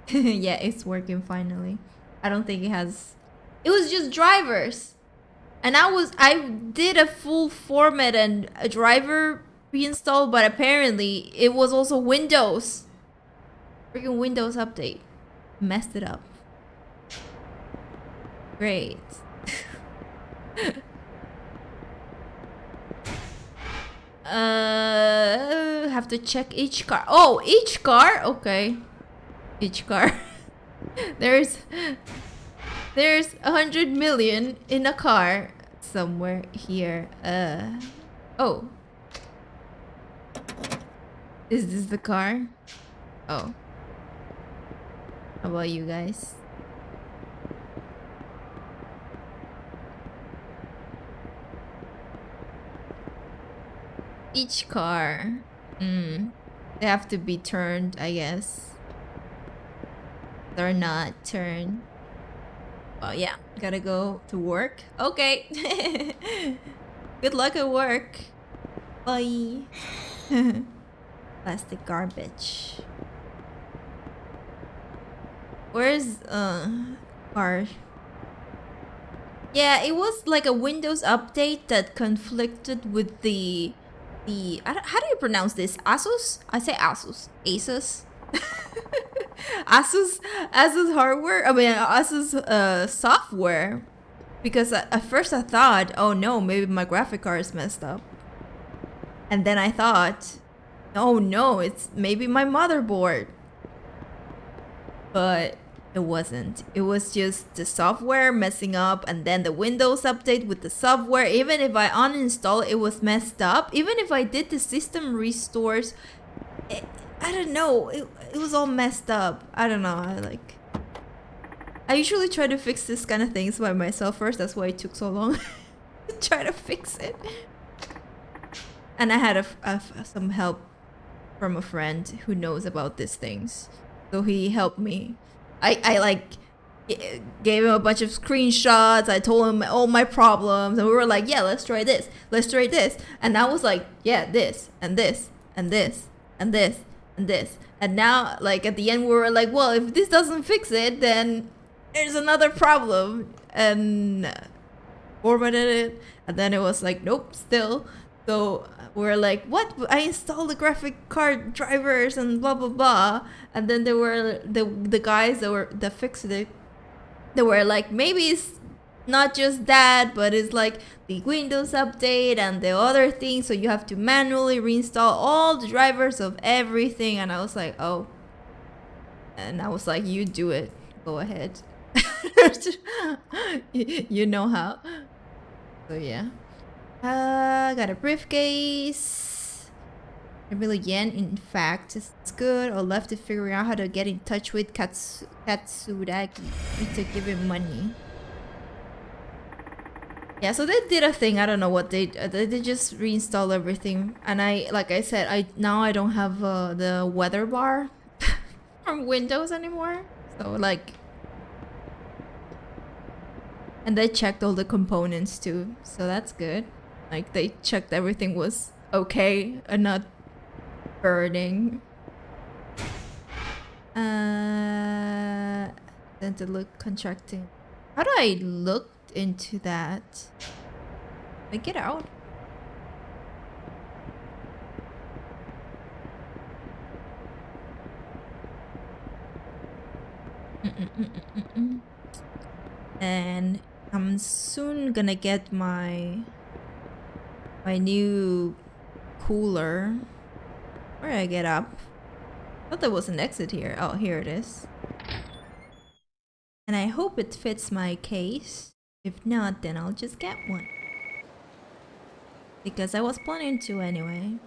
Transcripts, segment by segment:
Yeah, it's working finally. I don't think it has. It was just drivers, and I did a full format and a driver reinstall, but apparently it was also Windows. Freaking Windows update messed it up. Great. Have to check each car. Oh, each car? Okay. Each car. there's 100 million in a car somewhere here. Oh. Is this the car? Oh. How about you guys? Each car. They have to be turned, I guess. They're not turned. Oh yeah, gotta go to work. Okay. Good luck at work. Bye. Plastic garbage. Where's car? Yeah, it was like a Windows update that conflicted with the how do you pronounce this? Asus? I say Asus. Asus. Asus hardware. I mean Asus software. Because at first I thought, oh no, maybe my graphic card is messed up. And then I thought, oh no, it's maybe my motherboard. But it wasn't. It was just the software messing up, and then the Windows update with the software. Even if I uninstall it was messed up. Even if I did the system restores, I don't know. It was all messed up. I don't know. I usually try to fix this kind of things by myself first. That's why it took so long to try to fix it. And I had some help from a friend who knows about these things. So he helped me. I like gave him a bunch of screenshots. I told him all my problems, and we were like, yeah, let's try this. Let's try this. And I was like, yeah, this and this and this and this and this. And now, like at the end, we were like, well, if this doesn't fix it, then there's another problem. And formatted it, and then it was like, nope, still. So we're like, what? I installed the graphic card drivers and blah blah blah. And then there were the guys that fixed it. They were like, maybe it's not just that, but it's like the Windows update and the other thing. So you have to manually reinstall all the drivers of everything. And I was like, oh. And I was like, you do it. Go ahead. You know how. So yeah. Got a briefcase. $1 million, in fact, it's good. I'll left to figure out how to get in touch with Katsuragi to give him money. Yeah, so they did a thing. I don't know what they just reinstall everything. And like I said, I don't have the weather bar from Windows anymore. So like, and they checked all the components too, so that's good. Like they checked everything was okay and not burning. Then to look contracting. How do I look into that? I get out. And I'm soon gonna get my new cooler. Where do I get up? I thought there was an exit here. Oh, here it is. And I hope it fits my case. If not, then I'll just get one. Because I was planning to anyway.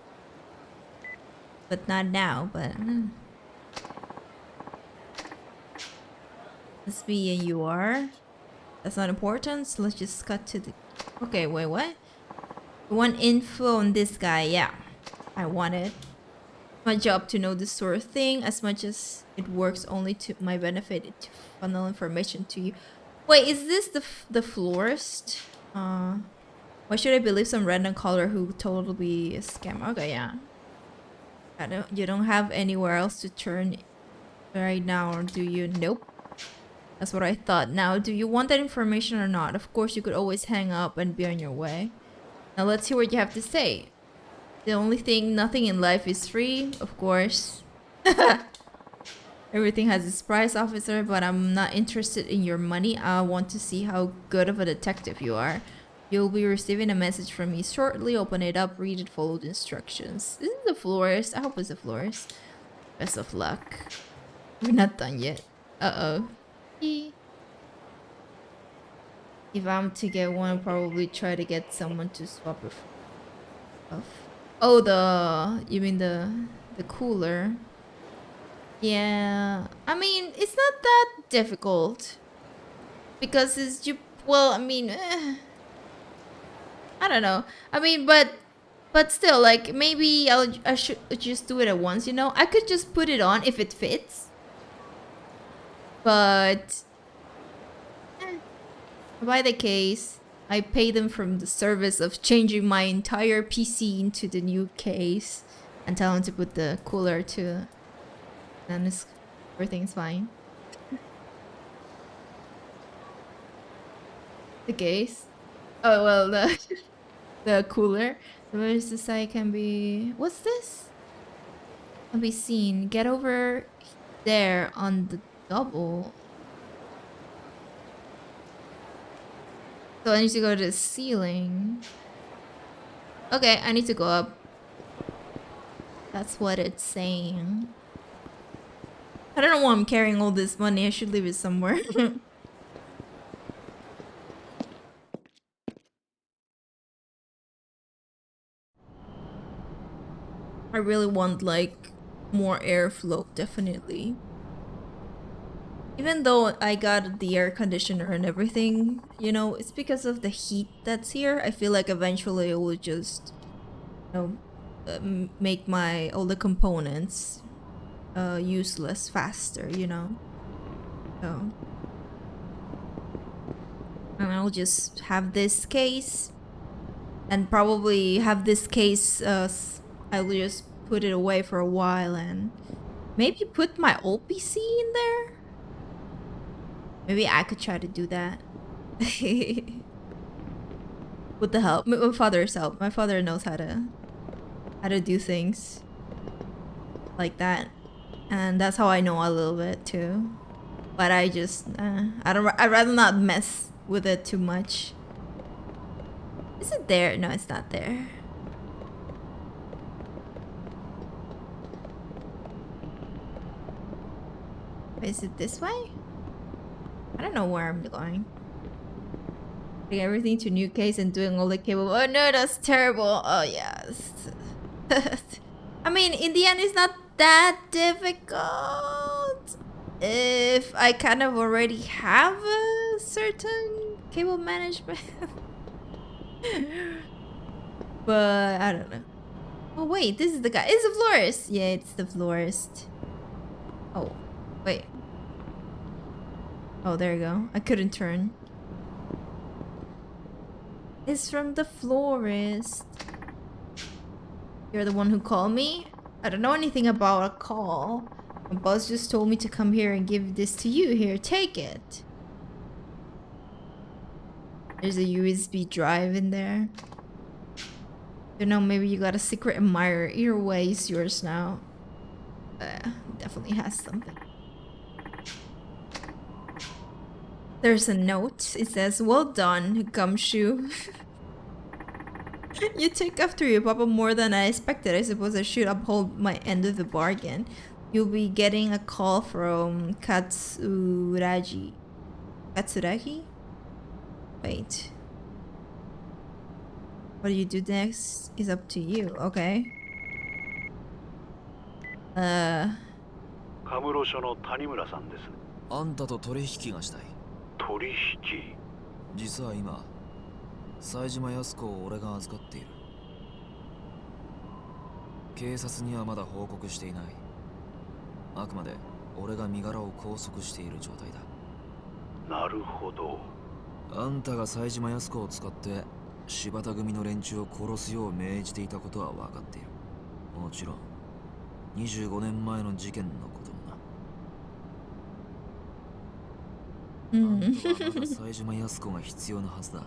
But not now, but... Let's be a UR. That's not important, so let's just cut to the... Okay, wait, what? You want info on this guy? Yeah, I want it. My job to know this sort of thing, as much as it works only to my benefit to funnel information to you. Wait, is this the florist? Why should I believe some random caller who totally a scam? Okay, yeah. You don't have anywhere else to turn right now, or do you? Nope. That's what I thought. Now, do you want that information or not? Of course, you could always hang up and be on your way. Now, let's hear what you have to say. The only thing, nothing in life is free, of course. Everything has its price, officer, but I'm not interested in your money. I want to see how good of a detective you are. You'll be receiving a message from me shortly. Open it up, read it, follow the instructions. This is the florist. I hope it's the florist. Best of luck. We're not done yet. Uh-oh. If I'm to get one, I'll probably try to get someone to swap it off. Oh, you mean the cooler? Yeah, I mean, it's not that difficult because it's you. Well, I mean, I don't know. I mean, but still, like maybe I should just do it at once. You know, I could just put it on if it fits. But by the case, I pay them from the service of changing my entire PC into the new case and tell them to put the cooler to. Then everything's fine. The case? Oh well, the cooler. Where's the side can be? What's this? Can be seen. Get over there on the double. So I need to go to the ceiling. Okay, I need to go up. That's what it's saying. I don't know why I'm carrying all this money. I should leave it somewhere. I really want like more airflow, definitely. Even though I got the air conditioner and everything, you know, it's because of the heat that's here. I feel like eventually it will just, you know, make all the components useless faster, you know. So, and I'll just have this case, and probably have this case. I'll just put it away for a while and maybe put my old PC in there. Maybe I could try to do that. With the help, my father's help. My father knows how to do things like that, and that's how I know a little bit too. But I just, I'd rather not mess with it too much. Is it there? No, it's not there. Is it this way? I don't know where I'm going. Putting everything to new case and doing all the cable. Oh no, that's terrible. Oh yes. I mean, in the end, it's not that difficult. If I kind of already have a certain cable management. But I don't know. Oh wait, this is the guy. It's the florist. Yeah, it's the florist. Oh, wait. Oh, there you go. I couldn't turn. It's from the florist. You're the one who called me? I don't know anything about a call. My boss just told me to come here and give this to you. Here, take it. There's a USB drive in there. You know, maybe you got a secret admirer. Either way, it's yours now. Definitely has something. There's a note. It says, well done, Gumshoe. You took after your papa more than I expected. I suppose I should uphold my end of the bargain. You'll be getting a call from Katsuragi. Katsuragi? Wait. What do you do next is up to you, okay? カムロ署の谷村さんです。あんたと取引がしたい。取引。実は今、冴島靖子を俺が預かっている。警察にはまだ報告していない。あくまで俺が身柄を拘束している状態だ。なるほど。あんたが冴島靖子を使って柴田組の連中を殺すよう命じていたことは分かっている。もちろん25年前の事件のこともな。あんたはまだ冴島康子が必要なはずだ。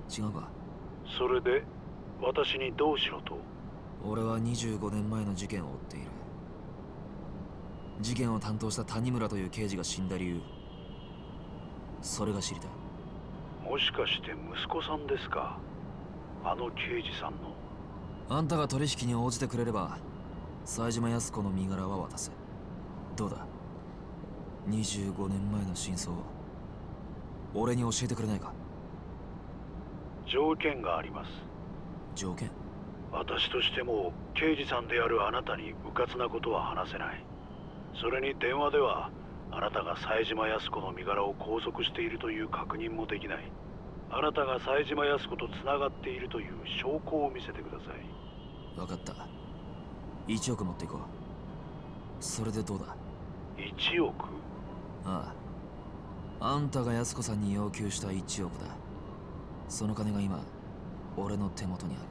違うか？それで私にどうしろと？俺は25年前の事件を追っている。事件を担当した谷村という刑事が死んだ理由、それが知りたい。もしかして息子さんですか？あの刑事さんの。あんたが取引に応じてくれれば冴島康子の身柄は渡す。どうだ、25年前の真相を俺に教えてくれないか？条件があります。条件？私としても刑事さんであるあなたに迂闊なことは話せない。それに電話ではあなたが冴島康子の身柄を拘束しているという確認もできない。あなたが冴島康子とつながっているという証拠を見せてください。分かった。1億持っていこう。それでどうだ？1億？ああ、あんたが安子さんに要求した1億だ。その金が今俺の手元にある。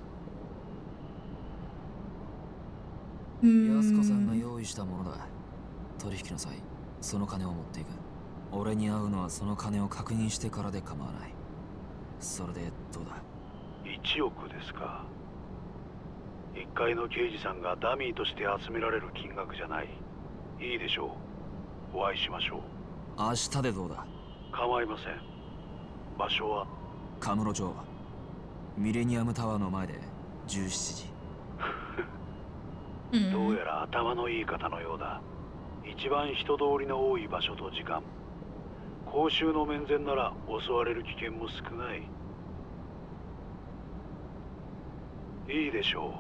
安子さんが用意したものだ。取引の際その金を持っていく。俺に会うのはその金を確認してからで構わない。それでどうだ？1億ですか。1階の刑事さんがダミーとして集められる金額じゃない。いいでしょう。お会いしましょう。明日でどうだ？構いません。場所はカムロ町ミレニアムタワーの前で17時。どうやら頭のいい方のようだ。一番人通りの多い場所と時間。公衆の面前なら襲われる危険も少ない。いいでしょ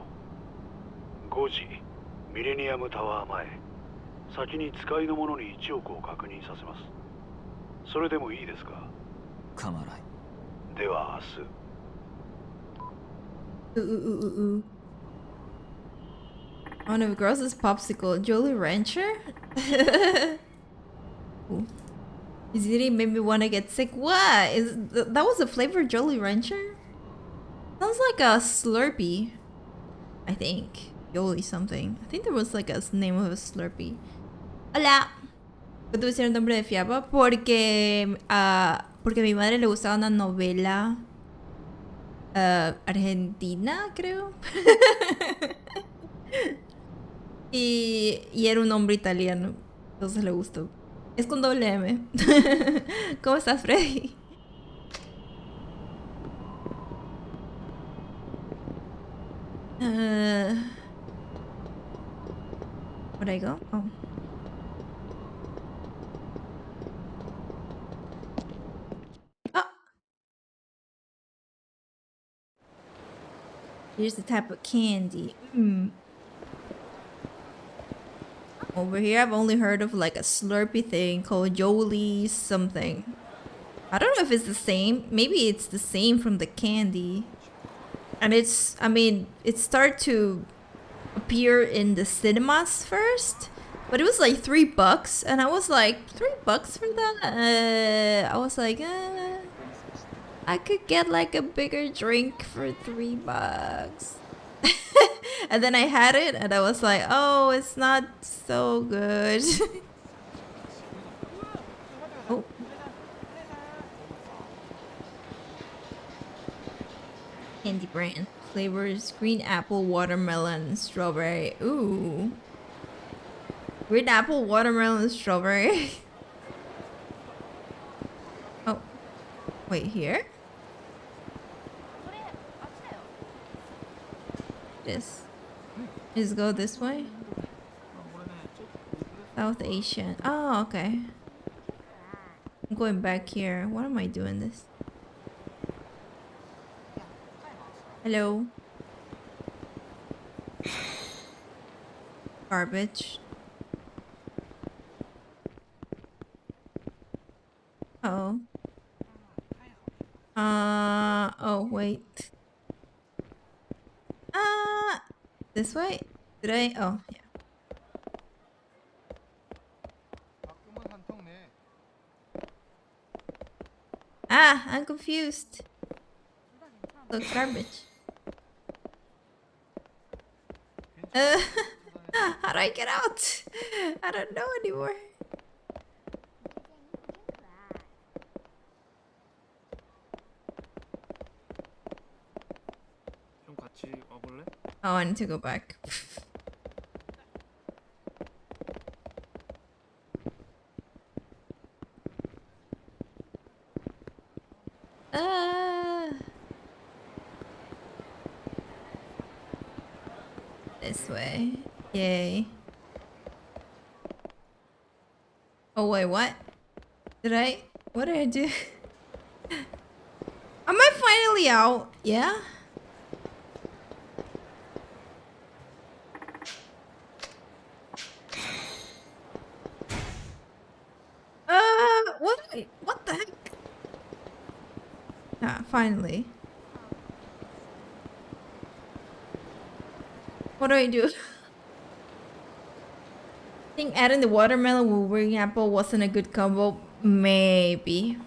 う。5時、ミレニアムタワー前。先に使いの者に1億を確認させます。それでもいいですか？構わない。では明日。One of the girls is popsicle. Jolly Rancher? Ooh. His eating made me want to get sick. What? That was a flavor Jolly Rancher? Sounds like a Slurpee. I think. Jolly something. I think there was like a name of a Slurpee. Hola. ¿Puedo decir el nombre de Fiaba? Porque a mi madre le gustaba una novela argentina, creo. y era un hombre italiano. Entonces le gustó. Es con doble M. ¿Cómo estás, Freddy? Where'd I go? Oh. Here's the type of candy. Over here, I've only heard of like a Slurpee thing called Jolie something. I don't know if it's the same. Maybe it's the same from the candy. And it's, I mean, it started to appear in the cinemas first. But it was like $3. And I was like, $3 for that? I was like, I could get like a bigger drink for $3. And then I had it and I was like, oh, it's not so good. Oh. Candy brand. Flavors green apple, watermelon, strawberry. Ooh. Green apple, watermelon, strawberry. Oh. Wait, here? This. Just go this way? South Asian. Oh, okay. I'm going back here. What am I doing this? Hello? Garbage. Oh. Oh, wait. This way? Did I? Oh, yeah. I'm confused. Look, garbage. How do I get out? I don't know anymore. Oh, I need to go back. This way. Yay. Oh wait, what? What did I do? Am I finally out? Yeah? What the heck? Ah, finally. What do I do? I think adding the watermelon with green apple wasn't a good combo. Maybe.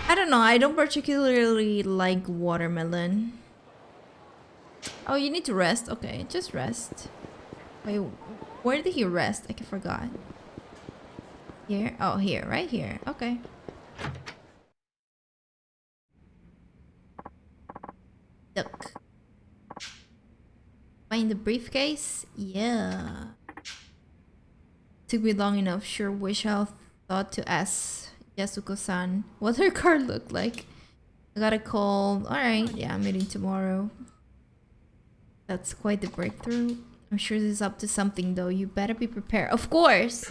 I don't know. I don't particularly like watermelon. Oh, you need to rest. Okay, just rest. Wait, where did he rest? I forgot. Here? Oh, here. Right here. Okay. Look. Find the briefcase? Yeah. Took me long enough. Sure wish I thought to ask Yasuko-san what her card looked like. I got a call. Alright, yeah, I'm meeting tomorrow. That's quite the breakthrough. I'm sure this is up to something though. You better be prepared. Of course!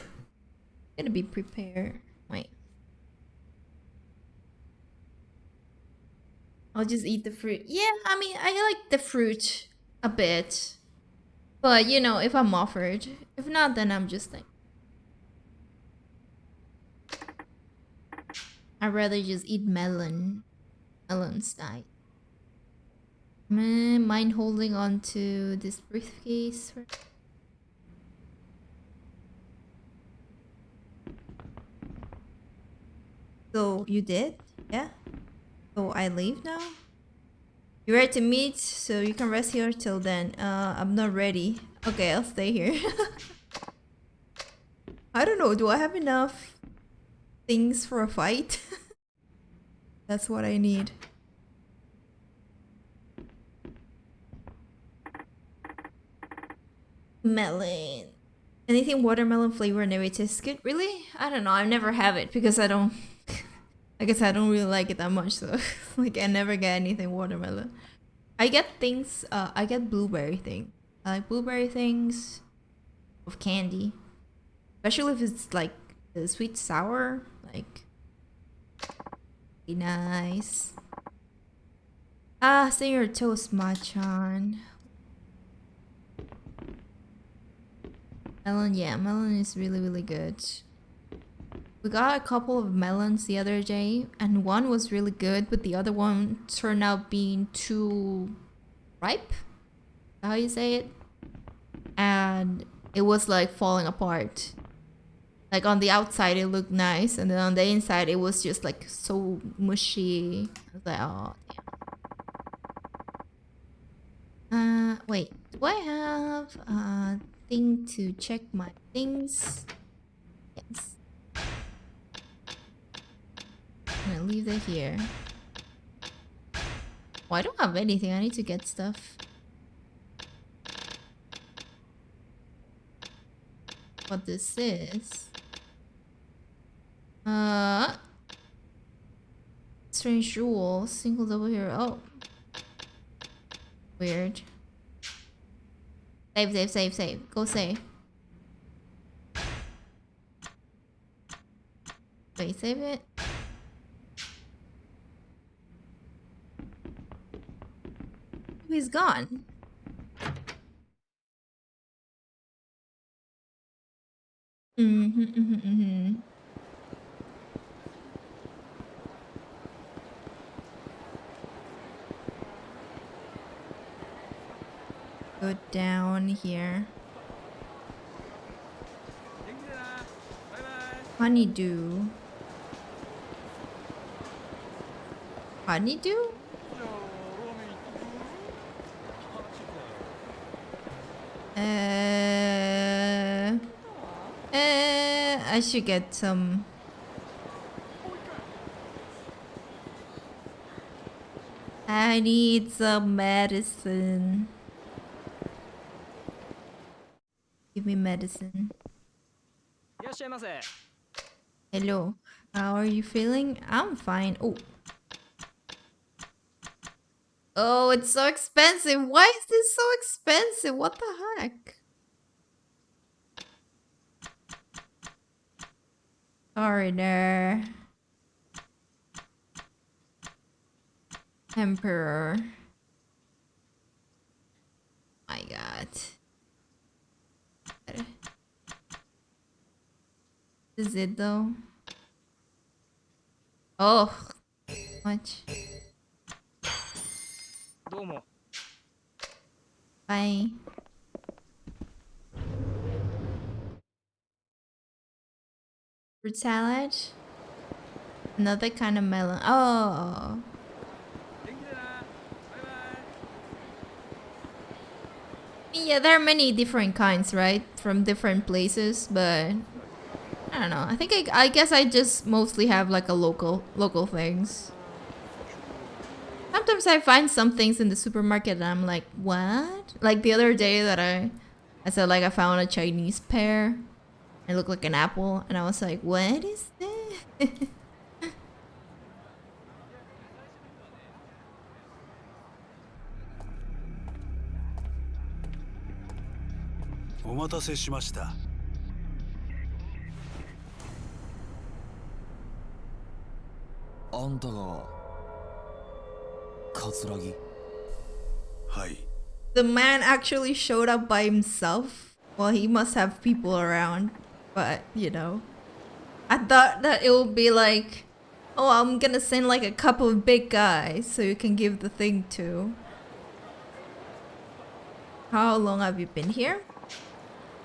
Gotta be prepared. Wait. I'll just eat the fruit. Yeah, I mean, I like the fruit a bit. But, you know, if I'm offered. If not, then I'm just like... I'd rather just eat melon. Melon style. Mind holding on to this briefcase? So, you did? Yeah? So, I leave now? You're ready to meet, so you can rest here till then. I'm not ready. Okay, I'll stay here. I don't know, do I have enough things for a fight? That's what I need. Melon. Anything watermelon flavor never tastes good? Really? I don't know. I never have it because I don't... I guess I don't really like it that much, so... like, I never get anything watermelon. I get things... I get blueberry thing. I like blueberry things of candy. Especially if it's, like, sweet sour. Like... Be nice. Ah, say your toast, Machan. Melon, yeah, melon is really, really good. We got a couple of melons the other day, and one was really good, but the other one turned out being too ripe? How you say it? And it was like falling apart. Like on the outside it looked nice, and then on the inside it was just like so mushy. I was like, oh damn. Wait, do I have a thing to check my things? Yes. I'm gonna leave that here. Oh, I don't have anything. I need to get stuff. What this is? Strange rule. Single double hero. Oh. Weird. Save, save, save, save. Go save. Wait, save it. He's gone. Go down here. Honeydew. Honeydew? I should get some. I need some medicine. Give me medicine. いらっしゃいませ。 Hello. How are you feeling? I'm fine. Oh. Oh, it's so expensive. Why is this so expensive? What the heck? Foreigner. Emperor. My god. Is it though? Oh, much. どうも。 Bye. Fruit salad. Another kind of melon. Oh. 元気でな。バイバイ。 Yeah, there are many different kinds, right? From different places, but I don't know. I guess I just mostly have like a local things. Sometimes I find some things in the supermarket and I'm like, what? Like the other day that I said like I found a Chinese pear. It looked like an apple and I was like, what is this? お待たせしました。あんたが桂木？はい。The man actually showed up by himself. Well, he must have people around, but you know, I thought that it would be like, oh, I'm gonna send like a couple of big guys so you can give the thing to. How long have you been here?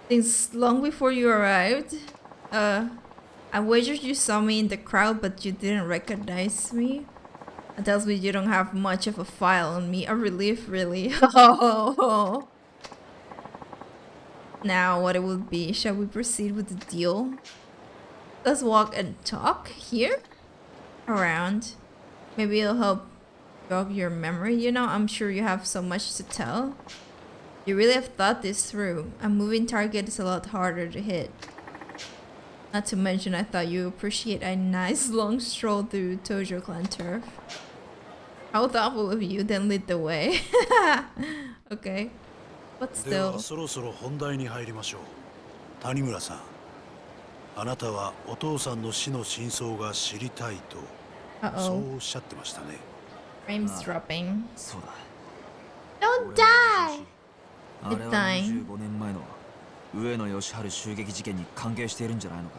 Since long before you arrived. I wagered you saw me in the crowd, but you didn't recognize me. That tells me you don't have much of a file on me. A relief, really. Now, what it would be? Shall we proceed with the deal? Let's walk and talk here. Around. Maybe it'll help jog your memory. You know, I'm sure you have so much to tell. You really have thought this through. A moving target is a lot harder to hit. Not to mention, I thought you appreciate a nice long stroll through Tojo Clan turf. How thoughtful of you, then lead the way. Okay. But では still. そろそろ本題に入りましょう。谷村さん、あなたはお父さんの死の真相が知りたいと、そ Uh-oh. うおっしゃってましたね。Frames dropping. そうだ。 Don't die! あれは25年前の上野義治襲撃事件に関係しているんじゃないのか。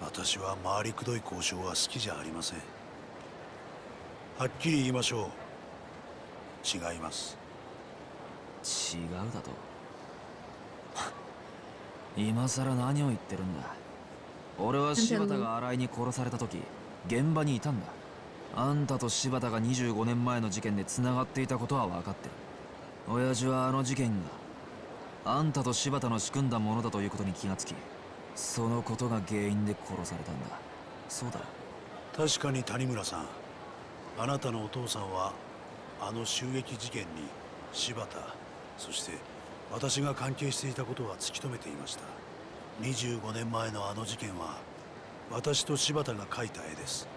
私は回りくどい交渉は好きじゃありません。はっきり言いましょう。違います。違うだと。今さら何を言ってるんだ。俺は柴田が新井に殺された時現場にいたんだ。あんたと柴田が25年前の事件で繋がっていたことは分かってる。親父はあの事件があんたと柴田の仕組んだものだということに気がつき、そのことが原因で殺されたんだ。そうだ。確かに谷村さん、あなたのお父さんはあの襲撃事件に柴田、そして私が関係していたことは突き止めていました。25年前のあの事件は私と柴田が描いた絵です。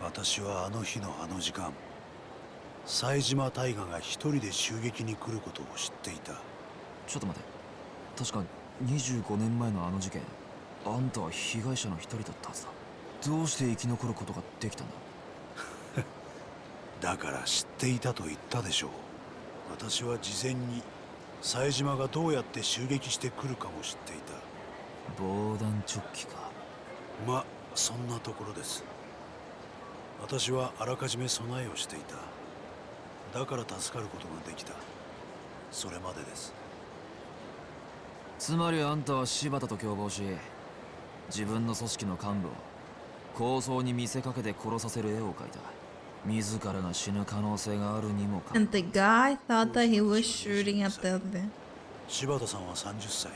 私はあの日のあの時間、冴島大河が一人で襲撃に来ることを知っていた。ちょっと待て。確か25年前のあの事件、あんたは被害者の一人だったはずだ。どうして生き残ることができたんだ。だから知っていたと言ったでしょう。私は事前に冴島がどうやって襲撃してくるかも知っていた。防弾チョッキか。ま、そんなところです。私はあらかじめ備えをしていた。だから助かることができた。それまでです。つまりあんたは柴田と共謀し、自分の組織の幹部を抗争に見せかけて殺させる絵を描いた。自らが死ぬ可能性があるにもか。 And the guy thought that he was shooting at the other. 柴田さんは30歳。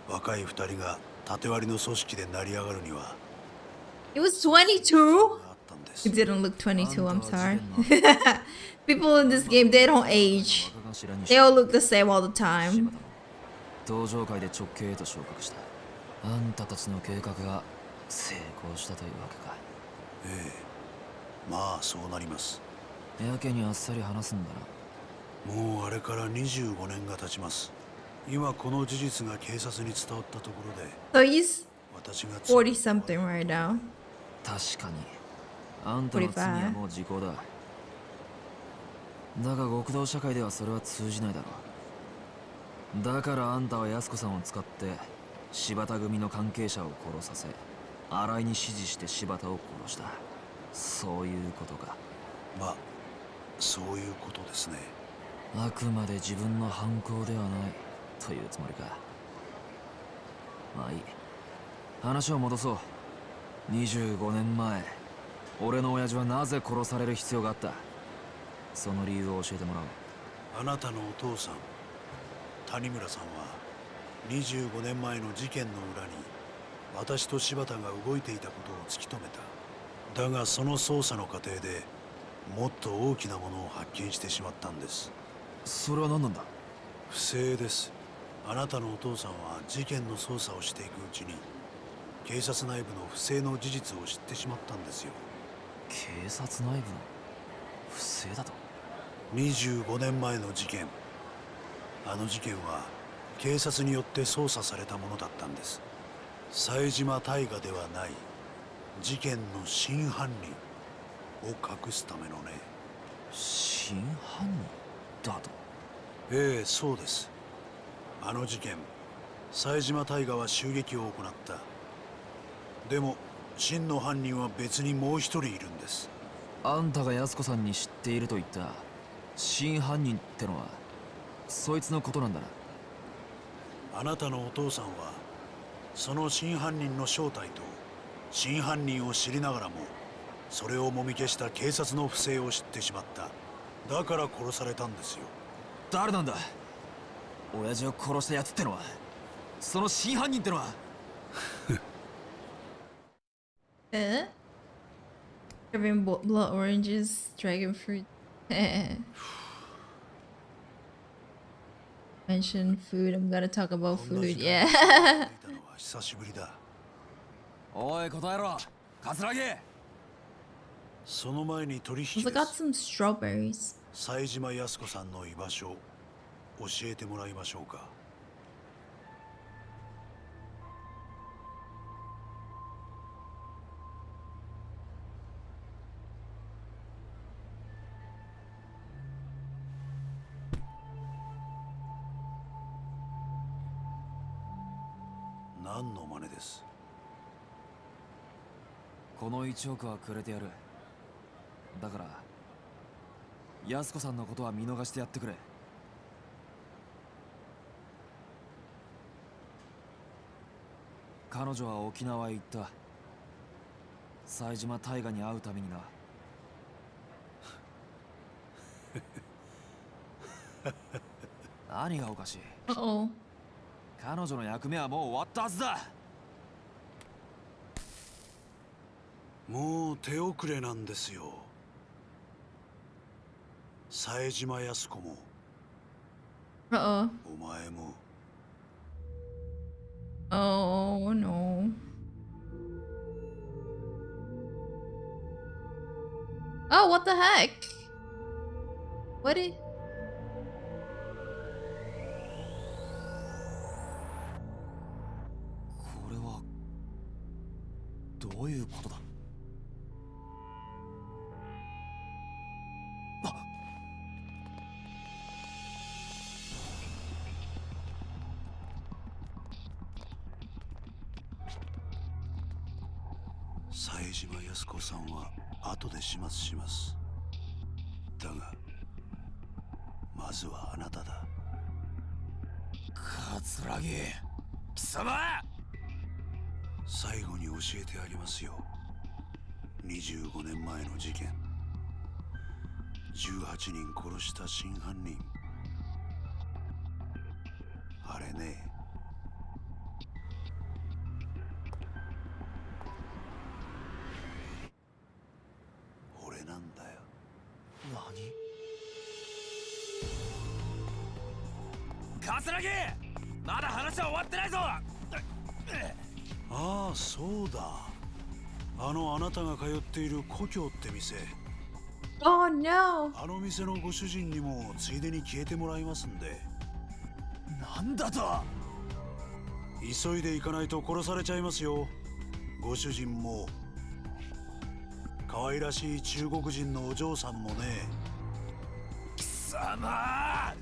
若い2人が縦割りの組織で成り上がるには。He was 22? あっったんで He す。 didn't look 22, I'm sorry. People in this game, they don't age. They all look the same all the time. 登場界で直系へと昇格した。あんたたちの計画が成功したというわけか。ええ、まあそうなります。やけにあっさり話すんだな。もうあれから25年が経ちます。今この事実が警察に伝わったところで、 So he's 私が 40 something right now. 確かに。あんたの罪はもう時効だ。だが極道社会ではそれは通じないだろう。だからあんたは安子さんを使って柴田組の関係者を殺させ、新井に指示して柴田を殺した。そういうことか。まあそういうことですね。あくまで自分の犯行ではないというつもりか。まあいい。話を戻そう。25年前、俺の親父はなぜ殺される必要があった？その理由を教えてもらおう。あなたのお父さん、谷村さんは25年前の事件の裏に私と柴田が動いていたことを突き止めた。だがその捜査の過程でもっと大きなものを発見してしまったんです。それは何なんだ？不正です。あなたのお父さんは事件の捜査をしていくうちに警察内部の不正の事実を知ってしまったんですよ。警察内部の不正だと？25年前の事件、あの事件は警察によって捜査されたものだったんです。冴島大河ではない事件の真犯人を隠すためのね。真犯人だと？ええ、そうです。あの事件、冴島大河は襲撃を行った。でも真の犯人は別にもう一人いるんです。あんたが安子さんに知っていると言った真犯人ってのはそいつのことなんだな。あなたのお父さんはその真犯人の正体と真犯人を知りながらもそれをもみ消した警察の不正を知ってしまった。だから殺されたんですよ。誰なんだ？親父を殺したやつってのは、その真犯人ってのは。Eh? Giving blood oranges, dragon fruit. Mention food. I'm gonna talk about こんな food. 時間 Yeah. にいたのは久しぶりだ。おい答えろ、桂木。その前に取引 I で got す。 some strawberries. 冴島康子さんの居場所教えてもらいましょうか。何の真似です？この1億はくれてやる。だから安子さんのことは見逃してやってくれ。彼女は沖縄へ行った。冴島大河に会うためにな。何がおかしい？ Uh-oh. 彼女の役目はもう終わったはずだ。もう手遅れなんですよ。冴島康子も Uh-oh. お前も。 Oh no. Oh, what the heck? What did... これはどういうことだ？冴島康子さんは後で始末します。だがまずはあなただ。桂木貴様！最後に教えてあげますよ。25年前の事件、18人殺した真犯人、あれね。カツラギまだ話は終わってないぞ。ああ、そうだ。あなたが通っている故郷って店。Oh no. あの店のご主人にもついでに消えてもらいますんで。なんだと。急いで行かないと殺されちゃいますよ。ご主人も可愛らしい中国人のお嬢さんもね。貴様。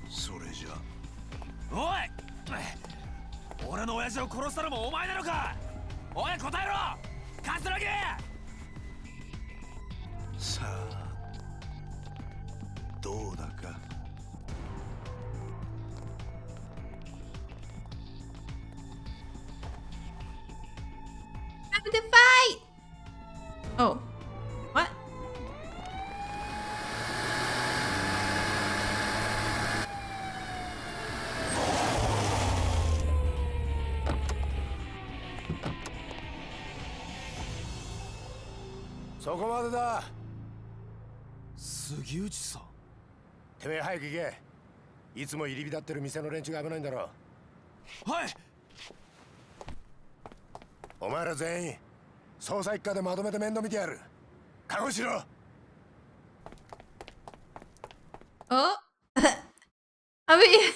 それじゃ。おい、俺の親父を殺したのもお前なのか。おい、答えろカツラギ。さあどうだか。Time to fight! Oh. What? So こまでだ。杉内さん。てめえ早く行け。いつも入り浸ってる店の連中が危ないんだろ。はい。お前ら全員捜査一課でまとめて面倒見てやる。覚悟しろ。Oh. I mean,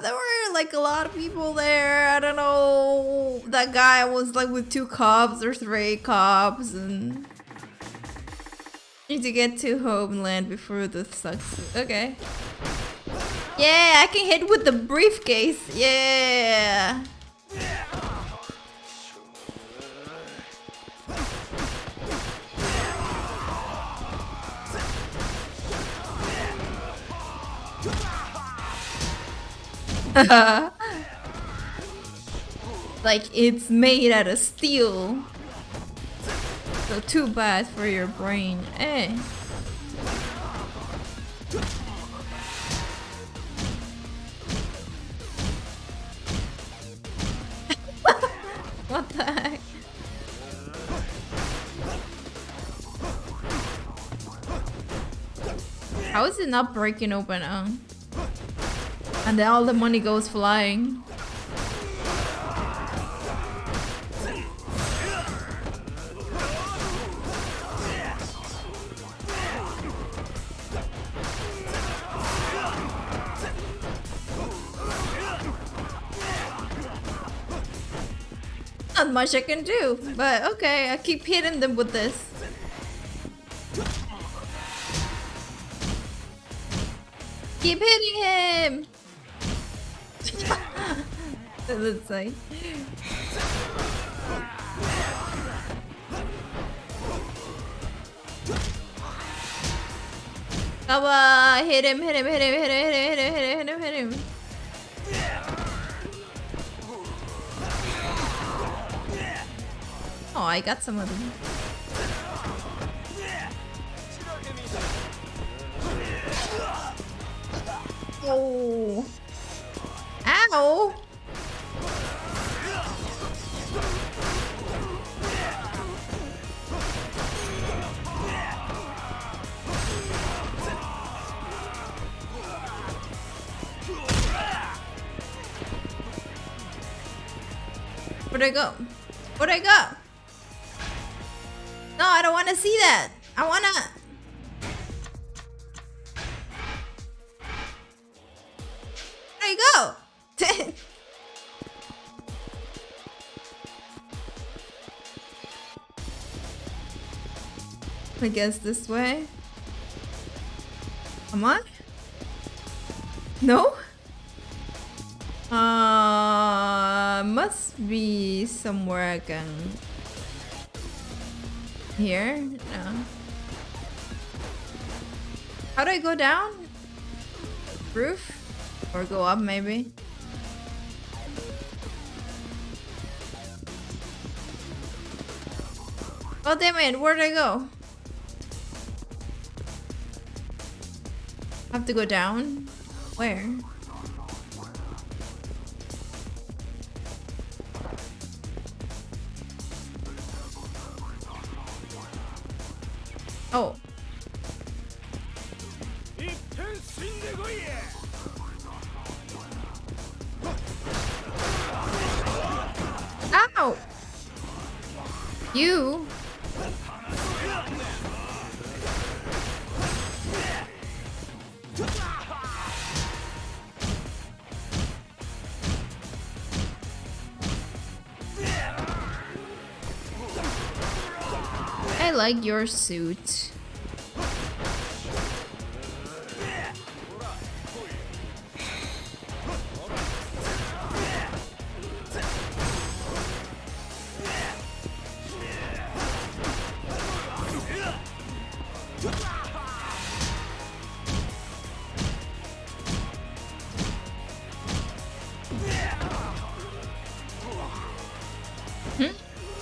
there were like a lot of people there. I don't know. That guy was like with 2 cops or 3 cops, and need to get to Homeland before this sucks. Okay. Yeah, I can hit with the briefcase. Yeah. Like it's made out of steel. So too bad for your brain. Eh. What the heck? How is it not breaking open? And then all the money goes flying. Not much I can do, but okay, I keep hitting them with this. Keep hitting him! Let's say. Come on, hit him, hit him, hit him, hit him, hit him, hit him, hit him, hit him, hit him. Oh, I got some of them. Oh. Ow. Where'd I go? Where'd I go? No, I don't want to see that. I want to... There you go. I guess this way. Come on. No? Must be somewhere I can... Here? No. How do I go down? Roof? Or go up maybe? Oh damn it, where'd I go? I have to go down? Where? Oh. Ow! You. I like your suit.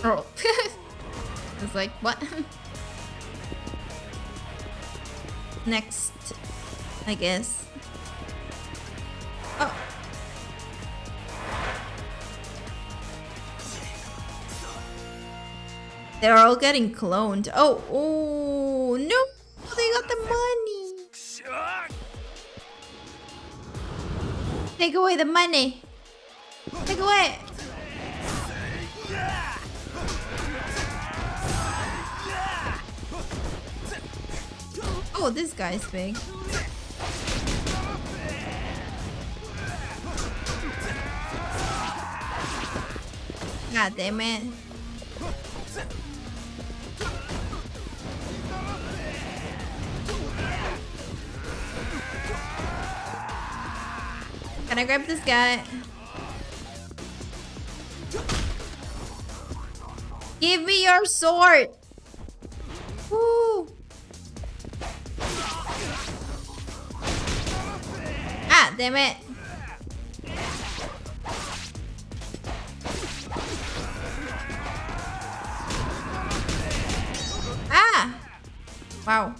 Oh. It's like, what? Next, I guess. Oh. They're all getting cloned. Oh, oh no! They got the money. Take away the money. Take away. Oh, this guy's big. God damn it. Can I grab this guy? Give me your sword! Woo! Ah, damn it. Ah! Wow.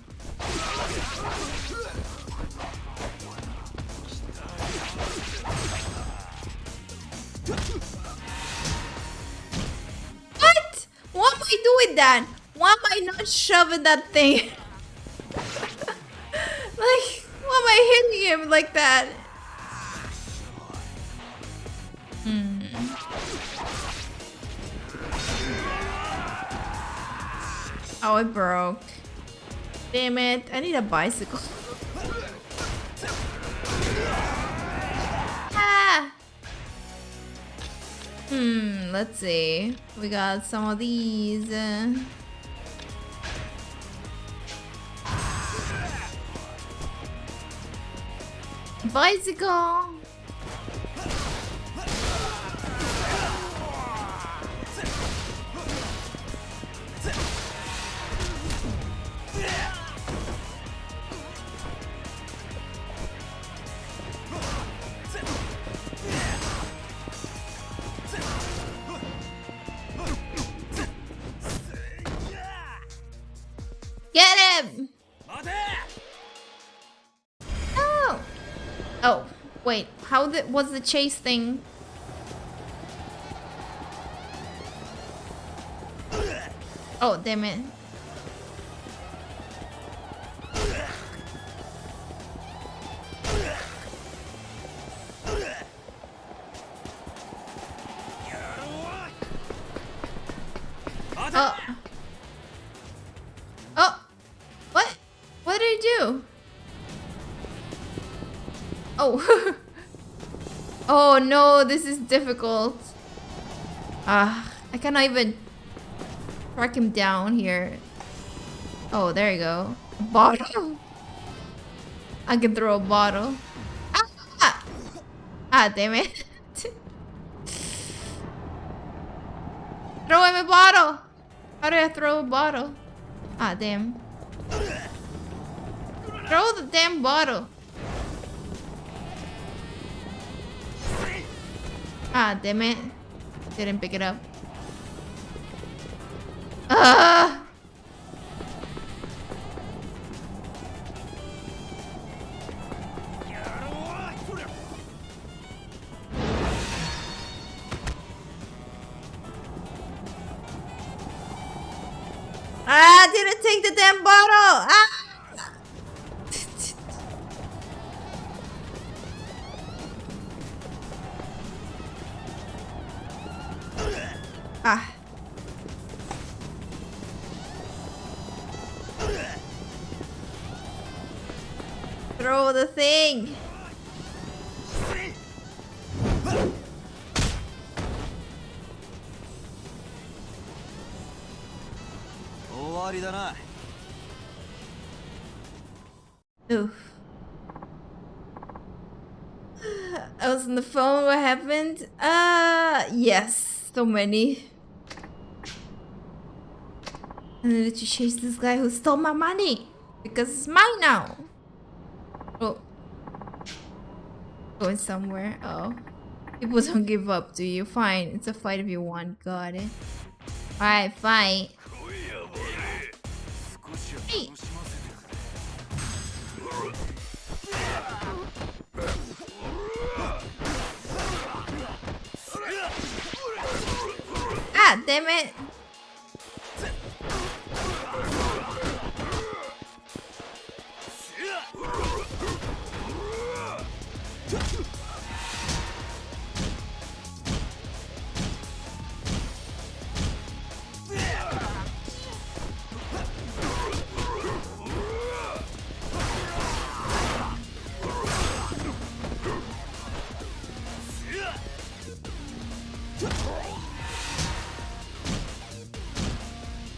What? Why am I doing that? Why am I not shoving that thing? Like, why am I hitting him like that? Oh, it broke. Damn it. I need a bicycle. Ah! Let's see. We got some of these. Bicycle. Get him! Oh! Oh, wait. How was the chase thing? Oh, damn it. Oh. Oh. What? What did I do? Oh. Oh no, this is difficult. I cannot even track him down here. Oh, there you go. A bottle. I can throw a bottle. Ah! Ah, damn it. Throw him a bottle. How do I throw a bottle? Ah, damn. Throw the damn bottle. Ah, damn it. Didn't pick it up. Ah! Ah, didn't take the damn bottle. Ah! Ah. Throw the thing. Oof. I was on the phone. What happened? Yes. So many. And then did you chase this guy who stole my money? Because it's mine now. Oh. Going somewhere. Oh. People don't give up, do you? Fine. It's a fight if you want. Got it. Alright, fight. Hey. Ah, damn it.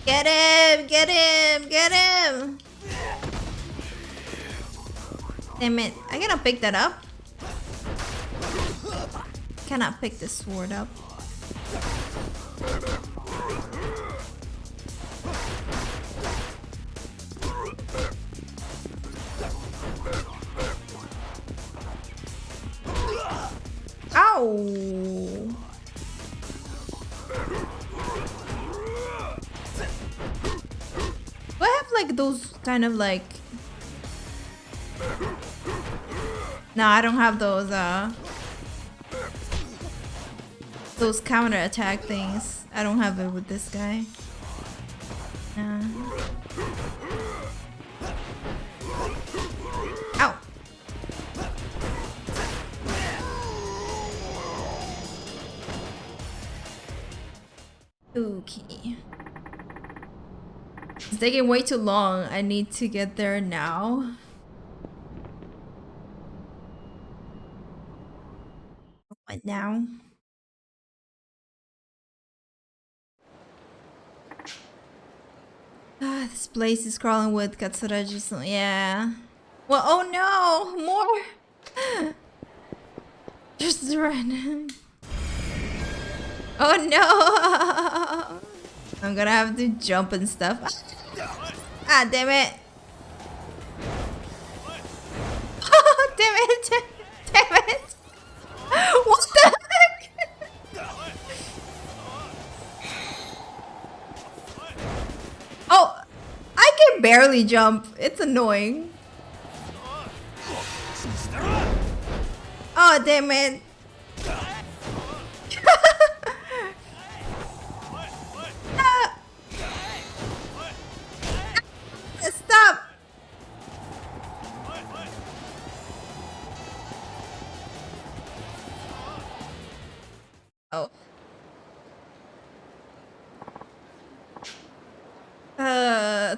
Get him! Get him! Get him! Damn it. I cannot pick that up. Cannot pick the sword up. Ow! Do I have like those kind of like... No, I don't have those counter attack things. I don't have it with this guy. Nah. Ow! Okay. It's taking way too long. I need to get there now. What now? Ah, this place is crawling with Katsuraji. So yeah. Well, oh no! More! Just run. Oh no! I'm gonna have to jump and stuff. Ah, damn it! Oh, damn it! Damn it! What the heck? Oh, I can barely jump. It's annoying. Oh, damn it! Stop! Oh.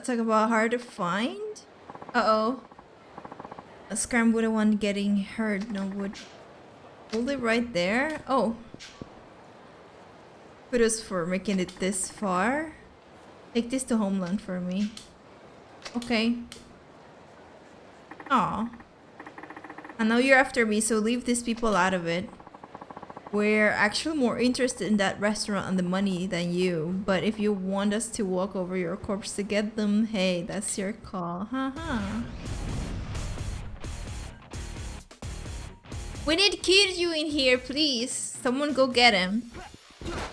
Talk about hard to find? Uh-oh. A scrambled one getting hurt. No wood. Hold it right there. Oh. Kudos for making it this far. Take this to Homeland for me. Okay. Aw. I know you're after me, so leave these people out of it. We're actually more interested in that restaurant and the money than you. But if you want us to walk over your corpse to get them, hey, that's your call. Haha. We need Kiryu in here, please. Someone go get him.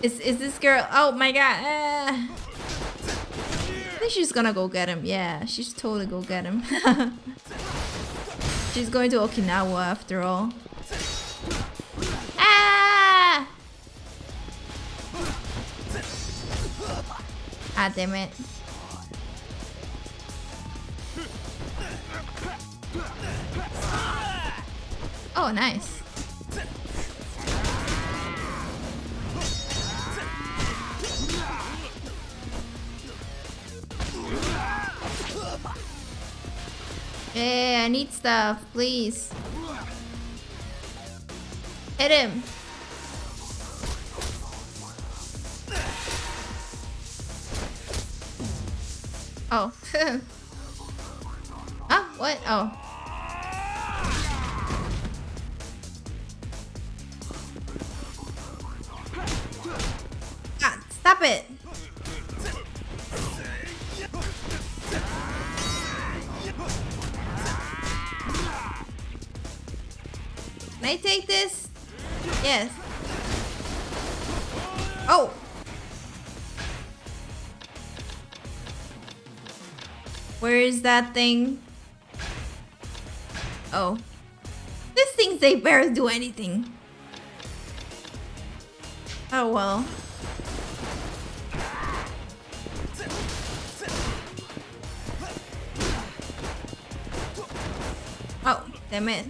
Is this girl? Oh my god. I think she's gonna go get him. Yeah, she's totally go get him. She's going to Okinawa after all. Ah! Ah, damn it. Oh, nice. Hey, I need stuff, please. Hit him. Oh. Ah, what? Oh. Ah, stop it. Can I take this? Yes. Oh. Where is that thing? Oh. These things, they barely do anything. Oh well. Oh, damn it.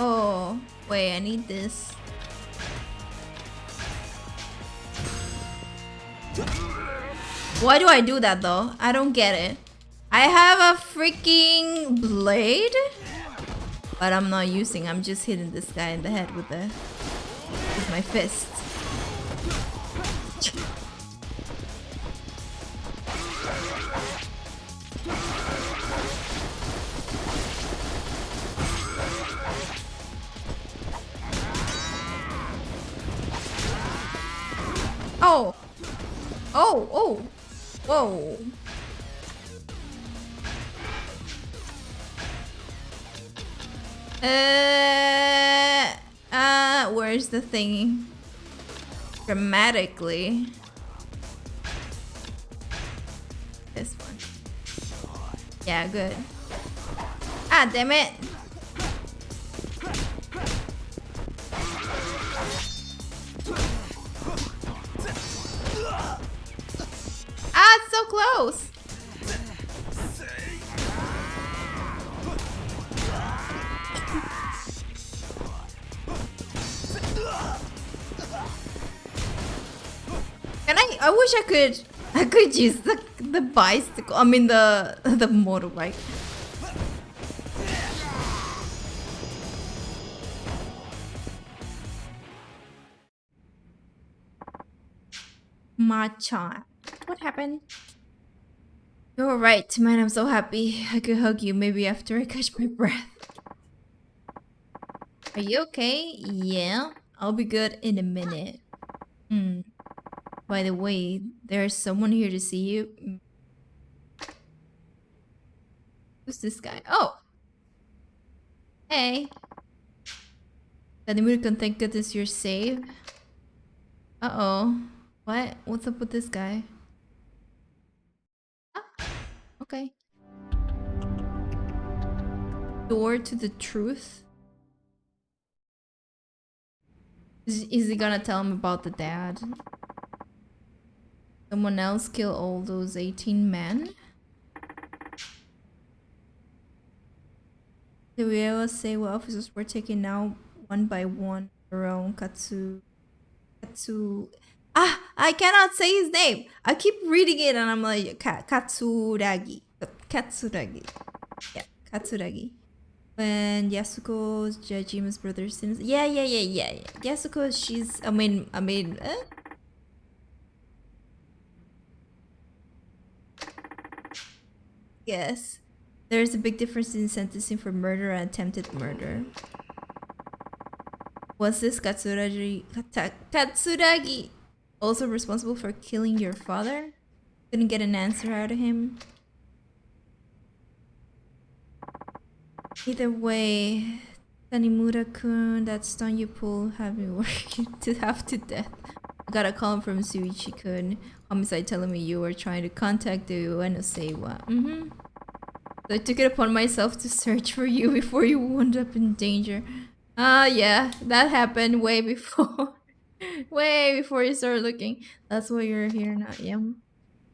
Oh, wait, I need this. Why do I do that though? I don't get it. I have a freaking blade, but I'm not using. I'm just hitting this guy in the head with my fist. Oh. Oh, oh. Whoa. Where's the thing? Dramatically. This one. Yeah, good. Ah, damn it. Ah, it's so close. Can I wish I could use the bicycle. I mean the motorbike. Machan. What happened? You're right, man. I'm so happy I could hug you. Maybe after I catch my breath. Are you okay? Yeah. I'll be good in a minute. By the way, there's someone here to see you. Who's this guy? Oh! Hey! Tanimura, thank goodness you're safe. Uh-oh. What? What's up with this guy? Ah, okay. Door to the truth? Is he gonna tell him about the dad? Someone else kill all those 18 men? Did we ever say what officers were taken out one by one? Around Katsu. Ah, I cannot say his name. I keep reading it and I'm like Katsuragi. Katsuragi. Yeah, Katsuragi. When Yasuko's Jajima's brother sins. Yeah. Yasuko, she's. I mean. Yes. There's a big difference in sentencing for murder and attempted murder. Was this Katsuragi also responsible for killing your father? Couldn't get an answer out of him. Either way, Tanimura-kun, that stunt you pulled had me working to half to death. I got a call from Suichi-kun. Homicide telling me you were trying to contact the Ueno-seiwa. So I took it upon myself to search for you before you wound up in danger. Yeah, that happened way before. Way before you start looking. That's why you're here now. Yeah.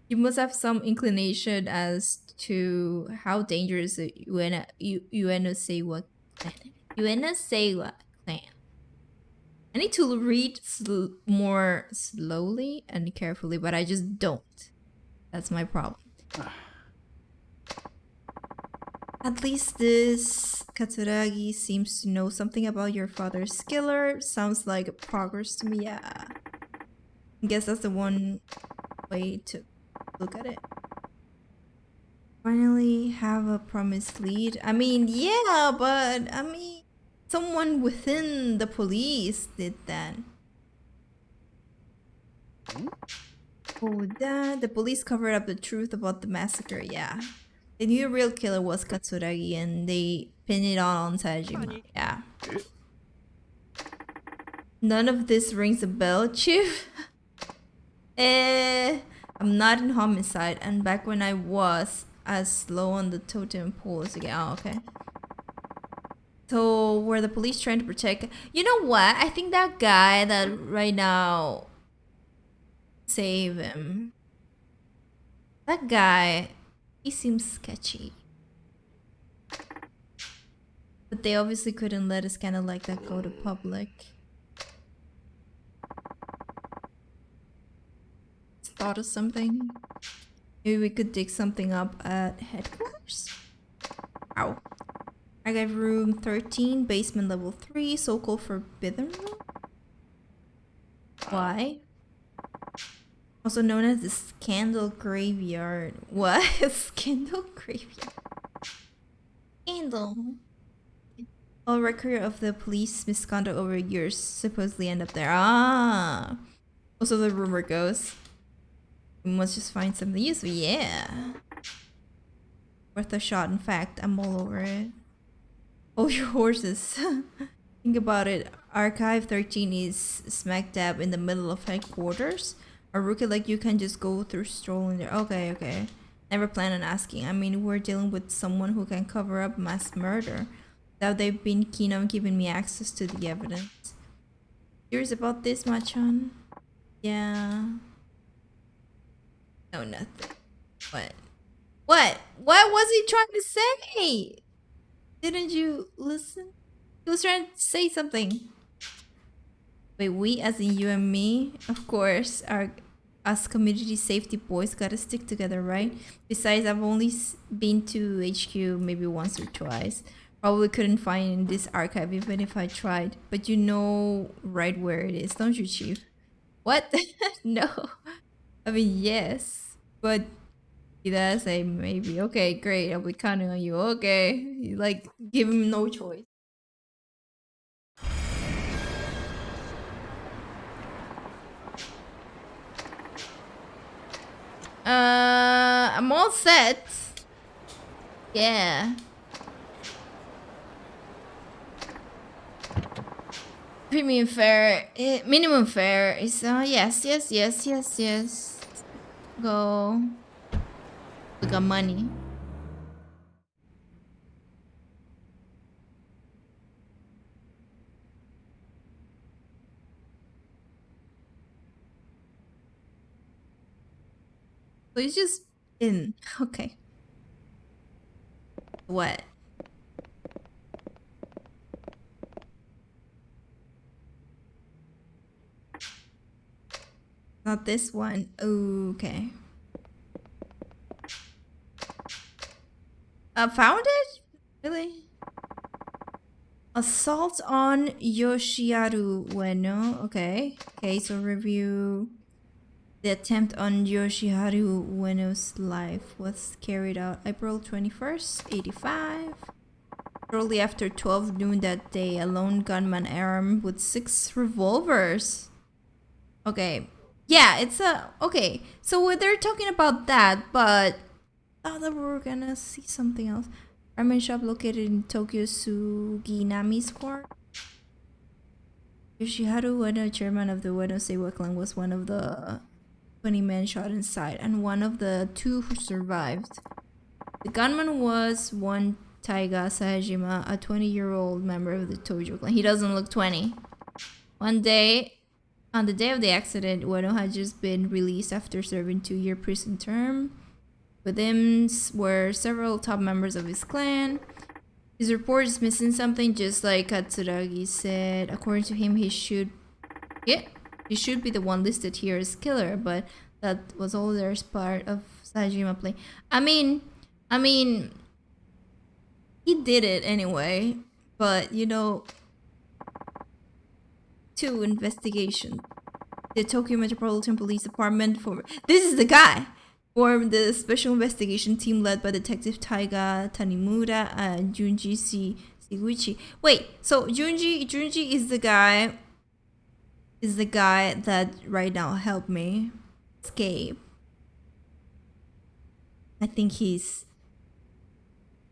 You must have some inclination as to how dangerous the Uenosewa clan. Uenosewa clan. I need to read more slowly and carefully, but I just don't. That's my problem. At least this Katsuragi seems to know something about your father's killer. Sounds like progress to me. Yeah. I guess that's the one way to look at it. Finally have a promised lead. I mean, yeah, but I mean, someone within the police did that. Oh, that the police covered up the truth about the massacre. Yeah, they knew the real killer was Katsuragi, and they pinned it on Sajima. Yeah. None of this rings a bell, Chief. I'm not in homicide, and back when I was as low on the totem pole as again. Oh, okay. So were the police trying to protect? You know what? I think that guy that right now save him. That guy, he seems sketchy. But they obviously couldn't let a scandal like that go to public. Thought of something? Maybe we could dig something up at headquarters? Ow. Archive room 13, basement level 3, so-called forbidden room? Why? Also known as the Scandal Graveyard. What? Scandal Graveyard? Scandal. All record of the police misconduct over years supposedly end up there. Ah! Also the rumor goes. We must just find something useful. Yeah. Worth a shot, in fact. I'm all over it. Oh, your horses. Think about it. Archive 13 is smack dab in the middle of headquarters. A rookie like you can just go through strolling there. Okay, okay. Never plan on asking. I mean, we're dealing with someone who can cover up mass murder. Now they've been keen on giving me access to the evidence. Curious about this, Machan? Yeah. No, nothing. What? What? What was he trying to say? Didn't you listen? He was trying to say something. Wait, we as in you and me? Of course, us community safety boys gotta stick together, right? Besides, I've only been to HQ maybe once or twice. Probably couldn't find this archive even if I tried. But you know right where it is, don't you, Chief? What? No. I mean, yes. But you gotta say maybe. Okay, great. I'll be counting on you. Okay. You like give him no choice. I'm all set. Yeah. Premium fare, minimum fare is yes. Go. We got money. So it's just in. Okay. What? Not this one. Okay. Found it? Really? Assault on Yoshiharu Ueno. Okay. Case review. The attempt on Yoshiharu Ueno's life was carried out April 21st, 85. Shortly after 12 noon that day, a lone gunman armed with 6 revolvers. Okay. Yeah, it's a... Okay, so they're talking about that, but... I thought that we were gonna see something else. Ramen shop located in Tokyo Suginami Square. Yoshiharu Ueno, chairman of the Ueno Seiwa clan, was one of the 20 men shot inside, and one of the 2 who survived. The gunman was one Taiga Sajima, a 20-year-old member of the Tojo clan. He doesn't look 20. One day, on the day of the accident, Ueno had just been released after serving 2-year prison term. With him were several top members of his clan. His report is missing something, just like Katsuragi said. According to him, he should be the one listed here as killer, but that was all there's part of Sajima play. I mean, he did it anyway, but you know, 2 investigation. The Tokyo Metropolitan Police Department this is the guy formed the special investigation team led by Detective Taiga Tanimura and Junji Seguichi. Wait, so Junji is the guy that right now helped me escape. I think he's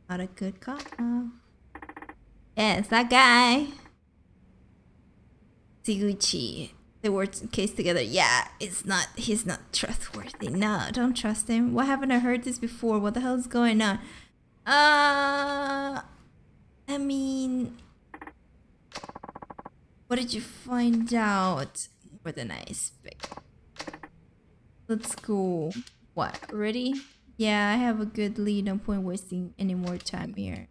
not a good cop. Yes, that guy. Seguichi. They worked in case together. Yeah, he's not trustworthy. No, don't trust him. Why haven't I heard this before? What the hell is going on? I mean, what did you find out? More than I expect. Let's go. What? Ready? Yeah, I have a good lead. No point wasting any more time here.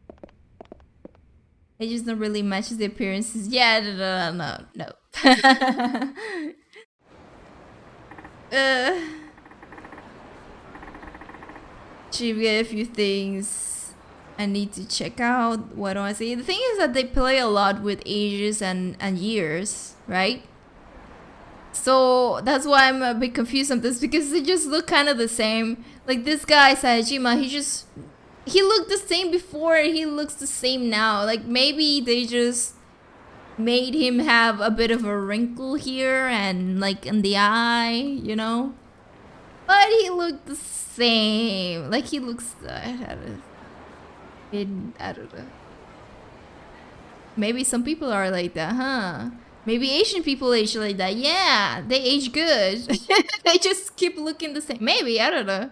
It just don't really match the appearances. Yeah, no. Should get a few things I need to check out. What do I say? The thing is that they play a lot with ages and years, right? So that's why I'm a bit confused on this, because they just look kind of the same. Like this guy Sajima, he looked the same before, he looks the same now. Like maybe they just made him have a bit of a wrinkle here and like in the eye, you know? But he looked the same. Like he looks, I don't know. Maybe some people are like that, huh? Maybe Asian people age like that. Yeah, they age good. They just keep looking the same. Maybe, I don't know.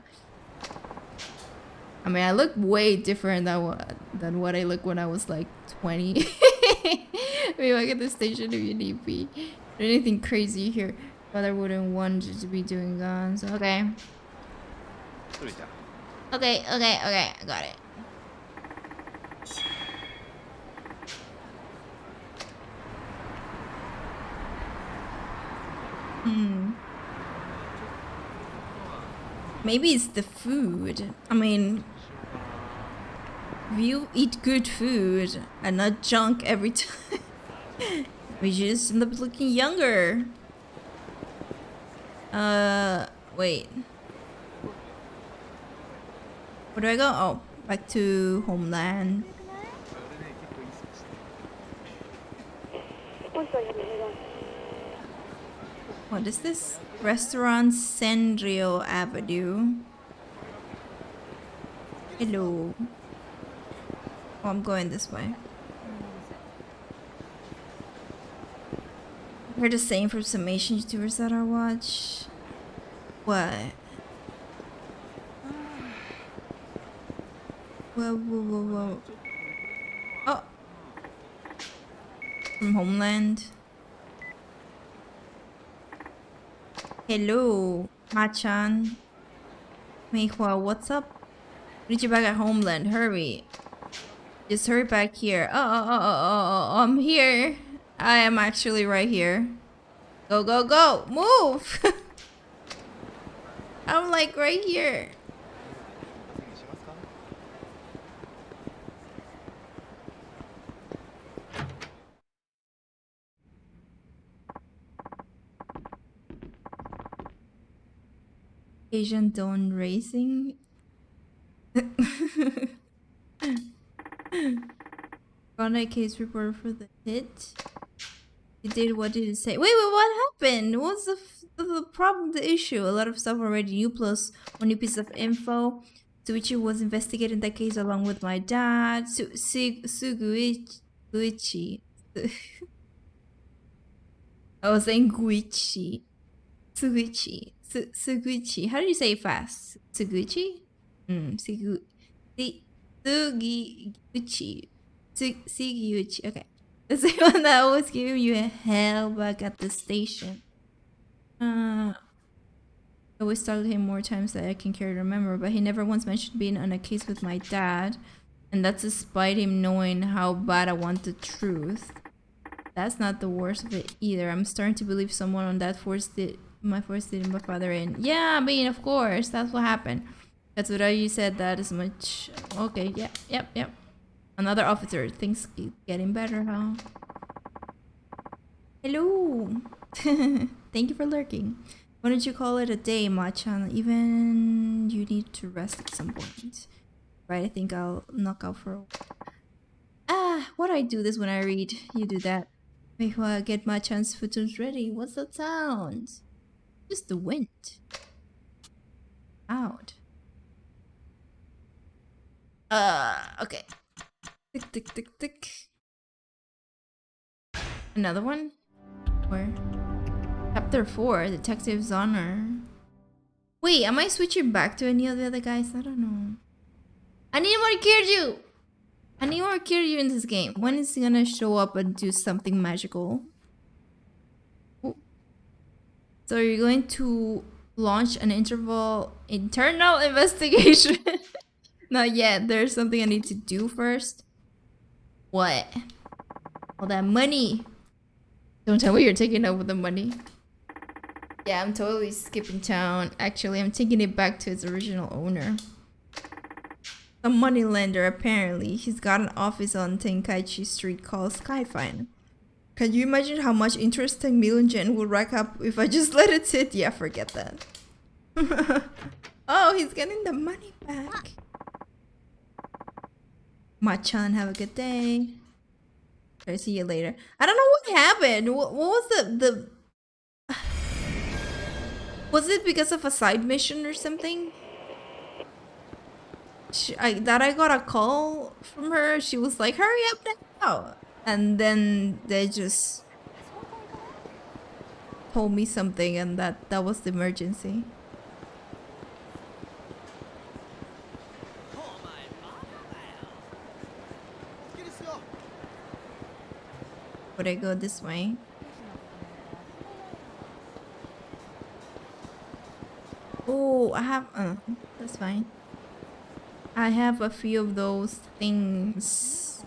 I mean, I look way different than what I looked when I was like 20. Maybe I get the station if you need me. Anything crazy here. But I wouldn't want you to be doing guns. Okay. Okay, I got it. Maybe it's the food. I mean, if you eat good food and not junk every time, we just end up looking younger. Wait. Where do I go? Oh, back to Homeland. What is this? Restaurant Senrio Avenue. Hello. Oh, I'm going this way. I heard the same from some Asian YouTubers that I watch. What? Whoa. Oh. From Homeland. Hello, Machan. Meihua, what's up? Reach you back at Homeland. Hurry. Just hurry back here. Oh, I'm here. I am actually right here. Go. Move. I'm like right here. Asian Dawn Racing. Got a case report for the hit. You did, what did it say? Wait, what happened? What's the problem, the issue? A lot of stuff already new, plus one new piece of info. Suichi was investigating that case along with my dad. Suguichi. I was saying Guichi. Suguichi. How do you say it fast? Suguichi? Sugiyuchi. Sugiyuchi. Okay. That's the one that always giving you a hell back at the station. I always talked to him more times than I can care to remember, but he never once mentioned being on a case with my dad. And that's despite him knowing how bad I want the truth. That's not the worst of it either. I'm starting to believe someone on that forced my father in. Yeah, I mean, of course, that's what happened. That's what you said. That is much. Okay, yep. Another officer. Things keep getting better, huh? Hello. Thank you for lurking. Why don't you call it a day, Machan? Even you need to rest at some point. Right, I think I'll knock out for a while. What do I do this when I read? You do that. Wait while I get Machan's footons ready. What's that sound? Just the wind. Out. Okay. Tick, tick, tick, tick. Another one? Where? Chapter 4, Detective's Honor. Wait, am I switching back to any of the other guys? I don't know. I need more Kiryu! I need more Kiryu in this game. When is he gonna show up and do something magical? Ooh. So you're going to launch an internal investigation? Not yet. There's something I need to do first. What? All that money. Don't tell me you're taking over the money. Yeah, I'm totally skipping town. Actually, I'm taking it back to its original owner. A moneylender, apparently. He's got an office on Tenkaichi Street called Skyfine. Can you imagine how much interest 10 million yen will rack up if I just let it sit? Yeah, forget that. Oh, he's getting the money back. Machan, have a good day. I'll see you later. I don't know what happened. What was the... Was it because of a side mission or something? I got a call from her. She was like, hurry up now. And then they just told me something, and that was the emergency. Would I go this way? Oh, I have... that's fine. I have a few of those things.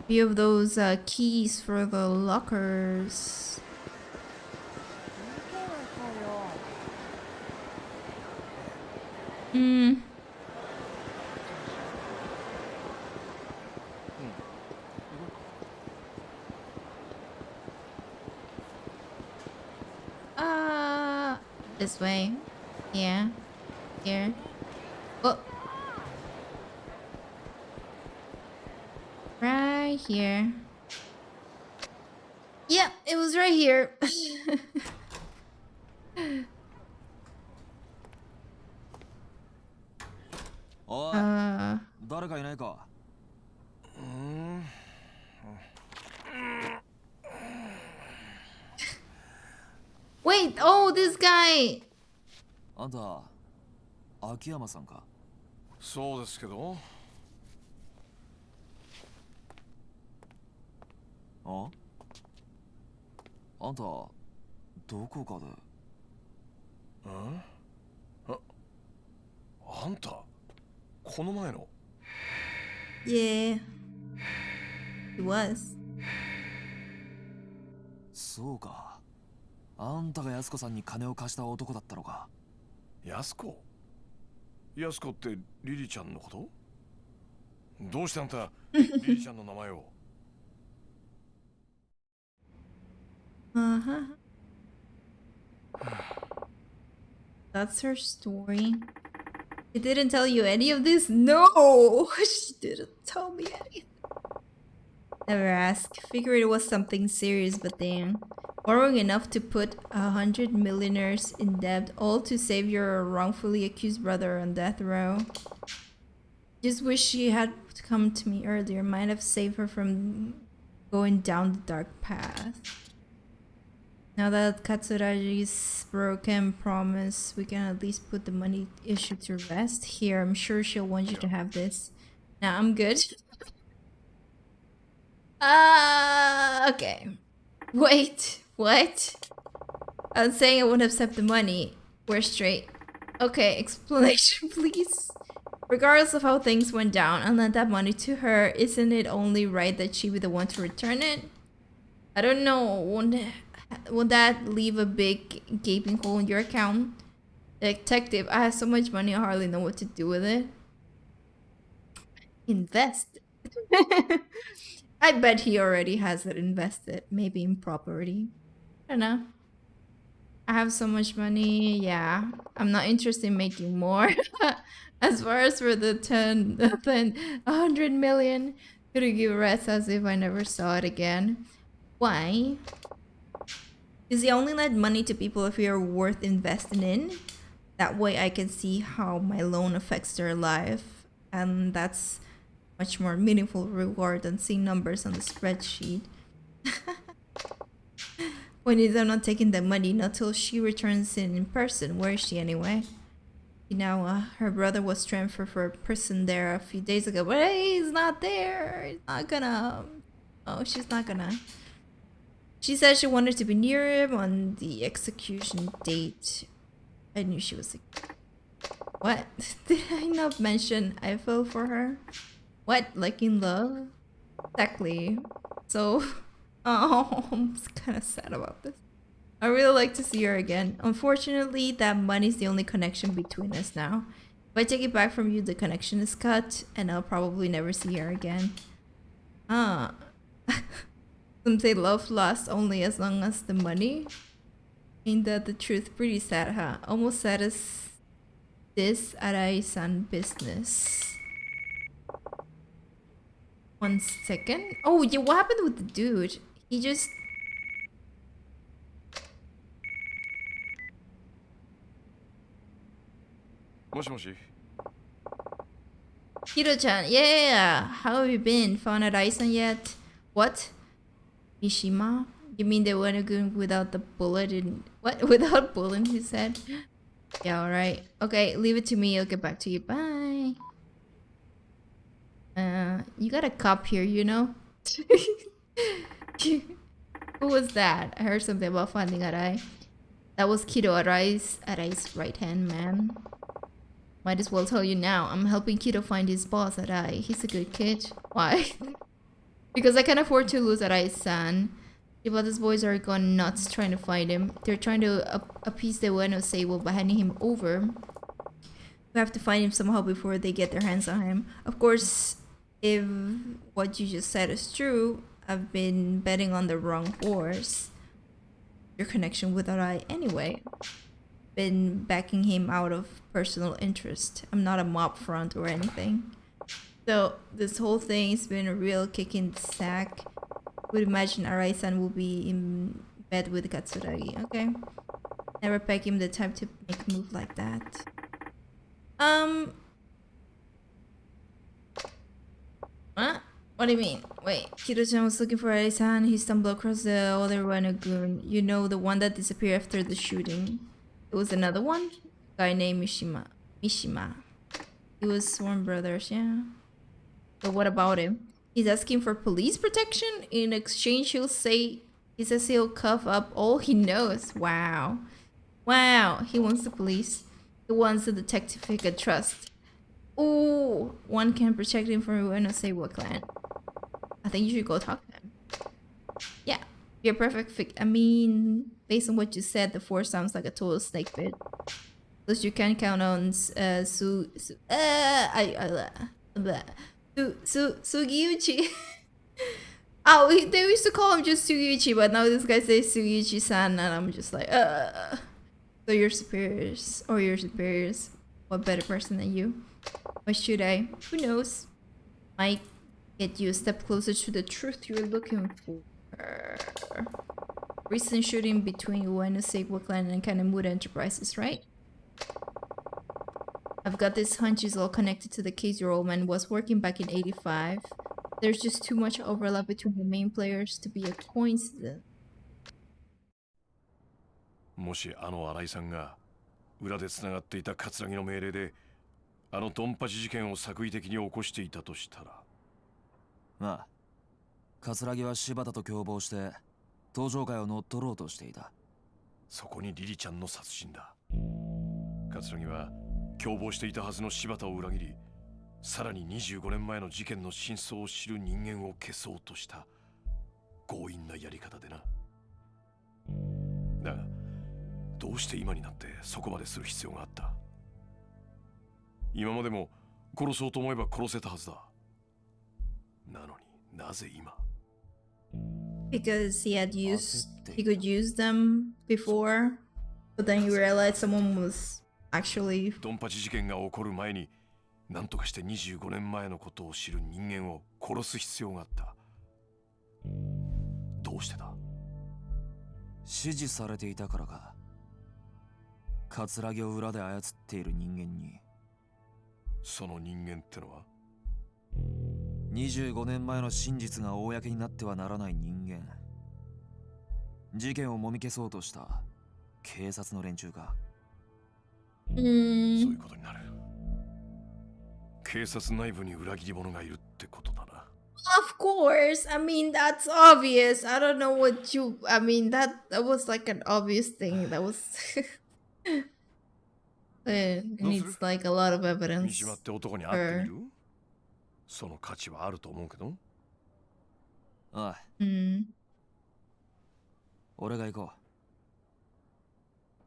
A few of those keys for the lockers. This way. Yeah. Here. Oh. Right here. Yeah, it was right here. Wait, oh, this guy. あんた、秋山さんか。そうですけど。あ？あんた、どこかで。あんた、この前の。Yeah, it was. そうか。あんたが安子さんに金を貸した男だったのか。安子ってリリちゃんのこと？どうしてあんたリリちゃんの名前をThat's her story. She didn't tell you any of this? No! She didn't tell me anything. Never asked. Figured it was something serious, but damn. Borrowing enough to put 100 millionaires in debt, all to save your wrongfully accused brother on death row. Just wish she had come to me earlier. Might have saved her from going down the dark path. Now that Katsuragi's broken promise, we can at least put the money issue to rest. Here, I'm sure she'll want you to have this. Now I'm good. Okay. Wait, what? I'm saying I won't accept the money. We're straight. Okay, explanation, please. Regardless of how things went down, I lent that money to her. Isn't it only right that she be the one to return it? I don't know. Won't that leave a big gaping hole in your account? Detective, I have so much money I hardly know what to do with it. Invest. I bet he already has it invested. Maybe in property. I don't know. I have so much money. Yeah. I'm not interested in making more. As far as for the 100 million, could you give a rest as if I never saw it again? Why? Because he only lend money to people if you're worth investing in. That way I can see how my loan affects their life. And that's much more meaningful reward than seeing numbers on the spreadsheet. Point is, I'm not taking the money not till she returns in person. Where is she anyway? You know, her brother was transferred for prison there a few days ago, but he's not there. He's not gonna. Oh, she's not gonna. She said she wanted to be near him on the execution date. I knew she was. What? Did I not mention I fell for her? What? Like in love? Exactly. So, oh, I'm kind of sad about this. I really like to see her again. Unfortunately, that money's the only connection between us now. If I take it back from you, the connection is cut, and I'll probably never see her again. Ah. Some say love lasts only as long as the money. Ain't that the truth? Pretty sad, huh? Almost sad as this Arai-san business. 1 second. Oh, yeah, what happened with the dude? He just... Hiro-chan, yeah! How have you been? Found Arai-san yet? What? Mishima? You mean the one without the bullet in... What? Without bullet, he said? Yeah, alright. Okay, leave it to me. I'll get back to you. Bye. You got a cop here, you know? Who was that? I heard something about finding Arai. That was Kido, Arai's right-hand man. Might as well tell you now. I'm helping Kido find his boss, Arai. He's a good kid. Why? Because I can't afford to lose Arai-san. Shibata's boys are gone nuts trying to find him. They're trying to appease the Ueno Seibo by handing him over. We have to find him somehow before they get their hands on him. Of course, if what you just said is true, I've been betting on the wrong horse. Your connection with Arai anyway. Been backing him out of personal interest. I'm not a mob front or anything. So this whole thing has been a real kick in the sack. Would imagine Arai-san will be in bed with Katsuragi. Okay. Never peg him the time to make a move like that. What? What do you mean? Wait, Kido-chan was looking for Arai-san. He stumbled across the other Ranagoon. You know, the one that disappeared after the shooting. It was another one? Guy named Mishima. He was sworn brothers, yeah. So what about him? He's asking for police protection. In exchange, he says he'll cough up all he knows. Wow. Wow. He wants the police. He wants the detective he could trust. Ooh. One can protect him from Ueno Seibo clan. I think you should go talk to him. Yeah. You're perfect fit. I mean, based on what you said, the force sounds like a total snake pit. Plus, you can count on Sugiuchi. Oh, they used to call him just Sugiuchi, but now this guy says Sugiuchi-san, and I'm just like, So your superiors, what better person than you? What should I? Who knows? Might get you a step closer to the truth you're looking for. Recent shooting between Ueno Seibo clan and Kanemura Enterprises, right? I've got this hunch is all connected to the case your old man was working back in 85. There's just too much overlap between the main players to be a coincidence. もしあの新井さんが裏でつながっていた葛城の命令であのドンパチ事件を作為的に起こしていたとしたら。まあ葛城は柴田と共謀して登場会を乗っ取ろうとしていた。そこにリリちゃんの殺人だ。葛城は共謀していたはずの柴田を裏切り、さらに25年前の事件の真相を知る人間を消そうとした強引なやり方でな。だがどうして今になってそこまでする必要があった？今までも殺そうと思えば殺せたはずだ。なのになぜ今？ Because he could use them before, but then he realized someone was actually ドンパチ事件が起こる前に何とかして25年前のことを知る人間を殺す必要があった。どうしてだ？指示されていたからか。葛城を裏で操っている人間に。その人間ってのは25年前の真実が公になってはならない人間。事件をもみ消そうとした警察の連中か。そういうことになる。警察内部に裏切り者がいるってことだな。Of course. I mean, that's obvious. I don't know what you. I mean, that was like an obvious thing. That was. It needs like a lot of 三 evidence. 島って男に会ってみる？その価値はあると思うけど。ああ、俺が行こ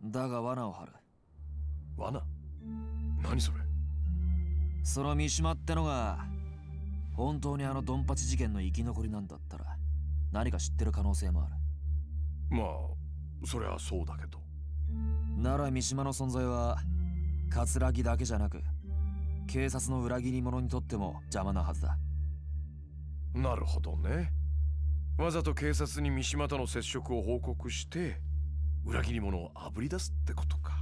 う。だが罠を張る。罠？何それ？その三島ってのが本当にあのドンパチ事件の生き残りなんだったら何か知ってる可能性もある。まあそりゃそうだけど。なら三島の存在は葛城だけじゃなく警察の裏切り者にとっても邪魔なはずだ。なるほどね。わざと警察に三島との接触を報告して裏切り者をあぶり出すってことか。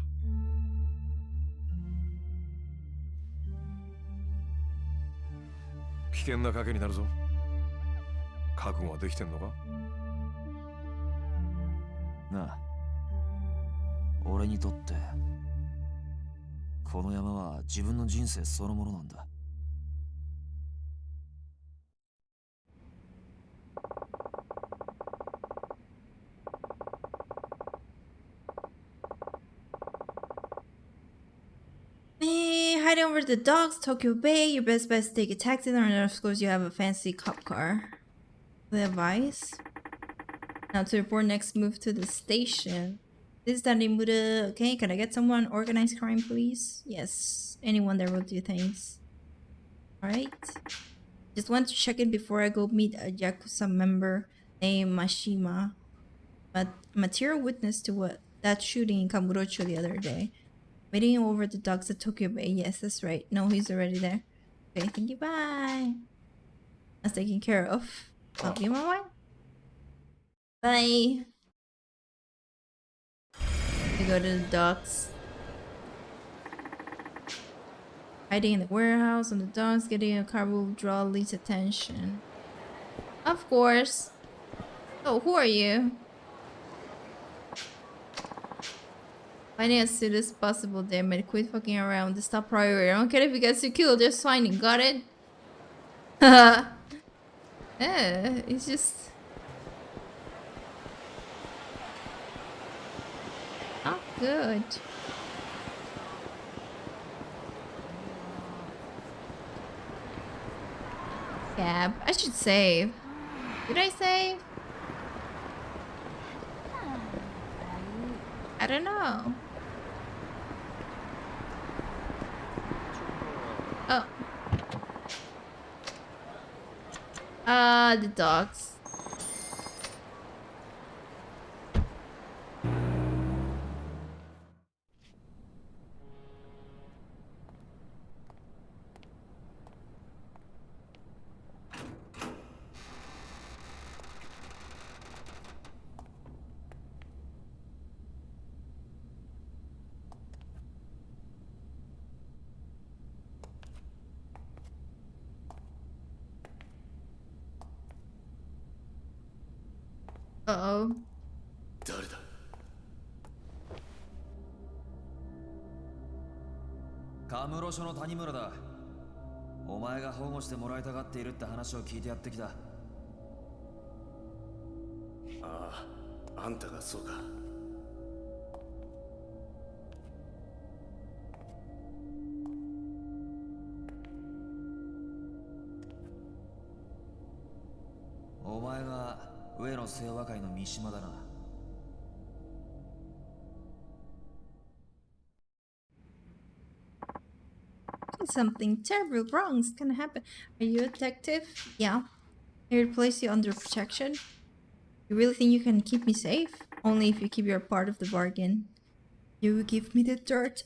危険な賭けになるぞ。覚悟はできてんのか？なあ、俺にとってこの山は自分の人生そのものなんだ。Heading over to the docks, Tokyo Bay. Your best bet is to take a taxi there, and of course you have a fancy cop car. The advice. Now to report next move to the station. This is Danimura. Okay, can I get someone organized crime, please? Yes, anyone there will do things. Alright. Just want to check in before I go meet a Yakuza member named Mashima. But material witness to that shooting in Kamurocho the other day. Waiting over the docks at Tokyo Bay. Yes, that's right. No, he's already there. Okay, thank you. Bye. That's taken care of. I'll be on my way. Bye. We go to the docks. Hiding in the warehouse on the docks, getting a car will draw Lee's attention. Of course. Oh, who are you? Finding as soon as possible, damn it. Quit fucking around. This top priority. I don't care if you get you killed, just finding. Got it? It's just not good. Cab. I should save. Did I save? I don't know. Oh. The dogs. Uh-oh. カムロ署の谷村だ。お前が保護してもらいたがっているって話を聞いてやってきた。ああ、あんたがそうか。お前が上野清和会の三島だな。Something terrible wrong is gonna happen. Are you a detective? Yeah. I will place you under protection. You really think you can keep me safe? Only if you keep your part of the bargain. You will give me the dirt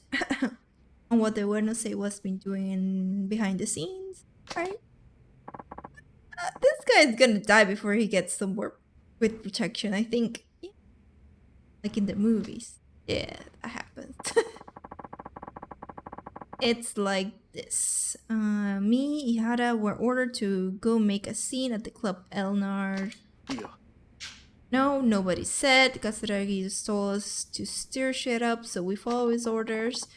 on what the Bueno say was been doing behind the scenes, right? This guy's gonna die before he gets somewhere with protection, I think. Yeah. Like in the movies. Yeah, that happens. It's like this. Me, Ihara were ordered to go make a scene at the club Elnard. いや、 No, nobody said. Katsuragi just told us to stir shit up, so we follow his orders.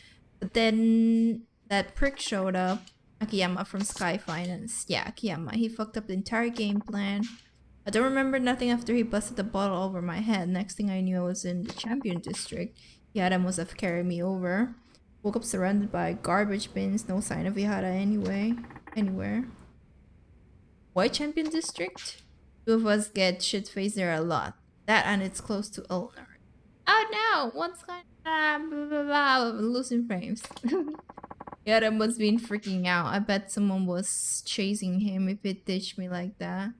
But then that prick showed up. Akiyama from Sky Finance. Yeah, Akiyama. He fucked up the entire game plan. I don't remember nothing after he busted the bottle over my head. Next thing I knew, I was in the Champion District. Ihara must have carried me over. Woke up surrounded by garbage bins. No sign of Ihara anywhere. Why Champion District? Two of us get shit-faced there a lot. That and it's close to Ulnar. Oh no! What's going on? Blah, blah, blah. Losing frames. Ihara must be freaking out. I bet someone was chasing him if it ditched me like that.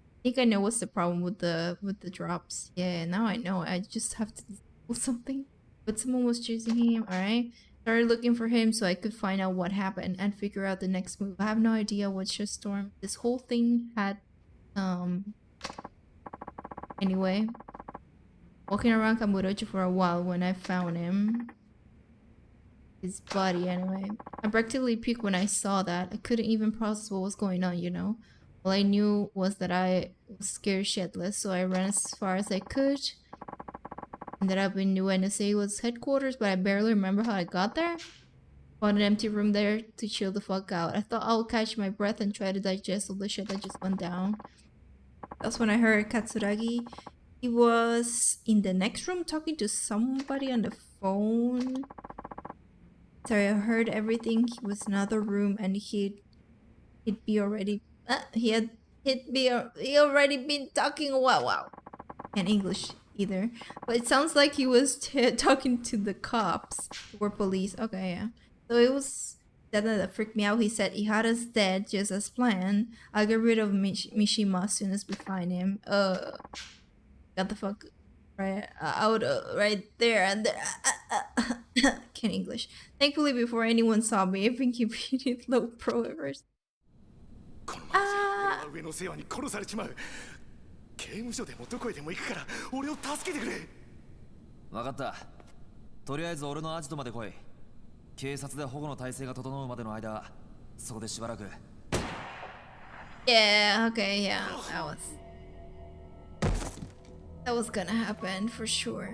I think I know what's the problem with the drops. Yeah, now I know. I just have to do something. But someone was chasing him. Alright. Started looking for him so I could find out what happened and figure out the next move. I have no idea what shitstorm this whole thing had. Anyway. Walking around Kamurocho for a while when I found him. His body anyway. I practically puked when I saw that. I couldn't even process what was going on, you know. All I knew was that I was scared shitless, so I ran as far as I could. Ended up in New NSA was headquarters, but I barely remember how I got there. Found an empty room there to chill the fuck out. I thought I would catch my breath and try to digest all the shit that just went down. That's when I heard Katsuragi. He was in the next room talking to somebody on the phone. Sorry, I heard everything. He was in another room and he already been talking a while. Wow. And English either. But it sounds like he was talking to the cops or police. Okay, yeah. So it was that freaked me out. He said Ihara's dead just as planned. I'll get rid of Mishima as soon as we find him. Got the fuck right out right there and there. Can't English. Thankfully, before anyone saw me, I think he repeated low pro at first. このままじゃ俺は上の世話に殺されちまう。刑務所でもどこへでも行くから俺を助けてくれ。分かった。とりあえず俺のアジトまで来い。警察で保護の体制が整うまでの間、そこでしばらく。Yeah, okay, yeah. That was gonna happen for sure.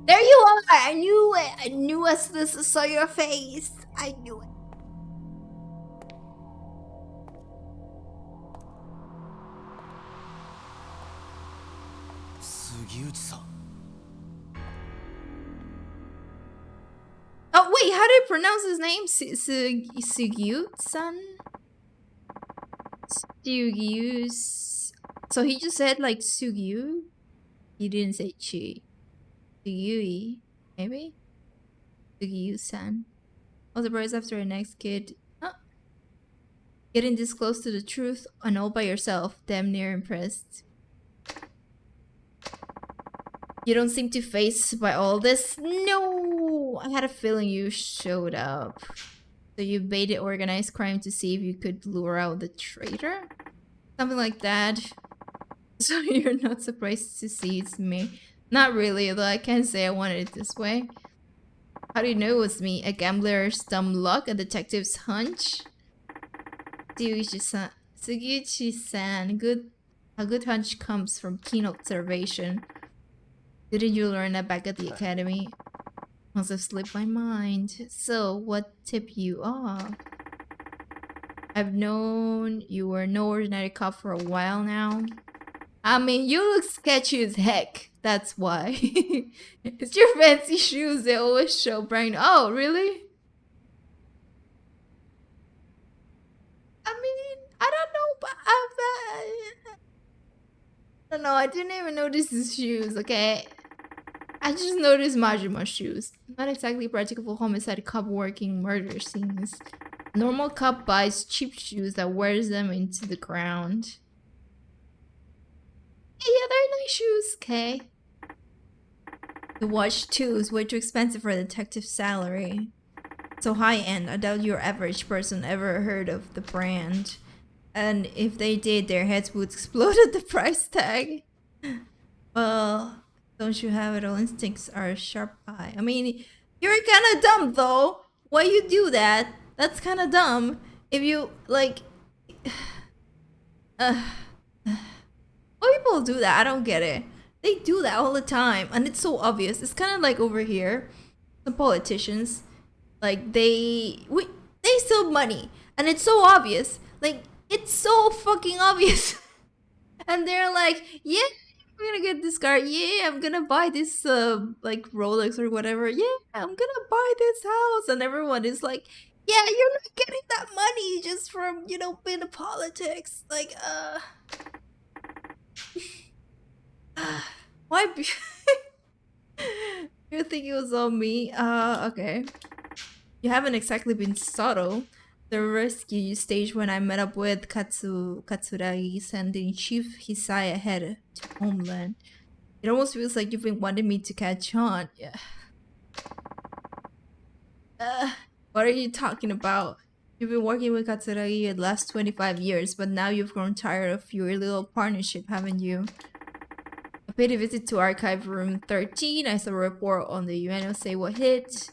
There you are! I knew it! I knew as soon as I saw your face. I knew it. Oh wait, how do I pronounce his name? Sugyu-san? Sugyu. So he just said like Sugyu? He didn't say Chi. Sugyu, maybe? Sugyu-san. I was surprised after our next kid. Huh? Getting this close to the truth and all by yourself. Damn near impressed. You don't seem too fazed by all this. No! I had a feeling you showed up. So you baited organized crime to see if you could lure out the traitor? Something like that. So you're not surprised to see it's me. Not really, though I can't say I wanted it this way. How do you know it was me? A gambler's dumb luck? A detective's hunch? Sugiuchi-san. A good hunch comes from keen observation. Didn't you learn that back at the academy? Must have slipped my mind. So, what tipped you off? I've known you were no ordinary cop for a while now. I mean, you look sketchy as heck. That's why. It's your fancy shoes. They always show brain. Oh, really? I mean, I don't know, but I don't know. I didn't even notice his shoes, okay? I just noticed Majima's shoes. Not exactly practical for homicide cop working murder scenes. Normal cop buys cheap shoes that wears them into the ground. Yeah, they're nice shoes, okay? The watch too is way too expensive for a detective's salary. So high-end, I doubt your average person ever heard of the brand. And if they did, their heads would explode at the price tag. Well, don't you have it? All instincts are a sharp eye. I mean, you're kind of dumb though. Why you do that? That's kind of dumb. If you, like... Why people do that? I don't get it. They do that all the time, and it's so obvious. It's kind of like over here, the politicians, like they steal money, and it's so obvious. Like it's so fucking obvious, and they're like, "Yeah, I'm gonna get this car. Yeah, I'm gonna buy this like Rolex or whatever. Yeah, I'm gonna buy this house," and everyone is like, "Yeah, you're not getting that money just from being in politics." Like why? You think it was all me? Okay. You haven't exactly been subtle. The rescue you staged when I met up with Katsuragi sending Chief Hisai ahead to Homeland. It almost feels like you've been wanting me to catch on. Yeah. What are you talking about? You've been working with Katsuragi the last 25 years, but now you've grown tired of your little partnership, haven't you? I paid a visit to archive room 13. I saw a report on the UNO say what hit.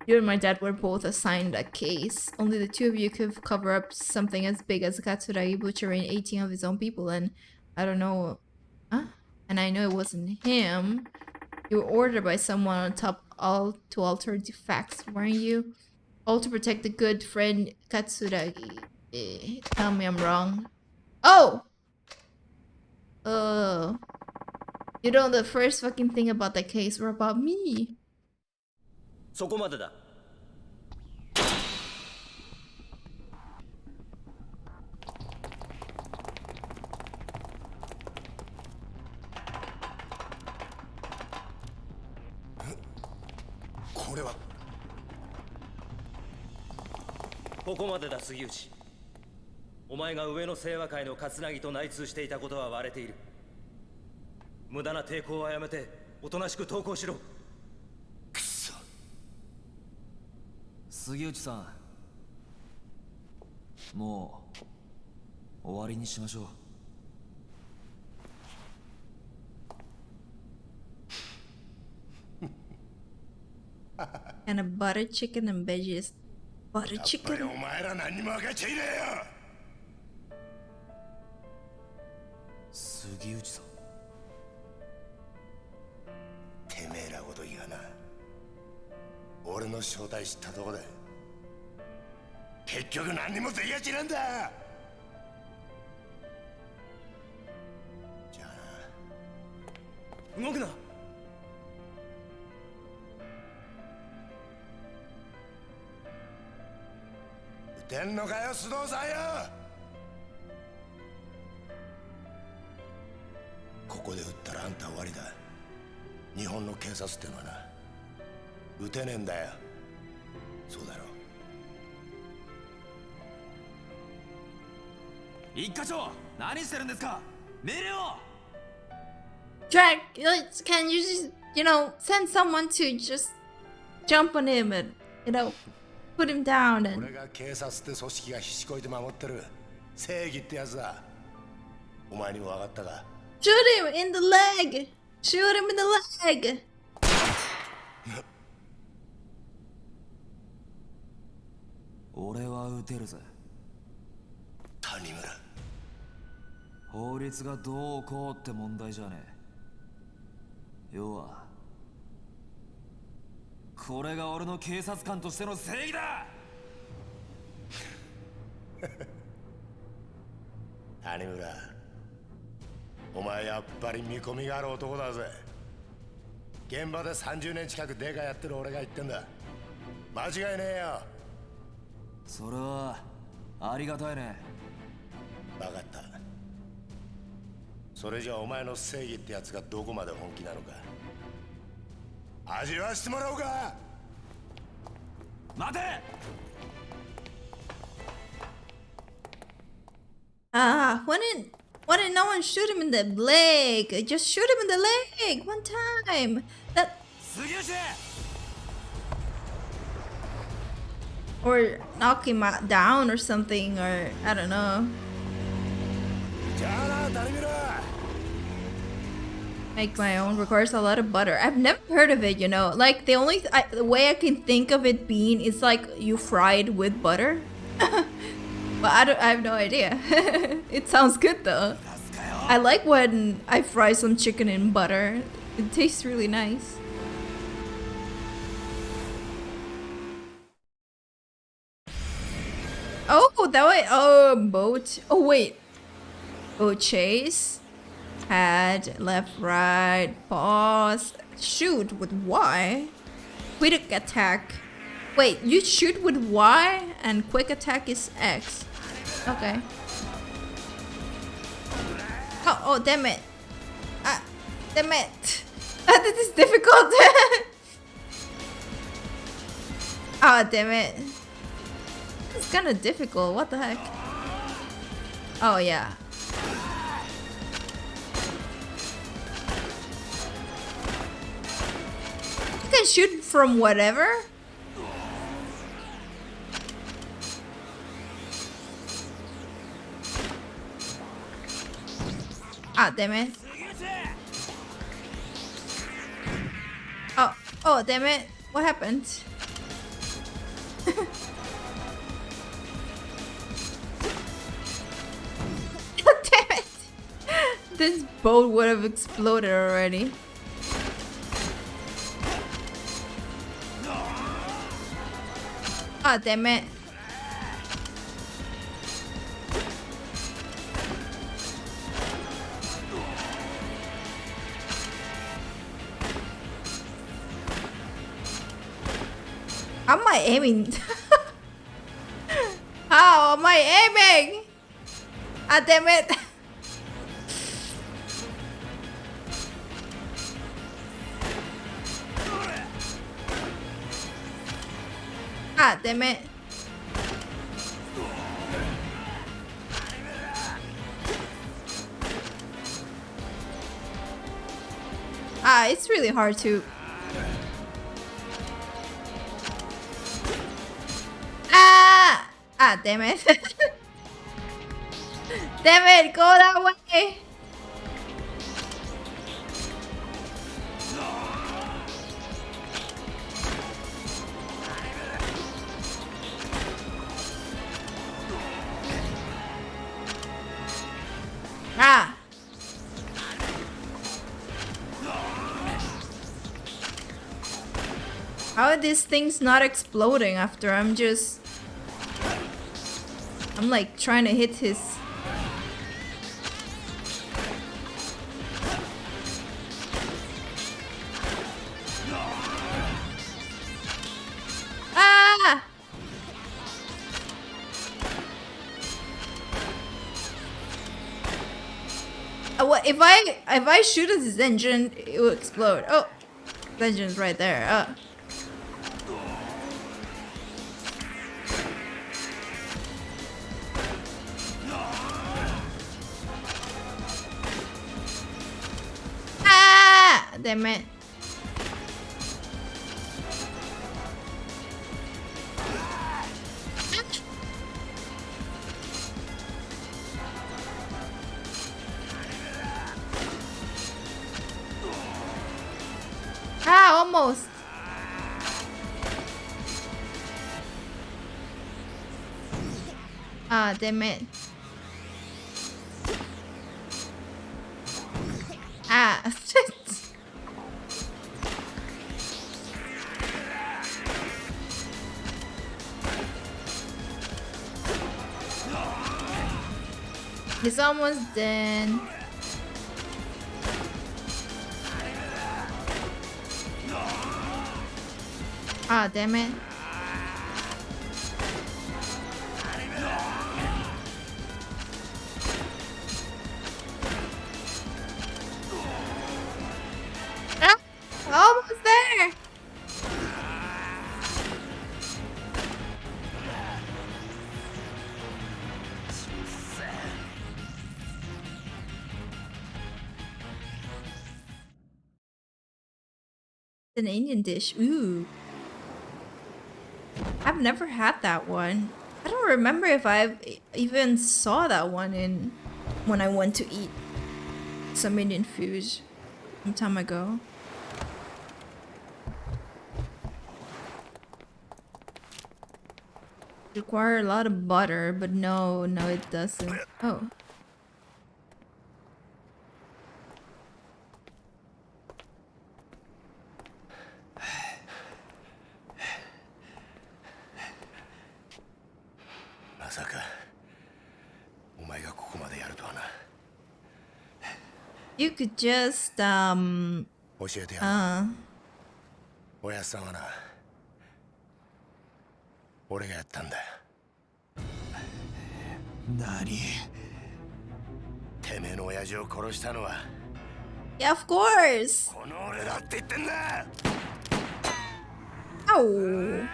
You and my dad were both assigned a case. Only the two of you could cover up something as big as Katsuragi butchering 18 of his own people, and I don't know... Huh? And I know it wasn't him. You were ordered by someone on top to alter the facts, weren't you? All to protect the good friend Katsuragi. Tell me I'm wrong. Oh! You know, the first fucking thing about the case were about me. そこまでだ。これはここまでだ杉内。お前が上野清和会の桂木と内通していたことは割れている。無駄な抵抗はやめておとなしく投降しろ。くそ。杉内さん、もう終わりにしましょう。And a butter chicken and veggies. Butter やっぱり chicken. お前ら何にも分かっちゃいねえよ。杉内さん、てめえらごときがな、俺の正体知ったとこで結局何にもできやしなんだ。じゃあな。動くな。撃てんのかよ須藤さんよ。ここで撃ったらあんた終わりだ。日本の警察ってのはな、撃てねえんだよ。そうだろ。一課長、何してるんですか。命令を。Jack, can you just, send someone to just jump on him and, put him down 俺 and... が警察って組織がひしこいて守ってる正義ってやつだ。お前にも分かったか。Shoot him in the leg! Shoot him in the leg! 俺は撃てるぜ。谷村。法律がどうこうって問題じゃねえ。要はこれが俺の警察官としての正義だ。谷村、お前やっぱり見込みがある男だぜ。現場で30年近くデカやってる俺が言ってんだ。間違いねえよ。それはありがたいね。分かった。それじゃお前の正義ってやつがどこまで本気なのか味わしてもらおうか。待て。Why didn't no one shoot him in the leg? Just shoot him in the leg one time. That or knock him down or something, or I don't know. じゃあな、谷村。Make my own requires a lot of butter. I've never heard of it, you know. Like the only the way I can think of it being is like you fry it with butter. But I have no idea. It sounds good though. I like when I fry some chicken in butter. It tastes really nice. Oh, that way. Oh, boat. Oh, wait. Boat chase. Head, left, right, pause. Shoot with Y. Quick attack. Wait, you shoot with Y and quick attack is X. Okay. Oh, damn it. Damn it. This is difficult. Damn it. It's kind of difficult. What the heck? Oh, yeah. You can shoot from whatever. Damn it. Oh, damn it. What happened? Damn it. This boat would have exploded already. Damn it. How am I aiming? How am I aiming? Damn it. Damn it. It's really hard to. Damn it. Damn it, go that way. How are these things not exploding after I'm like trying to hit his. What if I shoot at his engine, it will explode. Oh, the engine's right there. Damn it. Almost. Damn it. He's almost dead. Ah, damn it. Ah, almost there. An Indian dish. Ooh. I've never had that one. I don't remember if I've even saw that one in when I went to eat some Indian food some time ago. Require a lot of butter, but no, it doesn't. Oh. You could just 教えてやる。おやっさんはな、俺がやったんだ。何？てめえの親父を殺したのは。Yeah, of course. この俺だって言ってんだ。Ow.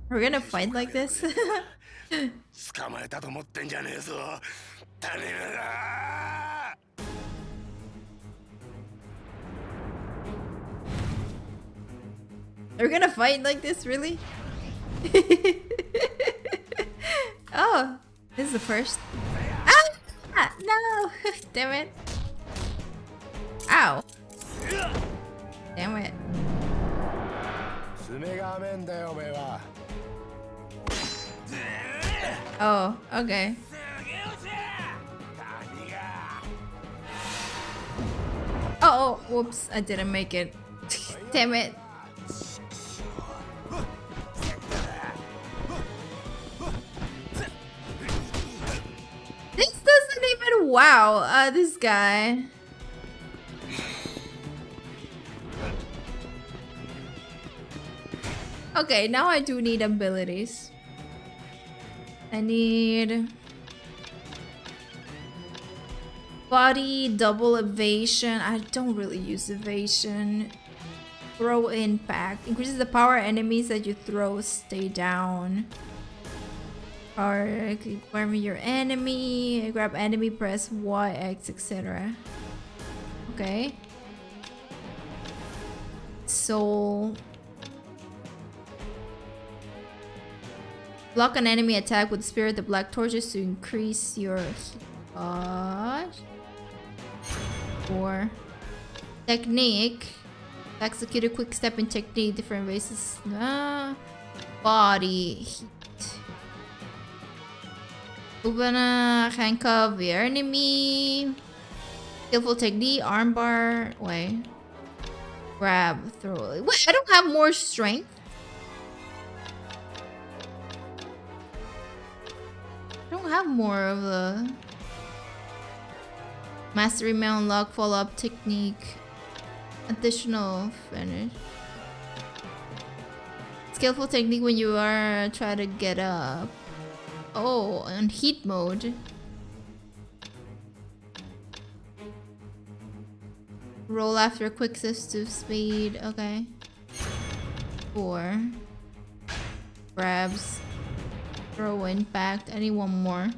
We're gonna fight like this? 捕まえたと思ってんじゃねえぞ。種めが。We're gonna fight like this, really? Oh, this is the first. Ah! No! Damn it. Ow. Damn it. 爪が甘えんだよ、おめえは。Oh, okay. Oh, whoops. I didn't make it. Damn it. This doesn't even wow this guy. Okay, now I do need abilities. I need body, double evasion. I don't really use evasion. Throw impact. Increases the power enemies that you throw stay down. Power, confirm your enemy. Grab enemy, press Y, X, etc. Okay. Soul. Block an enemy attack with Spirit the Black Torches to increase your or technique. Execute a quick step in technique, different races. Body heat. Open a handcuff your enemy. Skillful technique, armbar. Wait. Grab, throw. Wait, I don't have more strength. I don't have more of the mastery may unlock follow-up technique. Additional finish. Skillful technique when you are trying to get up. Oh, on heat mode. Roll after quick assist speed. Okay. 4. Grabs. Throw impact. I need one more.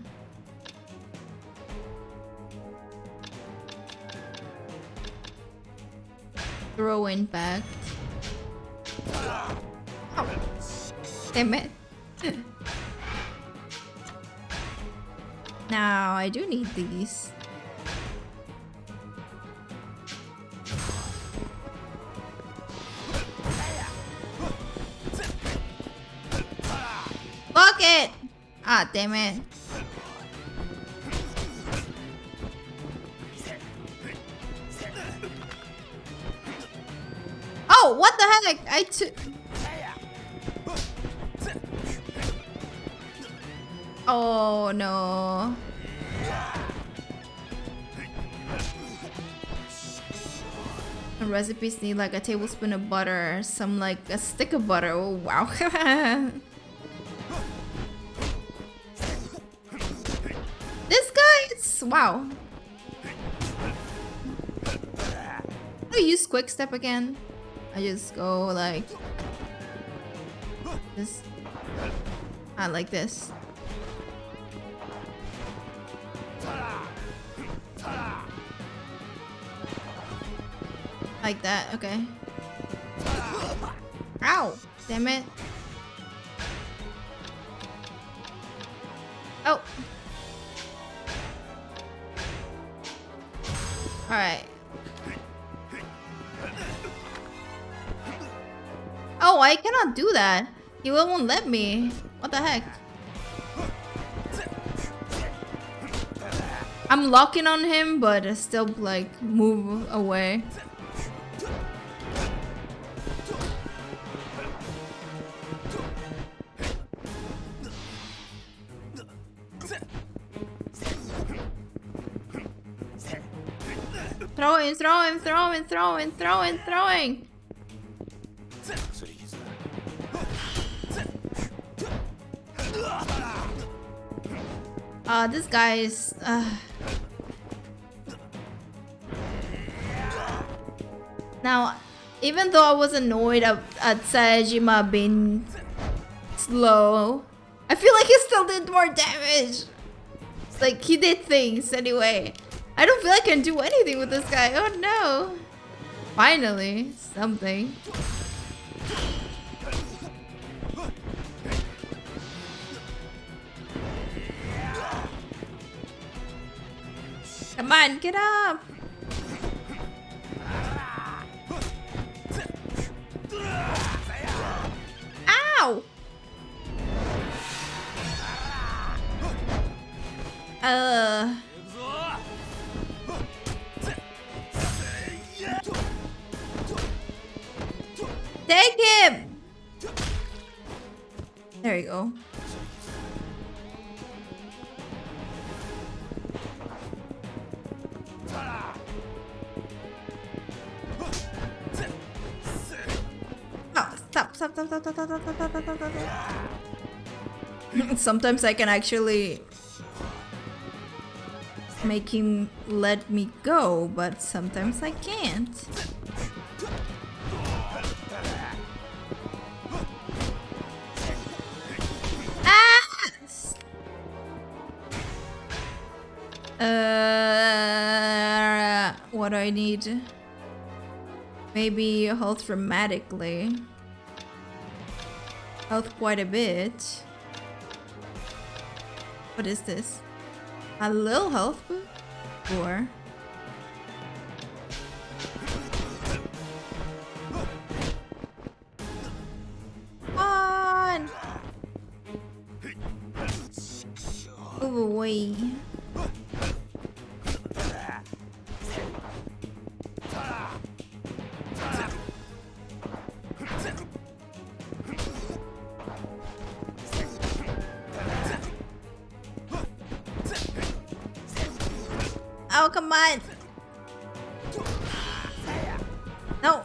Throw impact. Oh. Damn it. Now I do need these. Block it! Ah, damn it. heck? I took. Oh no. The recipes need like a tablespoon of butter, some like a stick of butter. Oh wow. This guy is wow. How do you use quick step again? I just go like this. I like this. Like that, okay. Ow! Damn it. Oh! Alright. Oh, I cannot do that. He won't let me. What the heck? I'm locking on him, but I still like move away. Throwing, throwing, throwing, throwing, throwing, throwing. This guy is. Now, even though I was annoyed at Sayajima being slow, I feel like he still did more damage. Like, he did things anyway. I don't feel like I can do anything with this guy. Oh no. Finally, something. Come on, get up. Ow. Take him! There you go. Oh, stop. Sometimes I can actually make him let me go, but sometimes I can't. What do I need? Maybe health dramatically. Health quite a bit. What is this? A little health boost? Or on! Move away. Oh, come on. No.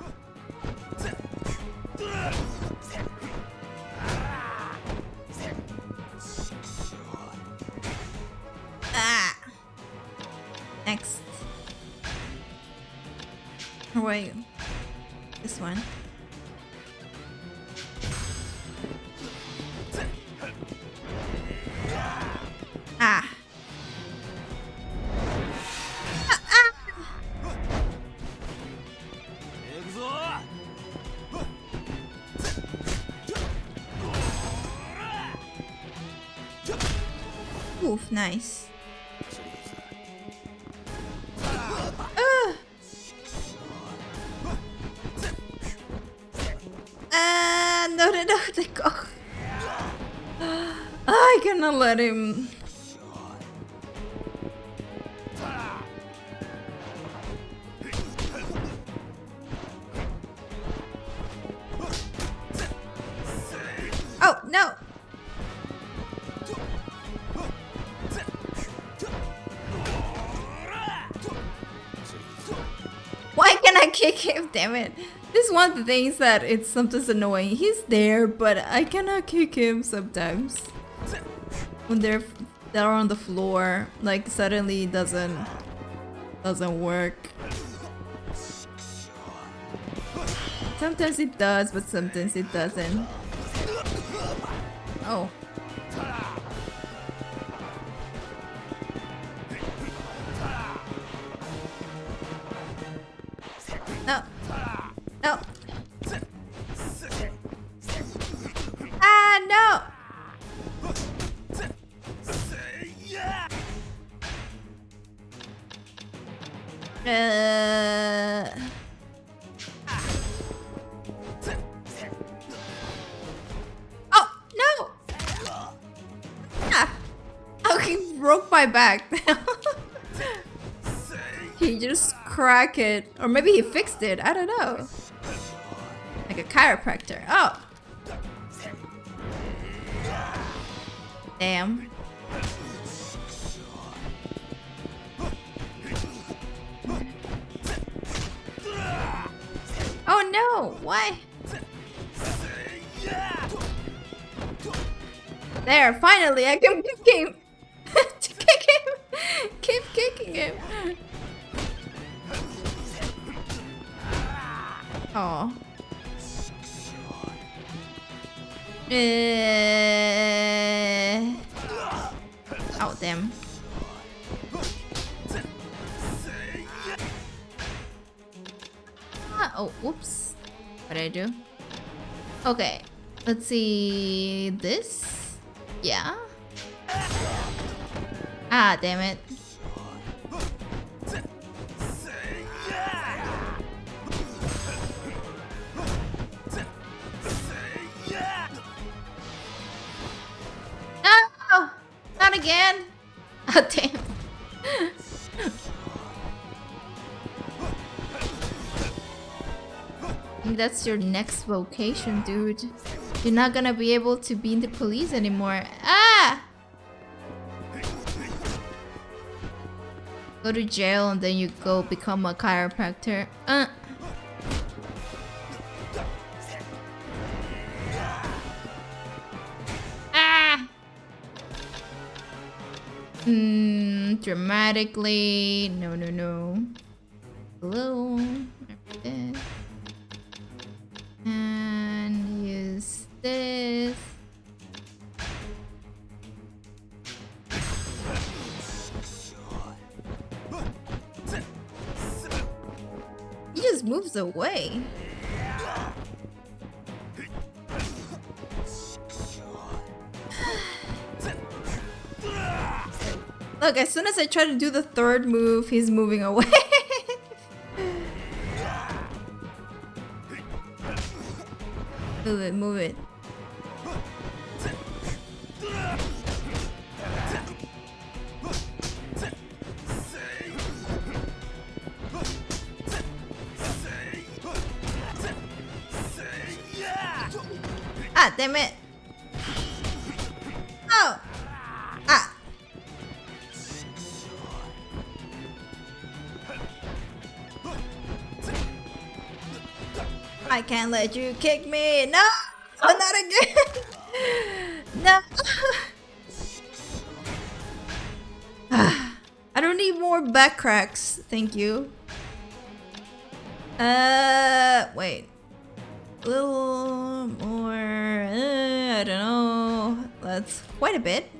Ah. Next. Wait. This one. Ah. Oof, nice. No, let go. I cannot let him. Oh, no! Why can't I kick him? Damn it. This is one of the things that it's sometimes annoying. He's there, but I cannot kick him sometimes. When they're on the floor, like suddenly it doesn't work. Sometimes it does, but sometimes it doesn't. Oh. No. No. Ah, no. Oh, no. Ah. Oh, he broke my back. He just cracked it. Or maybe he fixed it. I don't know. Like a chiropractor. Oh. Damn. Oh no! Why? There, finally I can kick him! To kick him! Keep kicking him! Oh. Oh, damn. Oh, whoops. What did I do? Okay. Let's see. This? Yeah. Ah, damn it. No! Not again! Oh, damn. That's your next vocation, dude. You're not gonna be able to be in the police anymore. Ah! Go to jail and then you go become a chiropractor. Ah! Dramatically. No, no, no. Hello. And use this. He just moves away. Look, as soon as I try to do the third move, he's moving away. Move it, move it. Ah, damn it. Oh. Ah. I can't let you kick me. No, oh, not again. No. I don't need more back cracks. Thank you. Wait. A little more. I don't know. That's quite a bit.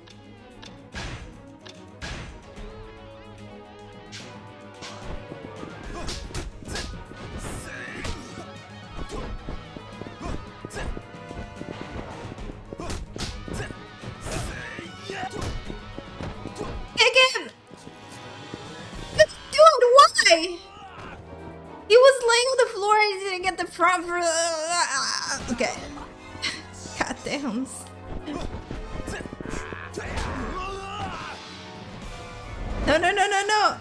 He was laying on the floor and he didn't get the proper. Okay. God damn. No, no, no, no, no.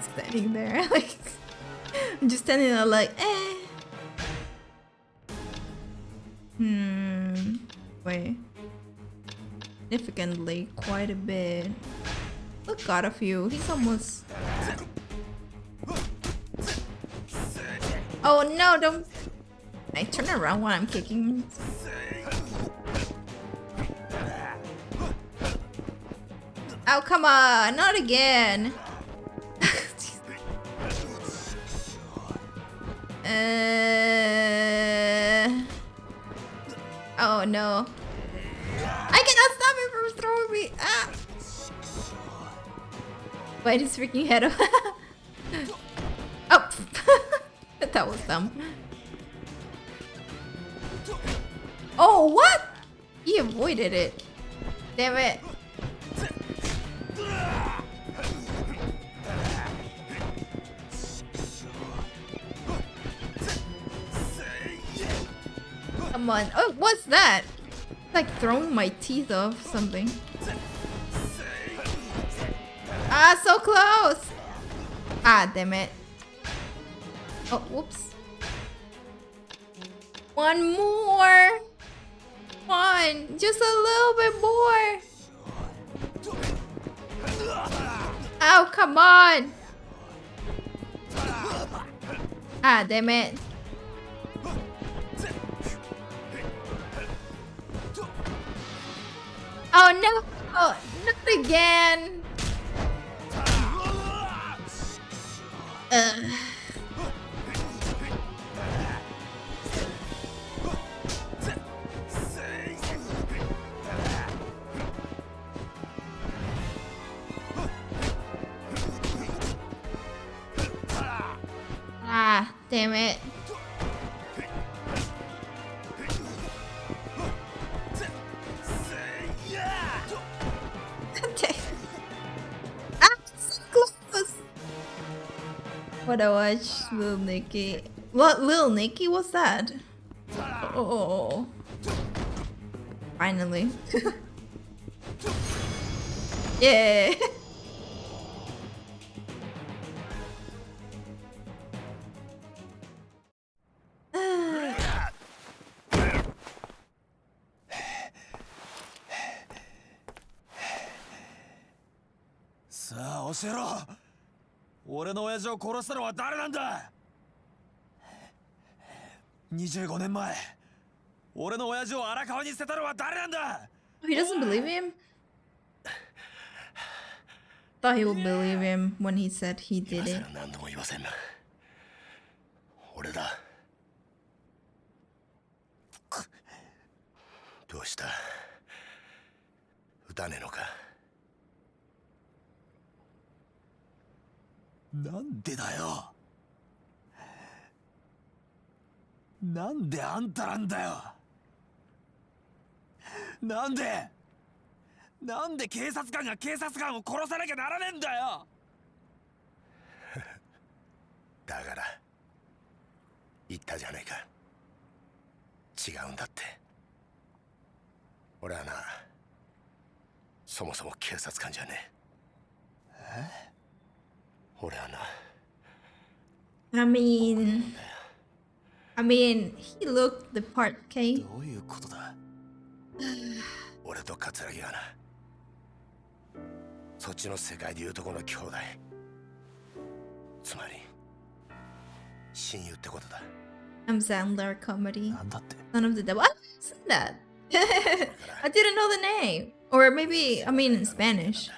Standing there like I'm just standing there like, eh. Wait. Significantly, quite a bit. Look, got a few. He's almost. Oh no! Don't. I turn around while I'm kicking. Oh come on! Not again. Oh no. I cannot stop him from throwing me. Ah. Bite his freaking head off. Oh. That was dumb. Oh, what? He avoided it. Damn it. Come on. Oh, what's that? It's like throwing my teeth off something. Ah, so close. Ah, damn it. Oh, whoops. One more. One. Just a little bit more. Oh, come on. Ah, damn it. Oh no! Oh, not again! Ah, damn it. What I watched, Lil Nicky. What, Lil Nicky? What's that? Oh, finally. Yeah.さあ教えろ。俺の親父を殺したのは誰なんだ。25年前俺の親父を荒川に捨てたのは誰なんだ。 He doesn't believe him? Thought he would believe him when he said he did it. 何度も言わせんな。俺だ。どうした？撃たねえのか？なんでだよ。なんであんたなんだよ。なんで警察官が警察官を殺さなきゃならねえんだよ。だから言ったじゃねえか。違うんだって。俺はな、そもそも警察官じゃねえ。俺はな。I mean, he looked the part, okay? どういうことだ。俺と桂木はな、そっちの世界でいうとこの兄弟、つまり親友ってことだ。I'm Sandler comedy. なんだって。 Son of the devil. What? What's that? I didn't know the name. Or maybe, I mean in Spanish.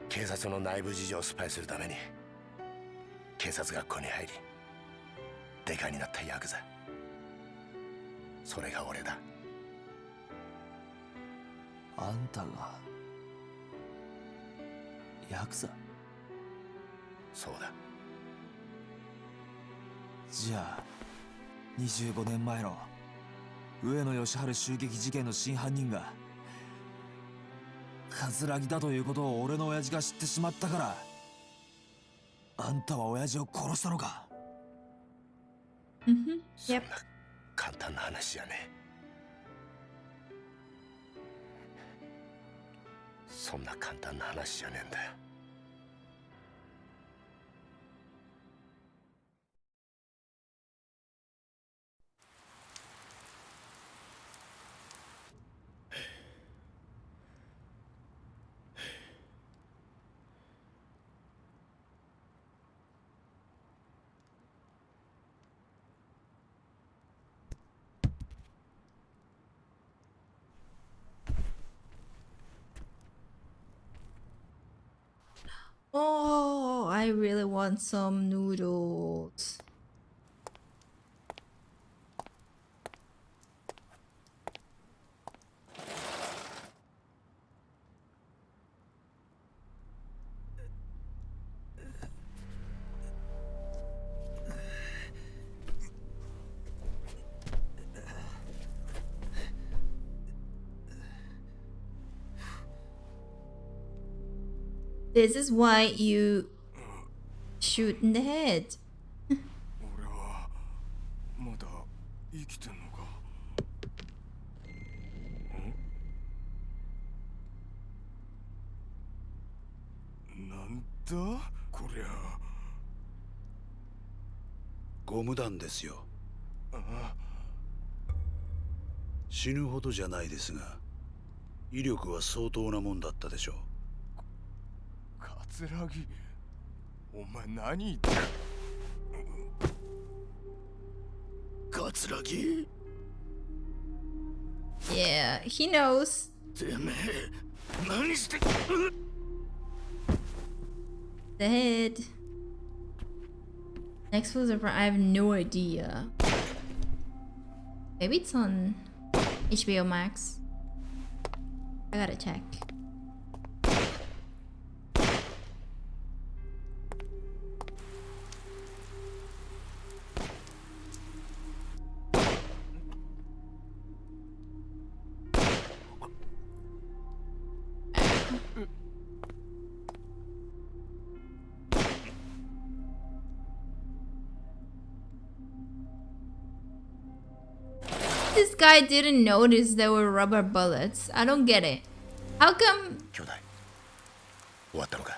警察の内部事情をスパイするために警察学校に入り、デカになったヤクザ。それが俺だ。あんたがヤクザ。そうだ。じゃあ25年前の上野義治襲撃事件の真犯人が桂木だということを俺の親父が知ってしまったから、あんたは親父を殺したのか。Mm-hmm. そん Yep. な簡単な話じゃねえ。そんな簡単な話じゃねえんだよ。I really want some noodles. This is why you shoot in the head. 俺はまだ生きてんのか。なんだこりゃ。ゴム弾ですよ。死ぬほどじゃないですが、威力は相当なもんだったでしょう。桂木、お前何言ってる。桂木、 Yeah, he knows. てめえ何して。 The head. Next was over. I have no idea. Maybe it's on HBO Max. I gotta check. This guy didn't notice there were rubber bullets. I don't get it. How come 兄弟終わったのか。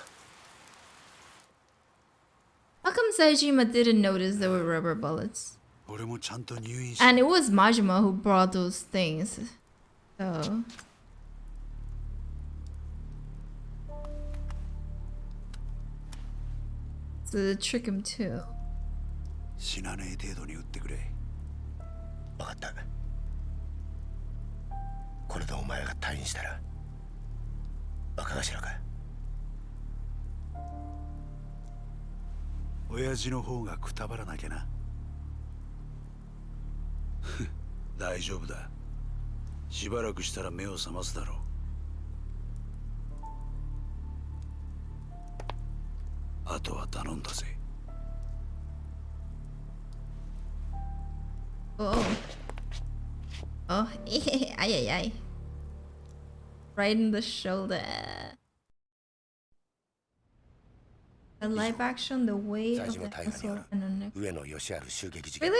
how come Saejima didn't notice there were rubber bullets? 俺もちゃんと入院し And it was Majima who brought those things. So to trick him too. 死なねえ程度に撃ってくれ。分かった。これでお前が退院したら若頭か。親父の方がくたばらなきゃな。大丈夫だ。しばらくしたら目を覚ますだろう。あとは頼んだぜ。 Oh. Oh, ay, ay, ay. Right in the shoulder. A live action, the way 在 of 島 the 大河によ hustle る and the next. 上野義治襲撃事件。 Really?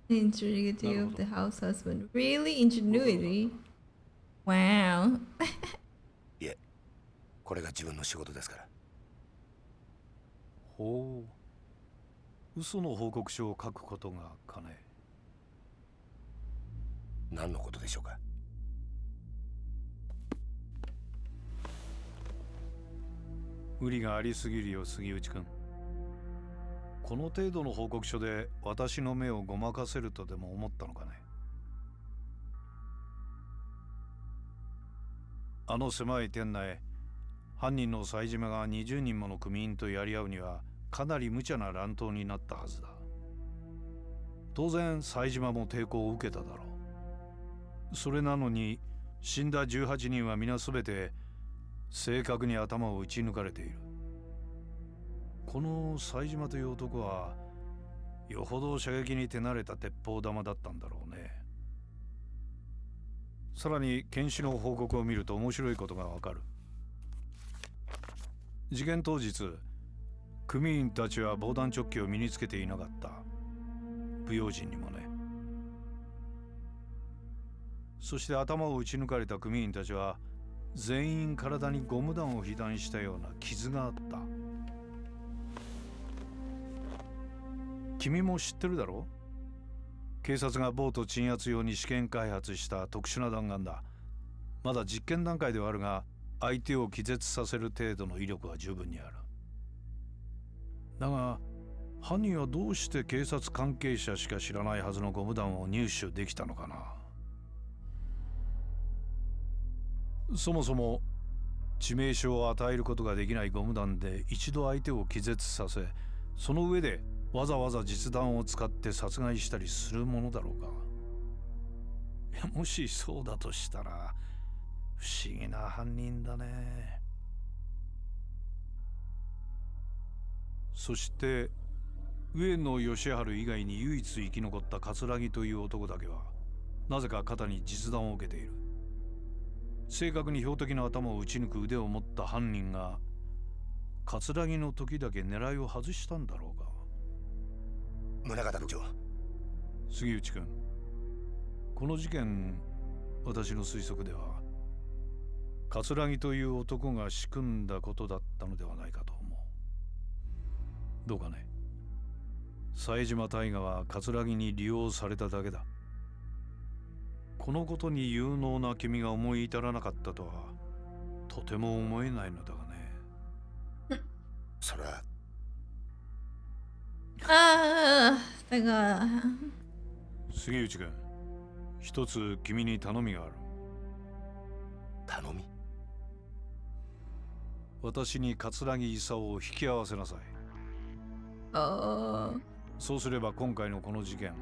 Ingenuity of the house husband. Really? Ingenuity? Wow. いえ、これが自分の仕事ですから。ほう。嘘の報告書を書くことがかね。何のことでしょうか。無理がありすぎるよ、杉内くん。この程度の報告書で私の目をごまかせるとでも思ったのかね。あの狭い店内、犯人の冴島が20人もの組員とやり合うにはかなり無茶な乱闘になったはずだ。当然冴島も抵抗を受けただろう。それなのに死んだ18人は皆すべて正確に頭を撃ち抜かれている。この冴島という男はよほど射撃に手慣れた鉄砲玉だったんだろうね。さらに検視の報告を見ると面白いことがわかる。事件当日、組員たちは防弾チョッキを身につけていなかった。不用心にもね。そして頭を撃ち抜かれた組員たちは全員体にゴム弾を被弾したような傷があった。君も知ってるだろう？警察がボート鎮圧用に試験開発した特殊な弾丸だ。まだ実験段階ではあるが、相手を気絶させる程度の威力は十分にある。だが、犯人はどうして警察関係者しか知らないはずのゴム弾を入手できたのかな。そもそも致命傷を与えることができないゴム弾で一度相手を気絶させ、その上でわざわざ実弾を使って殺害したりするものだろうか。もしそうだとしたら不思議な犯人だね。そして上野義治以外に唯一生き残った桂木という男だけはなぜか肩に実弾を受けている。正確に標的の頭を撃ち抜く腕を持った犯人が桂木の時だけ狙いを外したんだろうか。宗像部長、杉内君、この事件、私の推測では桂木という男が仕組んだことだったのではないかと思う。どうかね。冴島大河は桂木に利用されただけだ。このことに有能な君が思い至らなかったとはとても思えないのだがね。それはだが杉内君、一つ君に頼みがある。頼み？私に桂木功を引き合わせなさい。そうすれば今回のこの事件、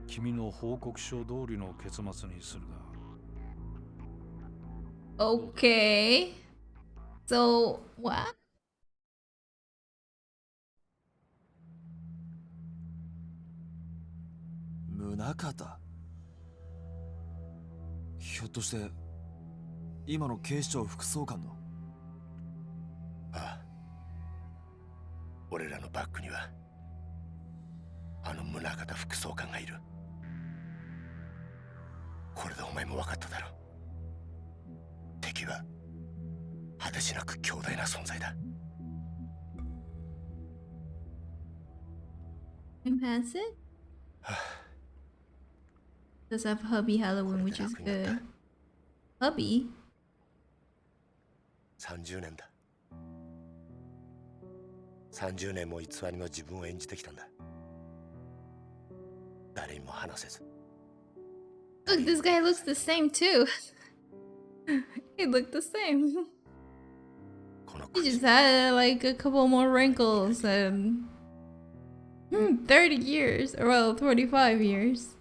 君の報告書通りの結末にするが。Okay. So what? 宗像、ひょっとして今の警視庁副総監の？ああ、俺らのバックにはあの宗像副総監がいる。これでお前も分かっただろう。敵は果てしなく強大な存在だ。Has it? Does have hubby Halloween, which is good. Hubby? 30年だ。30年も偽りの自分を演じてきたんだ。誰にも話せず。Look, this guy looks the same too. He looked the same. He just had like a couple more wrinkles and 30 years, or well, 25 years.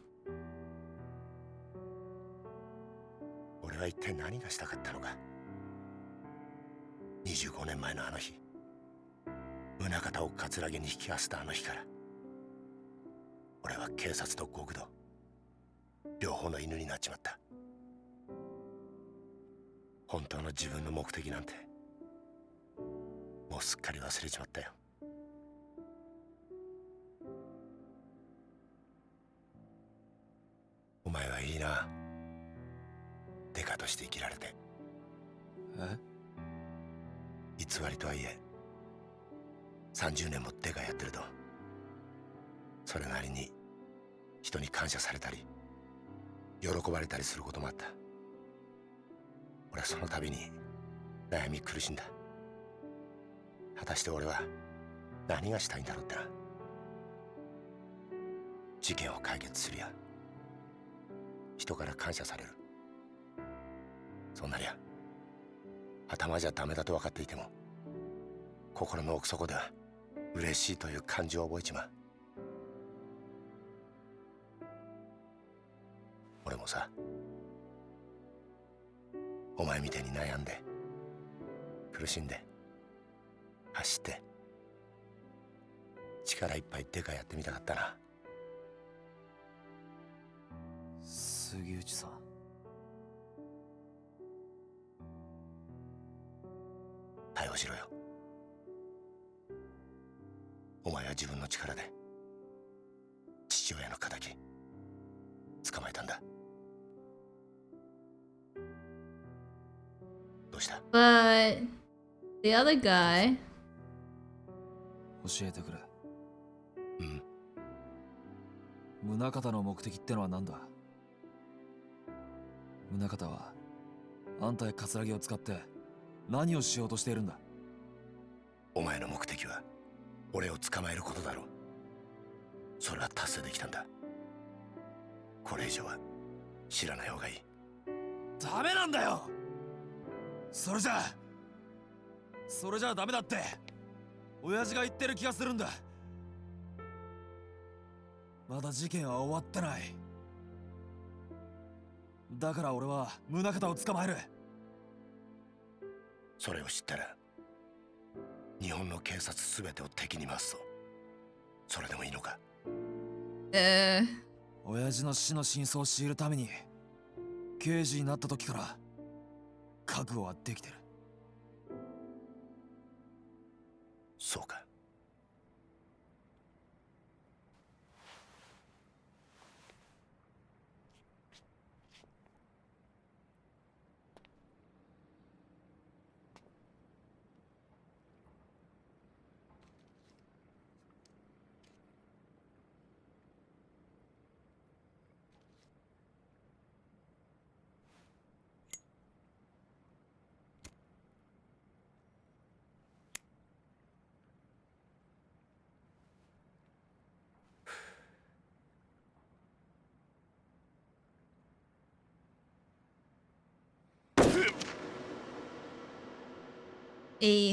俺は一体何がしたかったのか。25年前のあの日、宗像を桂木に引き合わせたあの日から、俺は警察と極道両方の犬になっちまった。本当の自分の目的なんてもうすっかり忘れちまったよ。お前はいいな、デカとして生きられて。偽りとはいえ30年もデカやってると、それなりに人に感謝されたり喜ばれたりすることもあった。俺はその度に悩み苦しんだ。果たして俺は何がしたいんだろうってな。事件を解決するや人から感謝される、そんなりゃ頭じゃダメだと分かっていても心の奥底では嬉しいという感情を覚えちまう。俺もさ、お前みたいに悩んで苦しんで走って力いっぱいデカやってみたかったな。杉内さん、逮捕しろよ。お前は自分の力で父親の仇捕まえたんだ。どうした？ But the other guy. 教えてくれ。うん。宗像の目的ってのは何だ？宗像はあんたや桂木を使って何をしようとしているんだ？お前の目的は俺を捕まえることだろう。それは達成できたんだ。これ以上は知らない方がいい。ダメなんだよ。それじゃダメだって親父が言ってる気がするんだ。まだ事件は終わってない。だから俺は宗像を捕まえる。それを知ったら日本の警察すべてを敵に回すぞ。それでもいいのか？親父の死の真相を知るために刑事になった時から覚悟はできてる。そうか。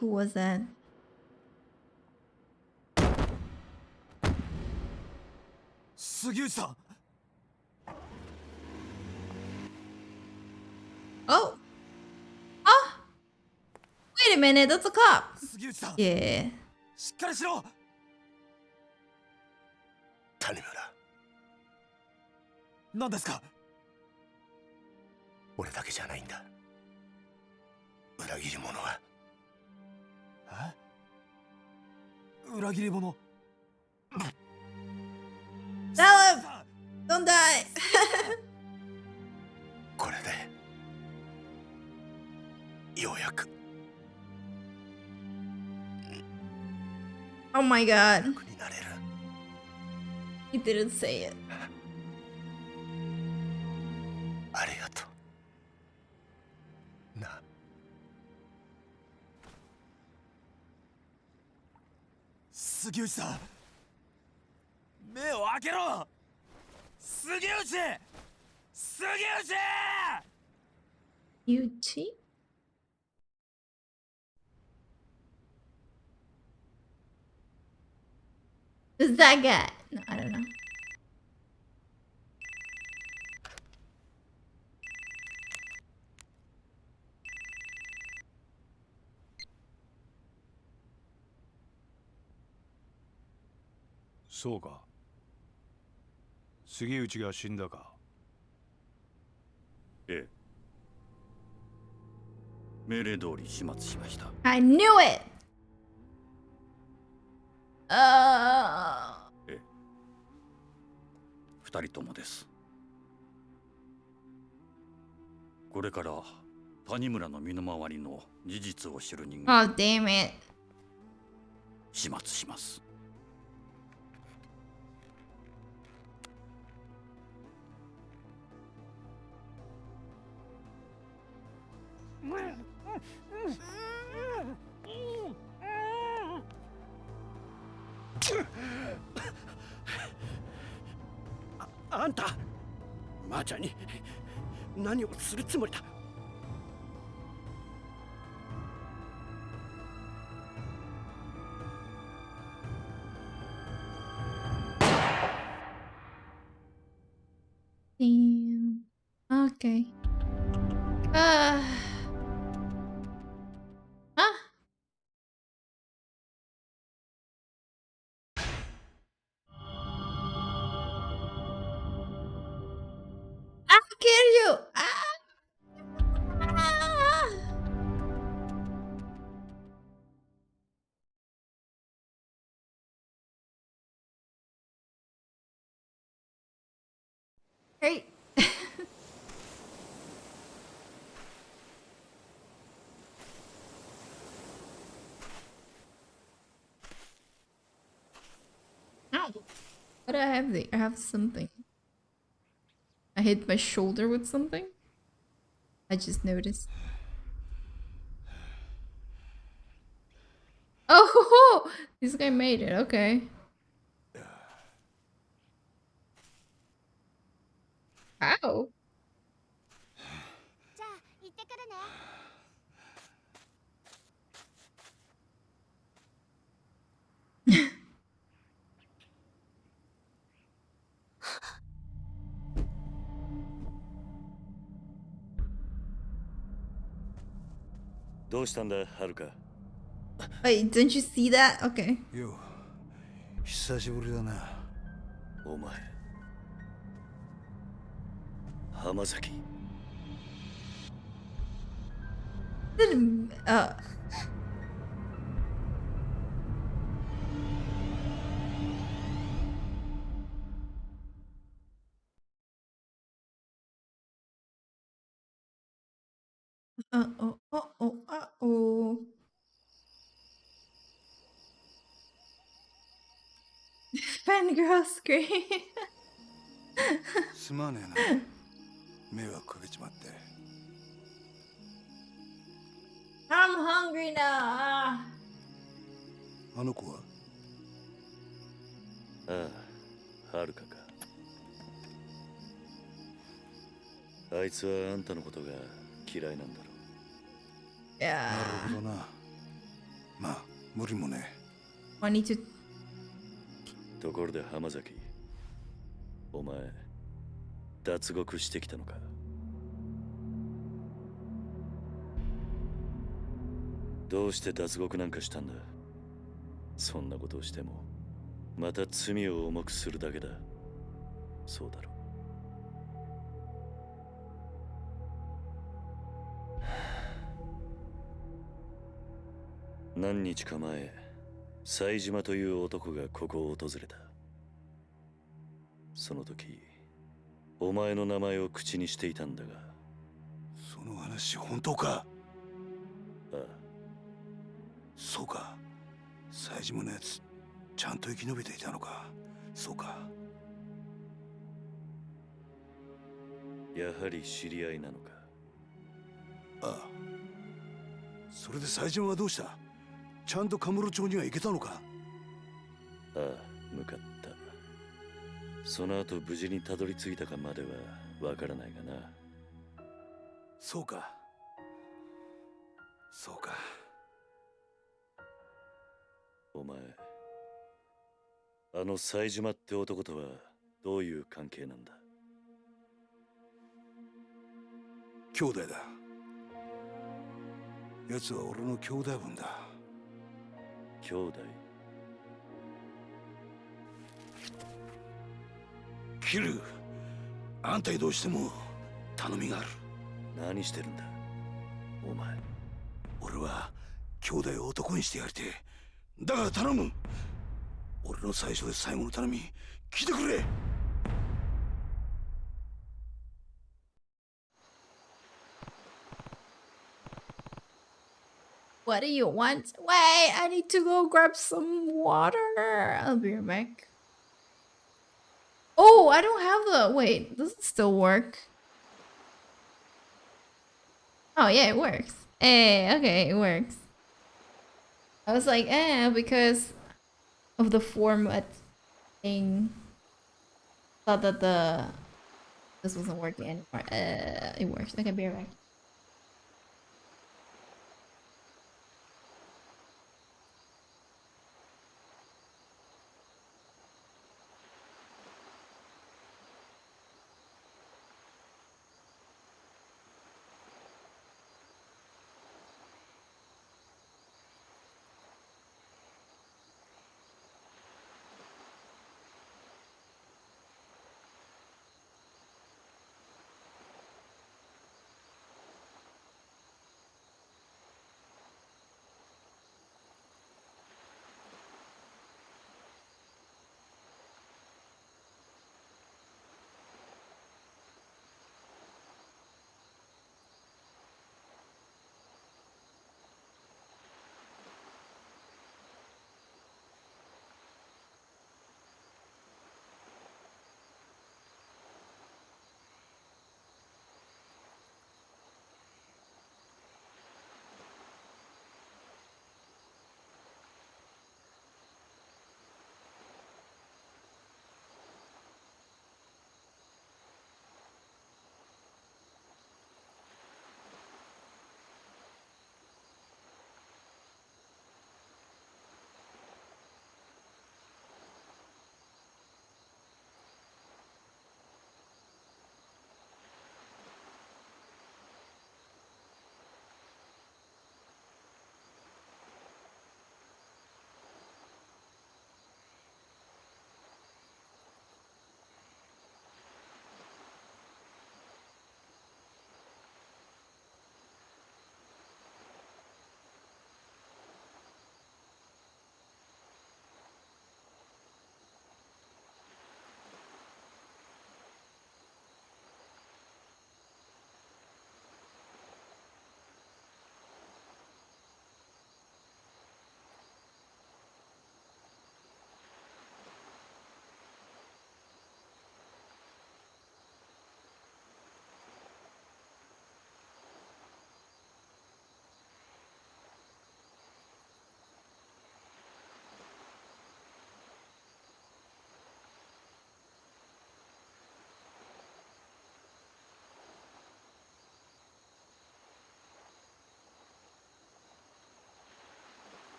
Who was that? Sugiuchi-san! Oh! Oh! Wait a minute, that's a cop! Sugiuchi-san! Yeah. しっかりしろ! 谷村、何ですか？俺だけじゃないんだ。裏切り者は。裏切り者。Tell him! Don't die! これでようやく Oh my god. 楽になれる。 He didn't say it. ありがとう。な。杉内さん、目を開けろ。杉内、杉内。Yuchi? Who's that guy? No, I don't know.そうか。杉内が死んだか。ええ。命令通り始末しました。I knew it! ええ。二人ともです。これから谷村の身の回りの事実を知る人間 Oh, damn it. 始末します。あんた、マーちゃんに何をするつもりだ。Damn. Okay. Huh? I'll kill you! Ah! Hey. Ow. What do I have there? I have something. I hit my shoulder with something. I just noticed. Oh, this guy made it. Okay. Ow. どうしたんだ、はるか。Wait, didn't you see that? Okay. よ、久しぶりだな。お前、浜崎。Oh. Fangirl scream. すまねえな。迷惑かけちまって。I'm hungry now. あの子は？ああ、はるかか。あいつはあんたのことが嫌いなんだろう。な Yeah. るほどな。まあ、無理もね。I need to. ところで浜崎、お前、脱獄してきたのか？どうして脱獄なんかしたんだ？そんなことをしても、また罪を重くするだけだ。そうだろう。何日か前、冴島という男がここを訪れた。その時、お前の名前を口にしていたんだが。その話本当か？ああ。そうか。冴島のやつ、ちゃんと生き延びていたのか。そうか。やはり知り合いなのか？ああ。それで冴島はどうした？ちゃんとカムロ町には行けたのか？ああ、向かった。その後無事にたどり着いたかまではわからないがな。そうか。そうか。お前、あの冴島って男とはどういう関係なんだ？兄弟だ。奴は俺の兄弟分だ。兄弟？キル、あんたにどうしても頼みがある。何してるんだお前。俺は兄弟を男にしてやりてえ。だから頼む。俺の最初で最後の頼み、聞いてくれ。What do you want? Wait, I need to go grab some water. I'll be right back. Oh, I don't have the. Wait, does it still work? Oh, yeah, it works. Okay, it works. I was like, because of the format thing. Thought that this wasn't working anymore. It works. Okay, be right back.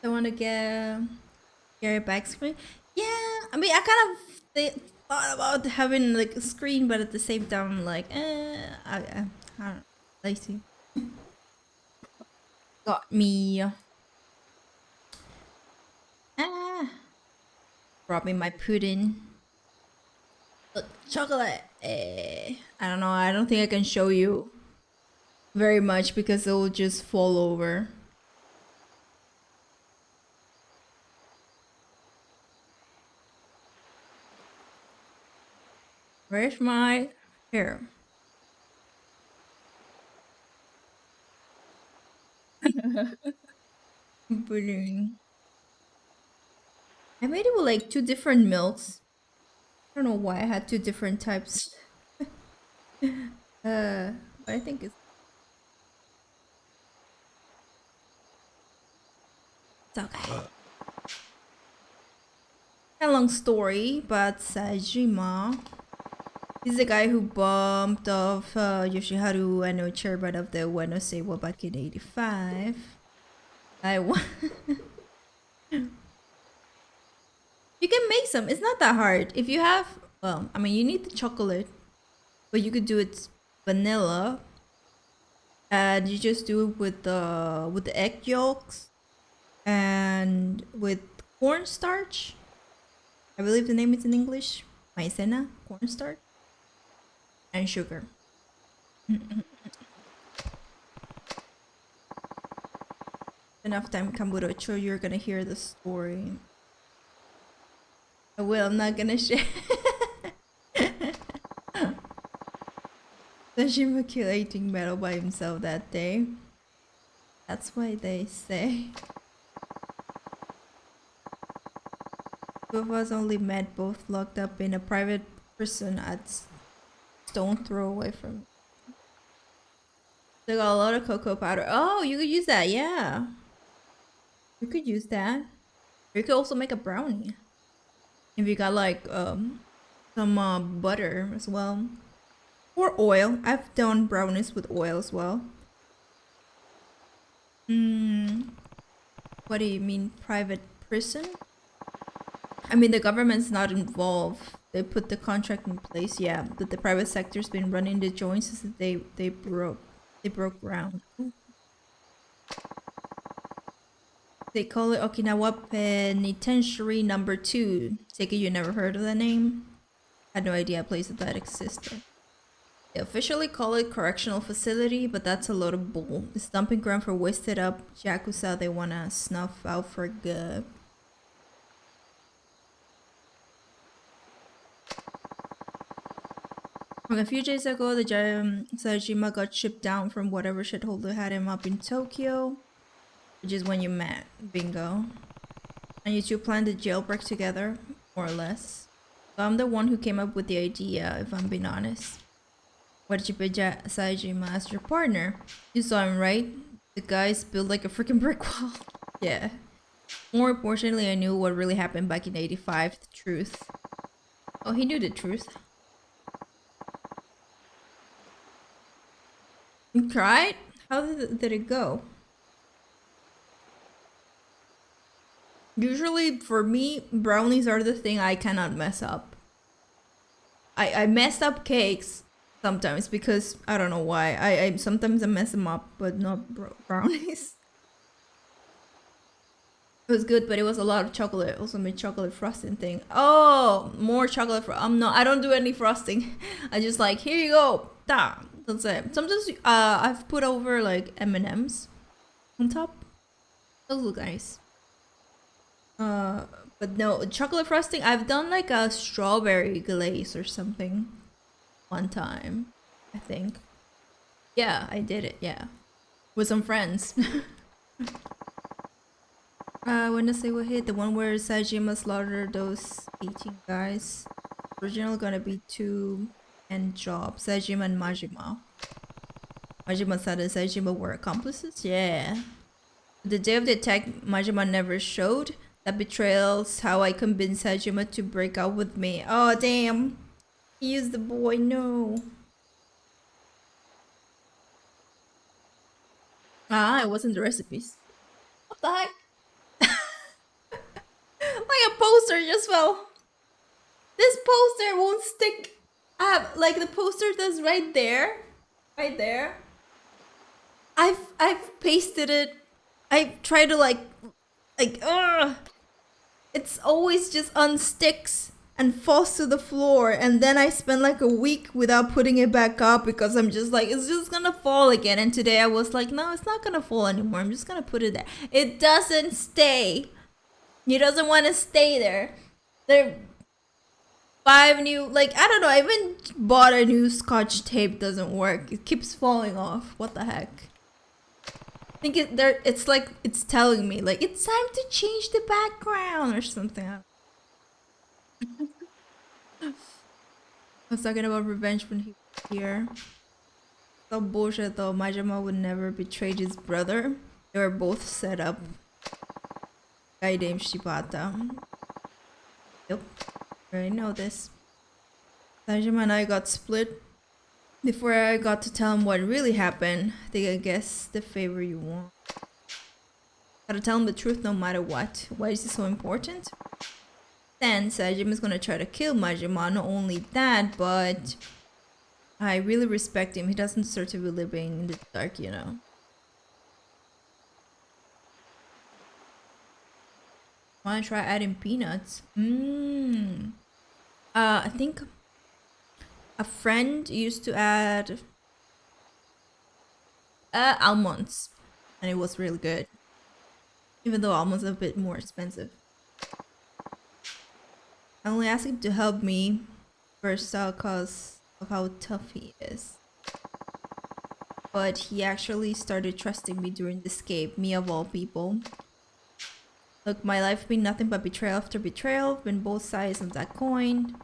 I want to get a back screen. Yeah, I mean, I kind of thought about having like a screen, but at the same time, I'm like, I don't know, lazy. Got me. Brought me my pudding. Look, chocolate. I don't know. I don't think I can show you very much because it will just fall over. Where's my hair? Pudding. I made it with like 2 different milks. I don't know why I had 2 different types. But I think it's okay. A long story, but Sajima, he's the guy who bumped off Yoshiharu and Chairman of the Ueno Seiwa back in 85. You can make some. It's not that hard. If you have, well, I mean, you need the chocolate, but you could do it vanilla, and you just do it with the egg yolks and with cornstarch. I believe the name is in English. Maicena, cornstarch, and sugar. Enough time, Kamburocho, you're gonna hear the story. I will, I'm not gonna share. Tajima killed eating metal by himself that day. That's why they say. Two of us only met, both locked up in a private prison at stone throw away from. They got a lot of cocoa powder. Oh, you could use that, yeah. You could use that. You could also make a brownie. If you got like some butter as well. Or oil. I've done brownies with oil as well. What do you mean, private prison? I mean, the government's not involved. They put the contract in place, yeah. But the private sector's been running the joints since they broke ground. They call it Okinawa Penitentiary Number 2. Take it you never heard of the name? Had no idea a place that existed. They officially call it correctional facility, but that's a lot of bull. It's dumping ground for wasted up Yakuza they wanna snuff out for good. A few days ago, the Sajima got shipped down from whatever shitholder had him up in Tokyo, which is when you met. Bingo. And you two planned the jailbreak together, more or less. So I'm the one who came up with the idea, if I'm being honest. Why did you pick Sajima as your partner? You saw him, right? The guy's built like a freaking brick wall. Yeah. More importantly, I knew what really happened back in 85, the truth. Oh, he knew the truth. You cried? How did it go? Usually, for me, brownies are the thing I cannot mess up. I messed up cakes sometimes because I don't know why. I sometimes I mess them up, but not brownies. It was good, but it was a lot of chocolate. Also made chocolate frosting thing. Oh, more chocolate I don't do any frosting. I just like, here you go. Da. That's it. Sometimes I've put over like M&Ms on top. Those look nice. But no, chocolate frosting, I've done like a strawberry glaze or something one time, I think. Yeah, I did it, yeah. With some friends. When I say what hit, the one where Sajima slaughtered those 18 guys. Original gonna be 2 end job. Sajima and Majima. Majima-san and Sajima were accomplices? Yeah. The day of the attack, Majima never showed. That betrayals how I convinced Sajima to break up with me. Oh, damn. He used the boy, no. Ah, it wasn't the recipes. What the heck? Like a poster just fell. This poster won't stick. I have like the poster that's right there. Right there. I've pasted it. I try to like it's always just unsticks and falls to the floor, and then I spend like a week without putting it back up because I'm just like, it's just gonna fall again. And today I was like, no, it's not gonna fall anymore. I'm just gonna put it there. It doesn't stay. It doesn't want to stay there. There 5 new, like, I don't know, I even bought a new scotch tape, doesn't work. It keeps falling off. What the heck? I think it's like it's telling me like it's time to change the background or something. I was talking about revenge when he was here. So bullshit though. Majima would never betray his brother. They were both set up. Guy named Shibata. Yep. I already know this. Majima and I got split before I got to tell him what really happened. I think I guess the favor you want. Gotta tell him the truth no matter what. Why is it so important? Then Sajima is gonna try to kill Majima. Not only that, but I really respect him. He doesn't deserve to be living in the dark, you know. Wanna try adding peanuts? I think a friend used to add almonds, and it was really good. Even though almonds are a bit more expensive. I only asked him to help me first cause of how tough he is. But he actually started trusting me during the escape, me of all people. Look, my life been nothing but betrayal after betrayal, been both sides of that coin.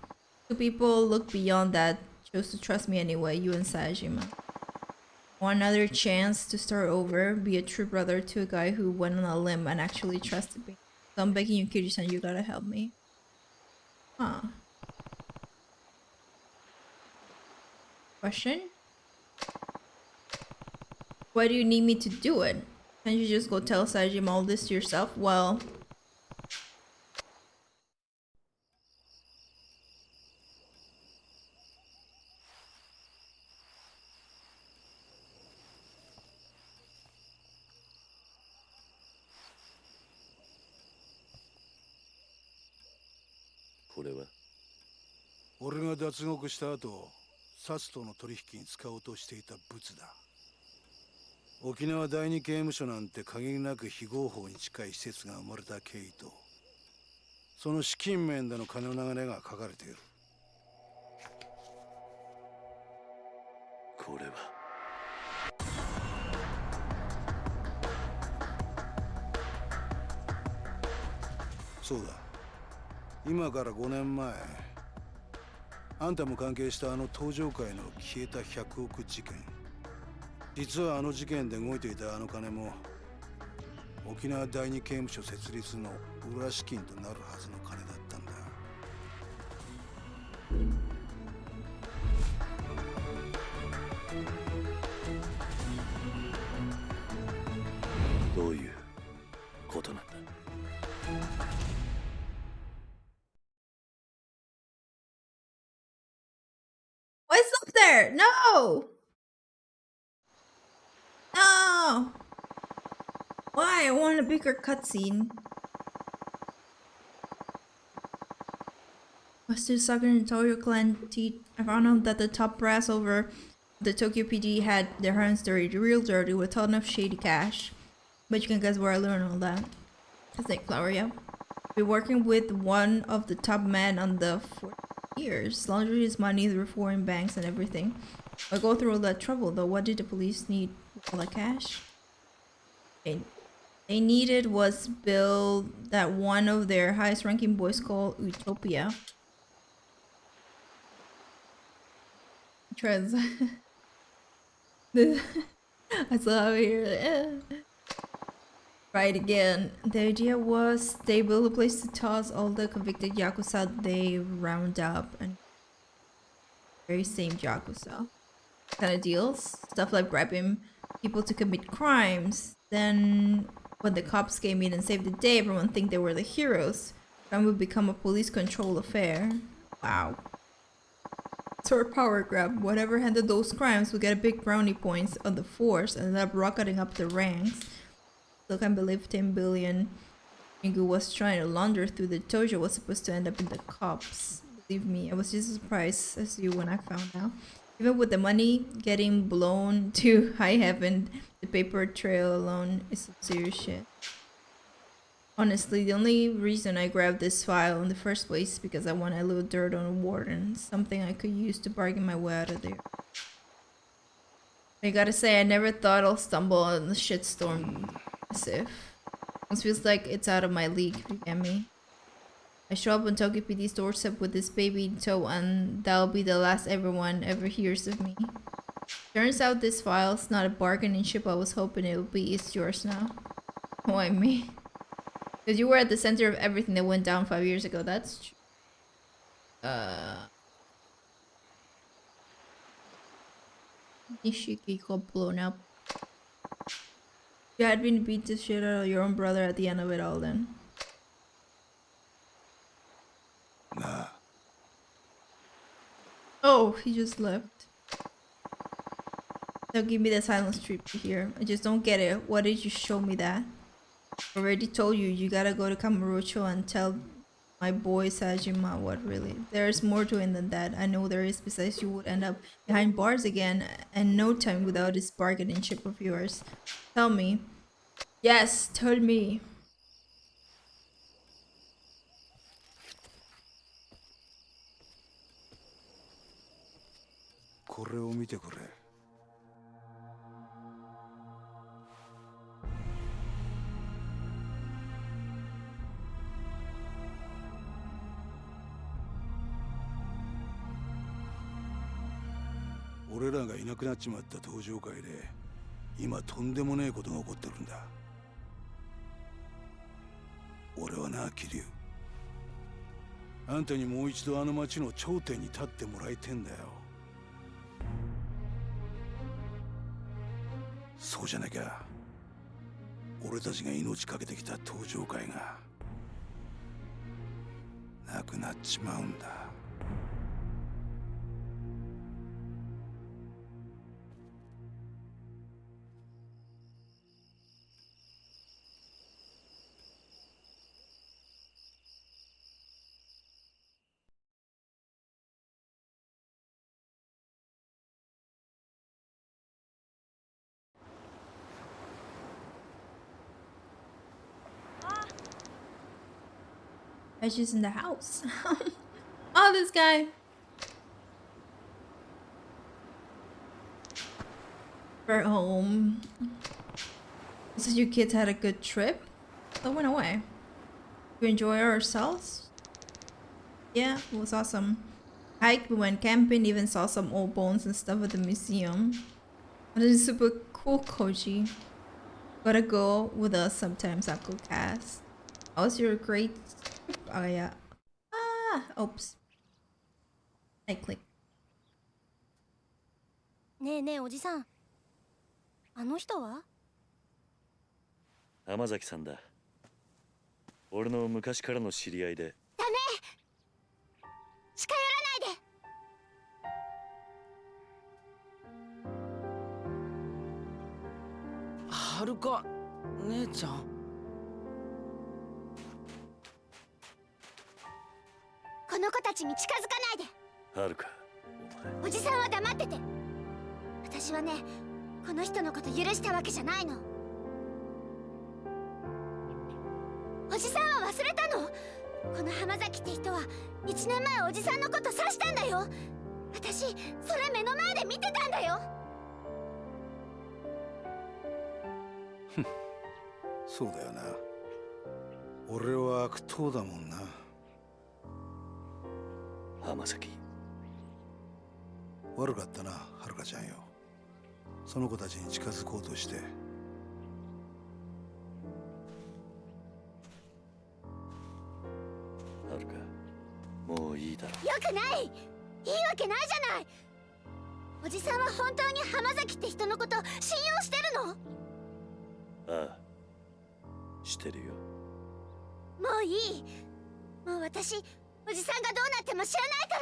2 people look beyond that, chose to trust me anyway, you and Sajima. One other chance to start over, be a true brother to a guy who went on a limb and actually trusted me. So I'm begging you, Kiri-san, you gotta help me. Huh. Question? Why do you need me to do it? Can't you just go tell Sajima all this to yourself? Well...俺が脱獄した後、サツとの取引に使おうとしていた物だ。沖縄第二刑務所なんて限りなく非合法に近い施設が生まれた経緯と、その資金面での金の流れが書かれている。これはそうだ。今から5年前、あんたも関係したあの東上会の消えた100億事件。実はあの事件で動いていたあの金も沖縄第二刑務所設立の裏資金となるはずの金だったんだ。どういうことなんだ。What's up there? No! No! Why? I want a bigger cutscene. Was still sucking in Tokyo Clan teeth. I found out that the top brass over the Tokyo PD had their hands dirty, real dirty, with a ton of shady cash. But you can guess where I learned all that. It's like Flower, yeah. Been working with one of the top men on the 4 years, laundering his money through foreign banks and everything. I go through all that trouble though. What did the police need with all that cash? They needed was bill that one of their highest ranking boys called Utopia. Trends. I saw it here. Right again. The idea was they build a place to toss all the convicted Yakuza they round up, and very same Yakuza kind of deals. Stuff like grabbing people to commit crimes. Then when the cops came in and saved the day, everyone think they were the heroes. Crime would become a police control affair. Wow. Sword power grab. Whatever handled those crimes would get a big brownie points on the force and ended up rocketing up the ranks. Still can't believe 10 billion Ringu was trying to launder through the dojo was supposed to end up in the cops. Believe me, I was just as surprised as you when I found out. Even with the money getting blown to high heaven, the paper trail alone is some serious shit. Honestly, the only reason I grabbed this file in the first place is because I wanted a little dirt on the warden, something I could use to bargain my way out of there. I gotta say, I never thought I'll stumble on the shitstorm massive. It feels like it's out of my league, if you get me. I show up on Tokyo PD's doorstep with this baby in tow, and that'll be the last everyone ever hears of me. Turns out this file's not a bargaining chip I was hoping it would be. It's yours now. Why me? Because you were at the center of everything that went down 5 years ago. That's true. Nishiki got blown up. You had been beat the shit out of your own brother at the end of it all then. Nah. Oh, he just left. Don't give me the silence treatment here. I just don't get it. Why did you show me that? I already told you, you gotta go to Kamurocho and tell my boy Sajima what really. There's more to it than that. I know there is, besides you would end up behind bars again in no time without this bargaining chip of yours. Tell me. Yes, tell me. これを見てくれ。俺らがいなくなっちまった登場会で今とんでもねえことが起こってるんだ。俺はな、桐生、あんたにもう一度あの町の頂点に立ってもらいてんだよ。そうじゃなきゃ俺たちが命かけてきた登場会がなくなっちまうんだ。She's in the house. Oh, this guy. We're home. So you kids had a good trip? So went away. We enjoy ourselves? Yeah, it was awesome. Hiked, we went camping, even saw some old bones and stuff at the museum. This is super cool, Koji. Gotta go with us sometimes, Apple Cast. How was your great trip? Oh yeah. Ah, oops. I clicked. ねえねえおじさん、あの人は？浜崎さんだ。俺の昔からの知り合いで。ダメ！近寄らないで。はるか姉ちゃん。この子たちに近づかないで。はるか、おじさんは黙ってて。私はね、この人のこと許したわけじゃないの。おじさんは忘れたの？この浜崎って人は1年前おじさんのこと刺したんだよ。私それ目の前で見てたんだよ。そうだよな。俺は悪党だもんな。浜崎、悪かったな、はるかちゃんよ。その子たちに近づこうとして。はるか、もういいだろ。よくない！いいわけないじゃない！おじさんは本当に浜崎って人のこと信用してるの？ああ、してるよ。もういい。もう私、おじさんがどうなっても知らないか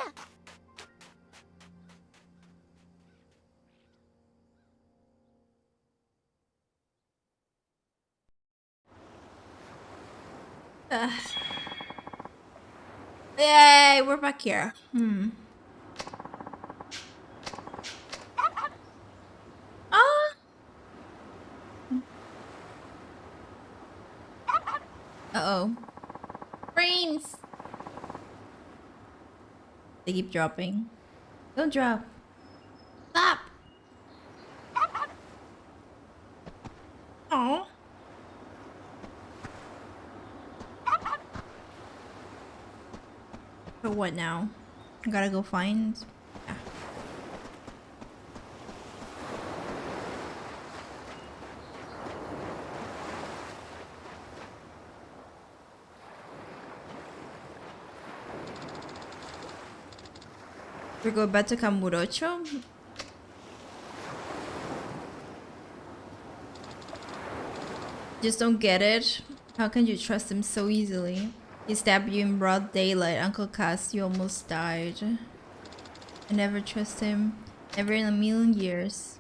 ら。Yay, we're back here. Uh-oh. Brains! They keep dropping. Don't drop. Stop! Oh. So what now? I gotta go find... Yeah. We go back to Kamurocho? Just don't get it. How can you trust him so easily? He stabbed you in broad daylight. Uncle Cass, you almost died. I never trust him. Never in a million years.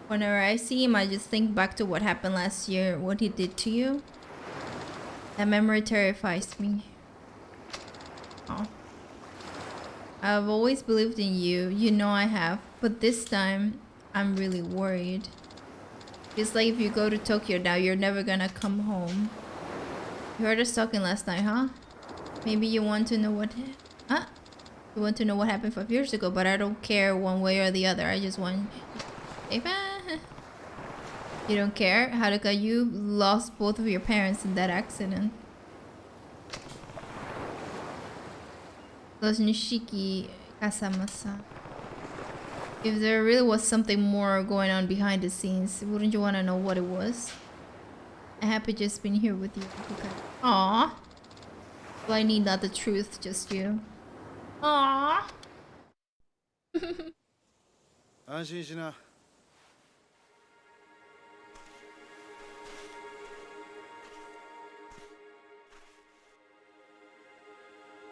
Whenever I see him, I just think back to what happened last year, what he did to you. That memory terrifies me. Oh. I've always believed in you. You know I have. But this time, I'm really worried. It's like if you go to Tokyo now, you're never gonna come home. You heard us talking last night, huh? Maybe you want to know what... Huh? You want to know what happened 5 years ago, but I don't care one way or the other. I just want... You don't care? Haruka, you lost both of your parents in that accident. Lost Nishiki Kasama-san. If there really was something more going on behind the scenes, wouldn't you want to know what it was? I'm happy just being here with you. Okay. Aww. Well, I need not the truth, just you. Aww. 安心しな。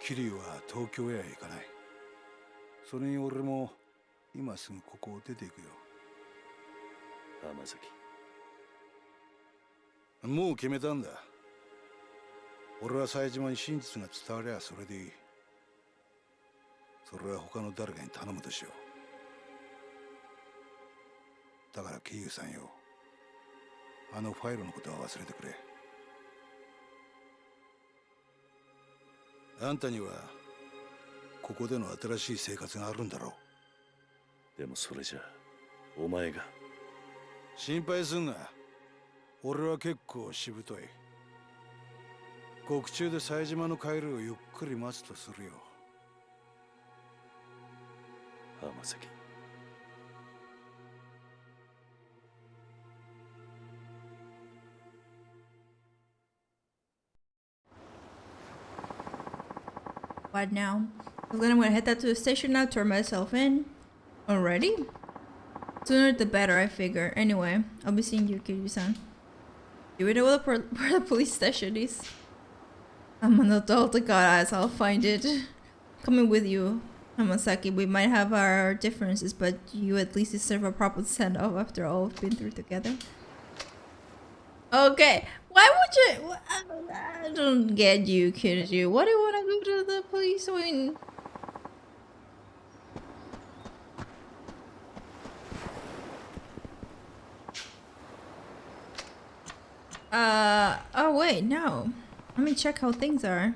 キリは東京へは行かない。それに俺も今すぐここを出ていくよ。浜崎。もう決めたんだ。俺は冴島に真実が伝わりゃそれでいい。それは他の誰かに頼むとしよう。だから桐生さんよ、あのファイルのことは忘れてくれ。あんたにはここでの新しい生活があるんだろう。でもそれじゃお前が。心配すんな。俺は結構しぶとい。獄中で冴島の帰るをゆっくり待つとするよ。浜崎。What now? So then I'm gonna head that to the station now, turn myself in. Already? Sooner the better, I figure. Anyway, I'll be seeing you, Kiryu-san. Do you know where the police station is? I'm an adult, goddess, I'll find it. Coming with you, Hamasaki. We might have our differences, but you at least deserve a proper send-off after all we've been through together. Okay, why would you... I don't get you, Kiryu. Why do you want to go to the police wing? Oh wait, no. Let me check how things are.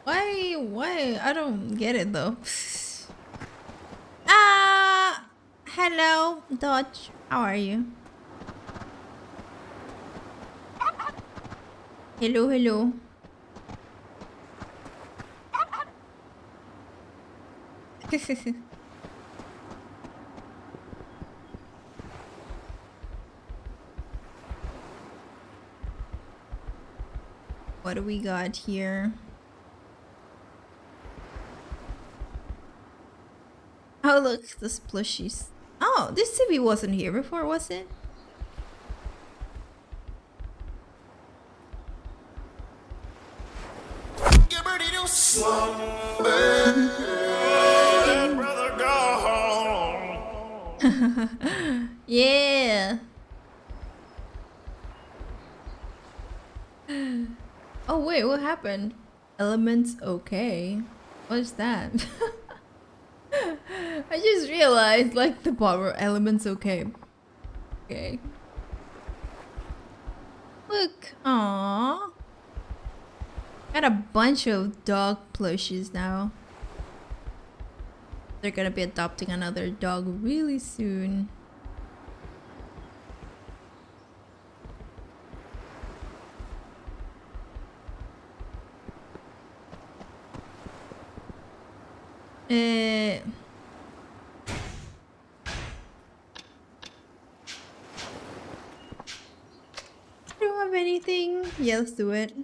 Why? I don't get it though. Hello, Dodge. How are you? Hello, hello. What do we got here? Oh look, the plushies. Oh, this TV wasn't here before, was it? Yeah. Oh wait, what happened? Elements okay. What is that? I just realized like the power elements okay. Okay. Look, aww. Got a bunch of dog plushies now. They're gonna be adopting another dog really soon. I don't have anything. Yeah, let's do it.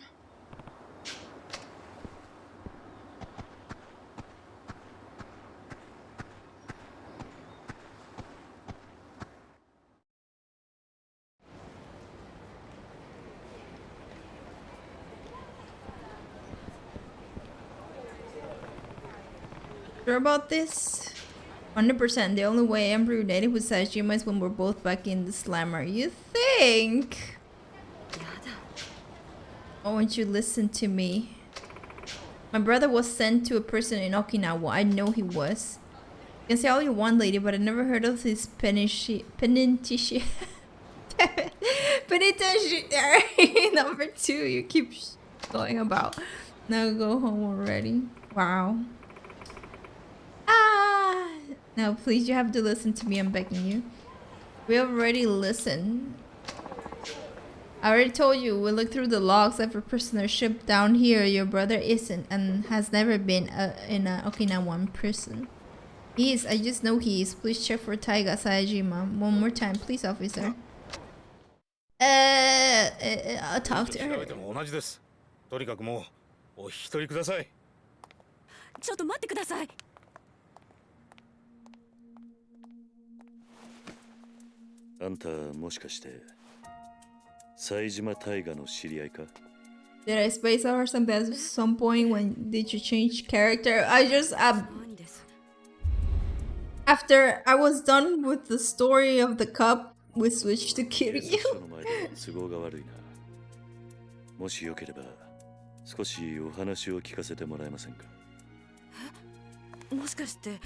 Sure about this? 100%. The only way I'm reunited with Sajima is when we're both back in the slammer. You think? Why won't you listen to me? My brother was sent to a prison in Okinawa. I know he was. You can say all you want, lady, but I never heard of this penitentiary number 2 you keep going about. Now go home already. Wow. Ah! Now please, you have to listen to me. I'm begging you. We already listened. I already told you. We looked through the logs of a prisoner ship down here. Your brother isn't and has never been in a Okinawan prison. He is. I just know he is. Please check for Taiga Sayajima. One more time, please, officer. I'll talk to her. とにかくもうお引き取りください。ちょっと待ってください。あんたもしかして冴島大河の知り合いか Did I space out or something at some point? When did you change character? I just after I was done with the story of the cup, we switched to Kiryu. 都合が悪いな。もしよければ少しお話を聞かせてもらえませんか。もしかして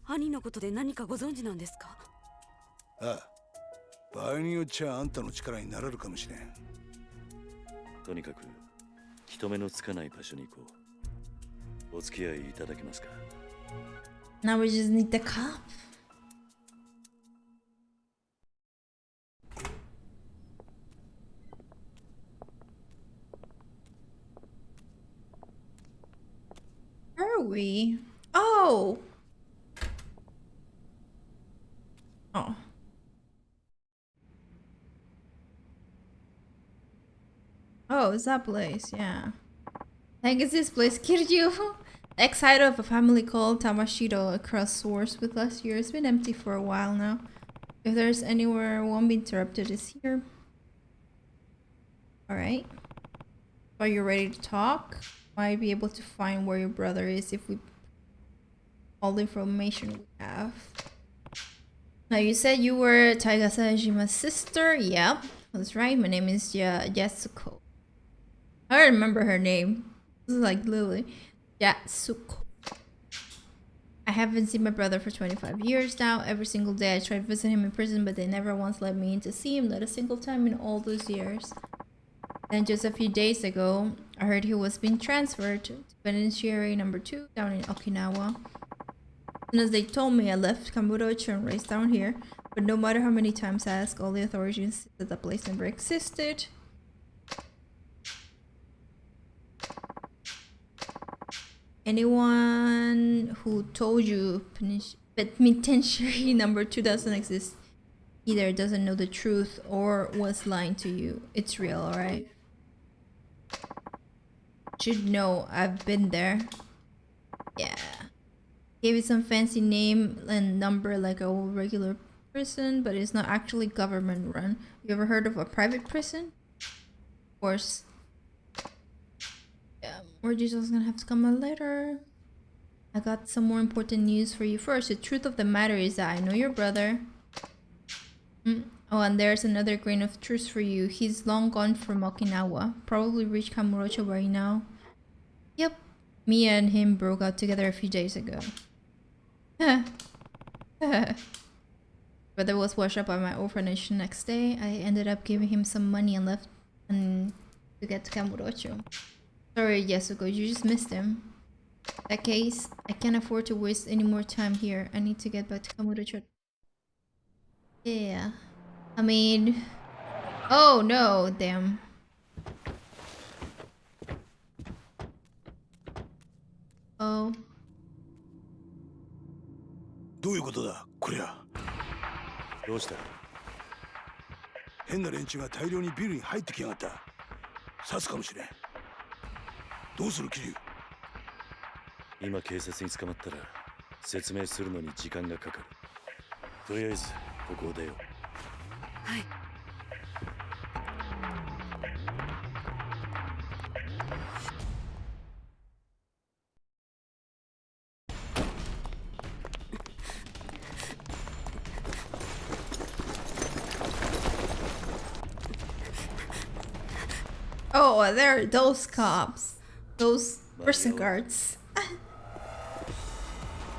兄のことで何かご存知なんですか。ああ、場合によっちゃあんたの力になれるかもしれん。とにかく人目のつかない場所に行こう。お付き合いいただけますか。Now we just need the cup. Where are we? Oh! Oh. Oh, it's that place, yeah. I think it's this place, Kiryu. Ex-hideout of a family called Tamashiro across source with last year. It's been empty for a while now. If there's anywhere won't be interrupted, it's here. Alright. Are you ready to talk? Might be able to find where your brother is if we all the information we have. Now you said you were Taiga Sajima's sister. Yep, that's right. My name is Yasuko. I remember her name. This is like Lily. Yasuko. I haven't seen my brother for 25 years now. Every single day I tried to visit him in prison, but they never once let me in to see him, not a single time in all those years. Then just a few days ago, I heard he was being transferred to penitentiary number 2 down in Okinawa. As soon as they told me, I left Kamurocho and raced down here. But no matter how many times I asked, all the authorities said the place never existed. Anyone who told you penitentiary number 2 doesn't exist either doesn't know the truth or was lying to you. It's real, alright? should know. I've been there. Yeah. Gave it some fancy name and number like a regular prison, but it's not actually government run. You ever heard of a private prison? Of course. Yeah, more details gonna have to come out later. I got some more important news for you first. The truth of the matter is that I know your brother. Oh, and there's another grain of truth for you. He's long gone from Okinawa. Probably reached Kamurocho by now. Yep. Mia and him broke up together a few days ago. Brother was washed up by my orphanage the next day. I ended up giving him some money and left to get to Kamurocho. Sorry, Yasuko, you just missed him. In that case, I can't afford to waste any more time here. I need to get back to Kamurocho. Yeah. I mean... Oh no, damn. Oh. どういうことだ、こりゃ。どうした？変な連中が大量にビルに入ってきやがった。刺すかもしれん。どうする、キリュウ。今警察に捕まったら説明するのに時間がかかる。とりあえずここを出よう。はい。Oh, there are those cops. Those prison guards.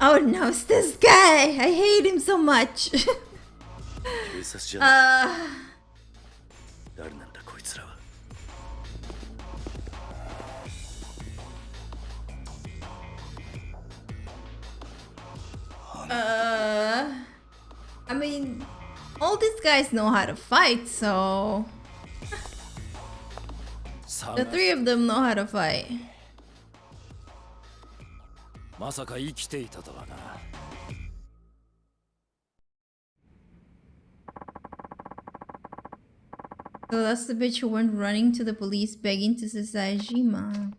Oh no, it's this guy! I hate him so much. 警察じゃない。誰なんだこいつらは。I mean, all these guys know how to fight, so... The three of them know how to fight. まさか生きていたとはな。So that's the bitch who went running to the police begging to Sasajima.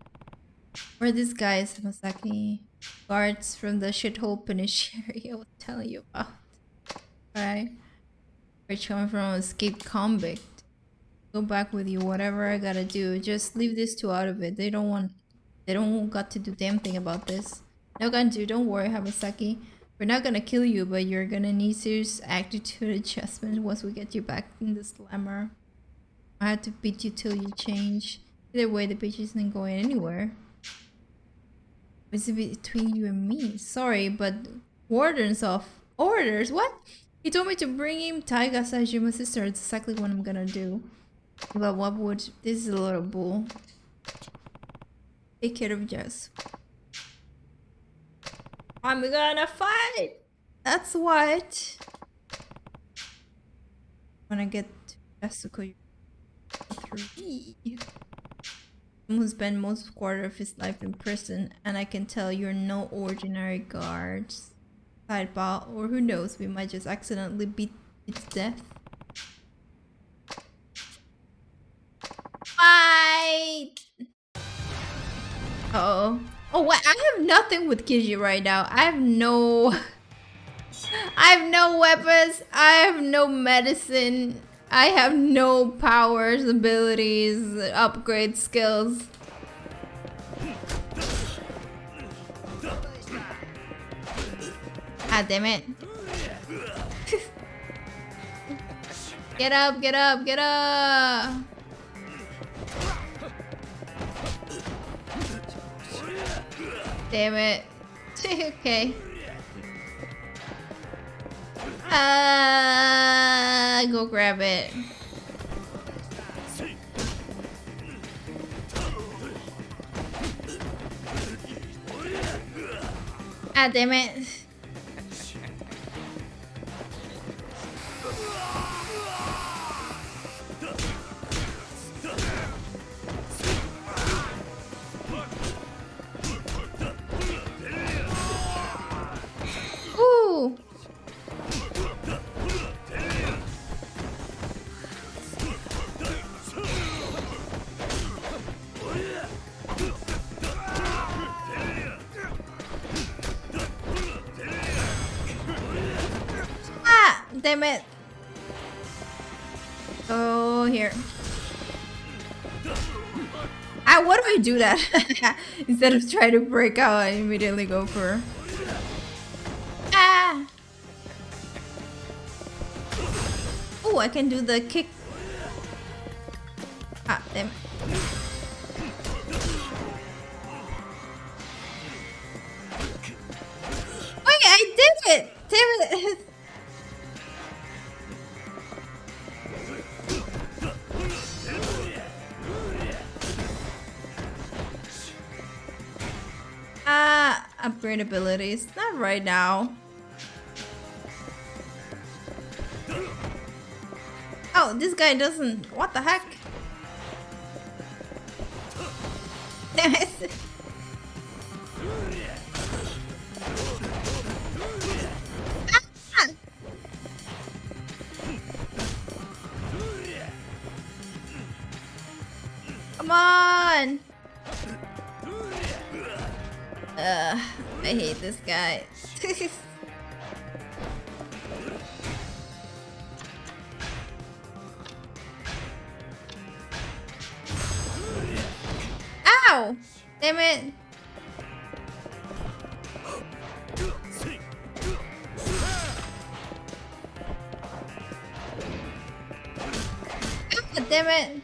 Or these guys, Masaki. Guards from the shithole penitentiary I was telling you about. Right? Rich coming from an escaped convict. Go back with you, whatever I gotta do. Just leave these two out of it. They don't got to do damn thing about this. No gonna do, don't worry, Hamasaki. We're not gonna kill you, but you're gonna need serious attitude adjustment once we get you back in the slammer. I had to beat you till you change. Either way, the bitch isn't going anywhere. It's between you and me. Sorry, but wardens off. Orders? What? He told me to bring him Taiga Sajima's sister. It's exactly what I'm gonna do. But what would... This is a little bull. Take care of Jess. I'm gonna fight! That's what. When I get to Jessica, who spent most quarter of his life in prison, and I can tell you're no ordinary guards. Sidebar, or who knows, we might just accidentally beat it to death. Fight! Uh-oh. Oh, what? I have nothing with Kiji right now. I have no weapons. I have no medicine. I have no powers, abilities, upgrade skills. Ah, damn it. Get up, get up, get up. Damn it. Okay. Go grab it. Ah, damn it. Ooh. damn it. Oh, here. Ah, what do I do that? Instead of trying to break out, I immediately go for... Ah! Oh, I can do the kick. Ah, damn it. Wait, I did it! Damn it! Upgrade abilities. Not right now. Oh, this guy doesn't... What the heck? Damn it. Ah! Come on! I hate this guy. Ow! Damn it. God damn it.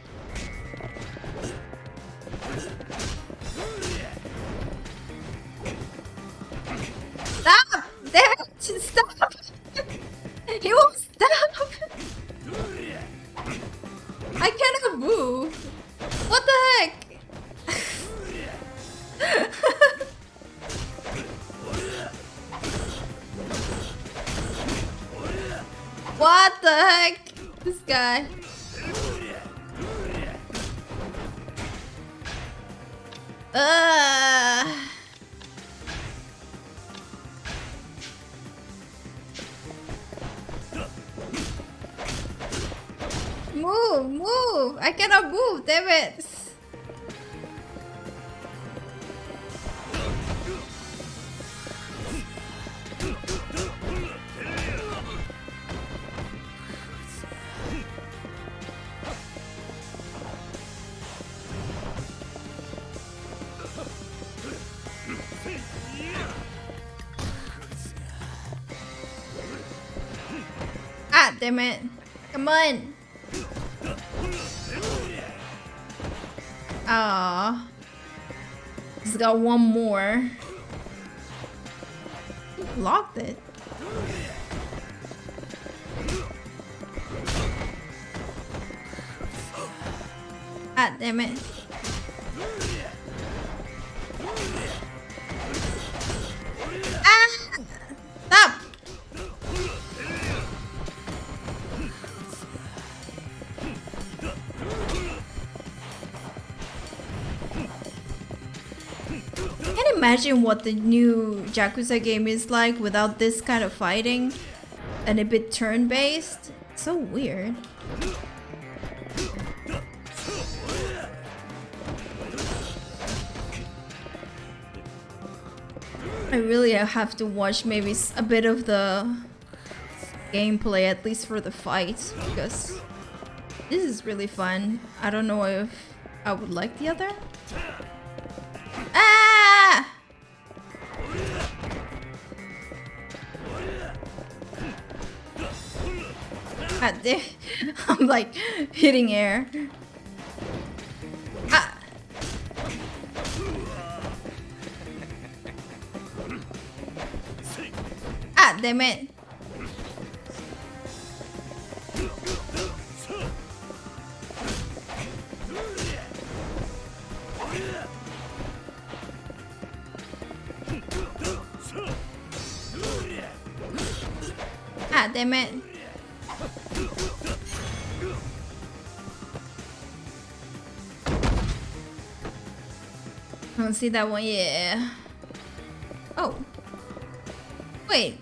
Stop! Damn it! Stop! He won't stop! I cannot move! What the heck? What the heck? This guy. Move, move! I cannot move, damn it! Ah, damn it. Come on. Ah, he's got one more. Locked it. Ah, damn it. Ah! Stop! Can't imagine what the new Yakuza game is like without this kind of fighting and a bit turn-based. So weird. I really have to watch maybe a bit of the gameplay, at least for the fights, because this is really fun. I don't know if I would like the other. Ah! God damn. I'm like hitting air. Ah! Ah, damn it. Ah, damn it. I don't see that one, yeah. Oh. Wait.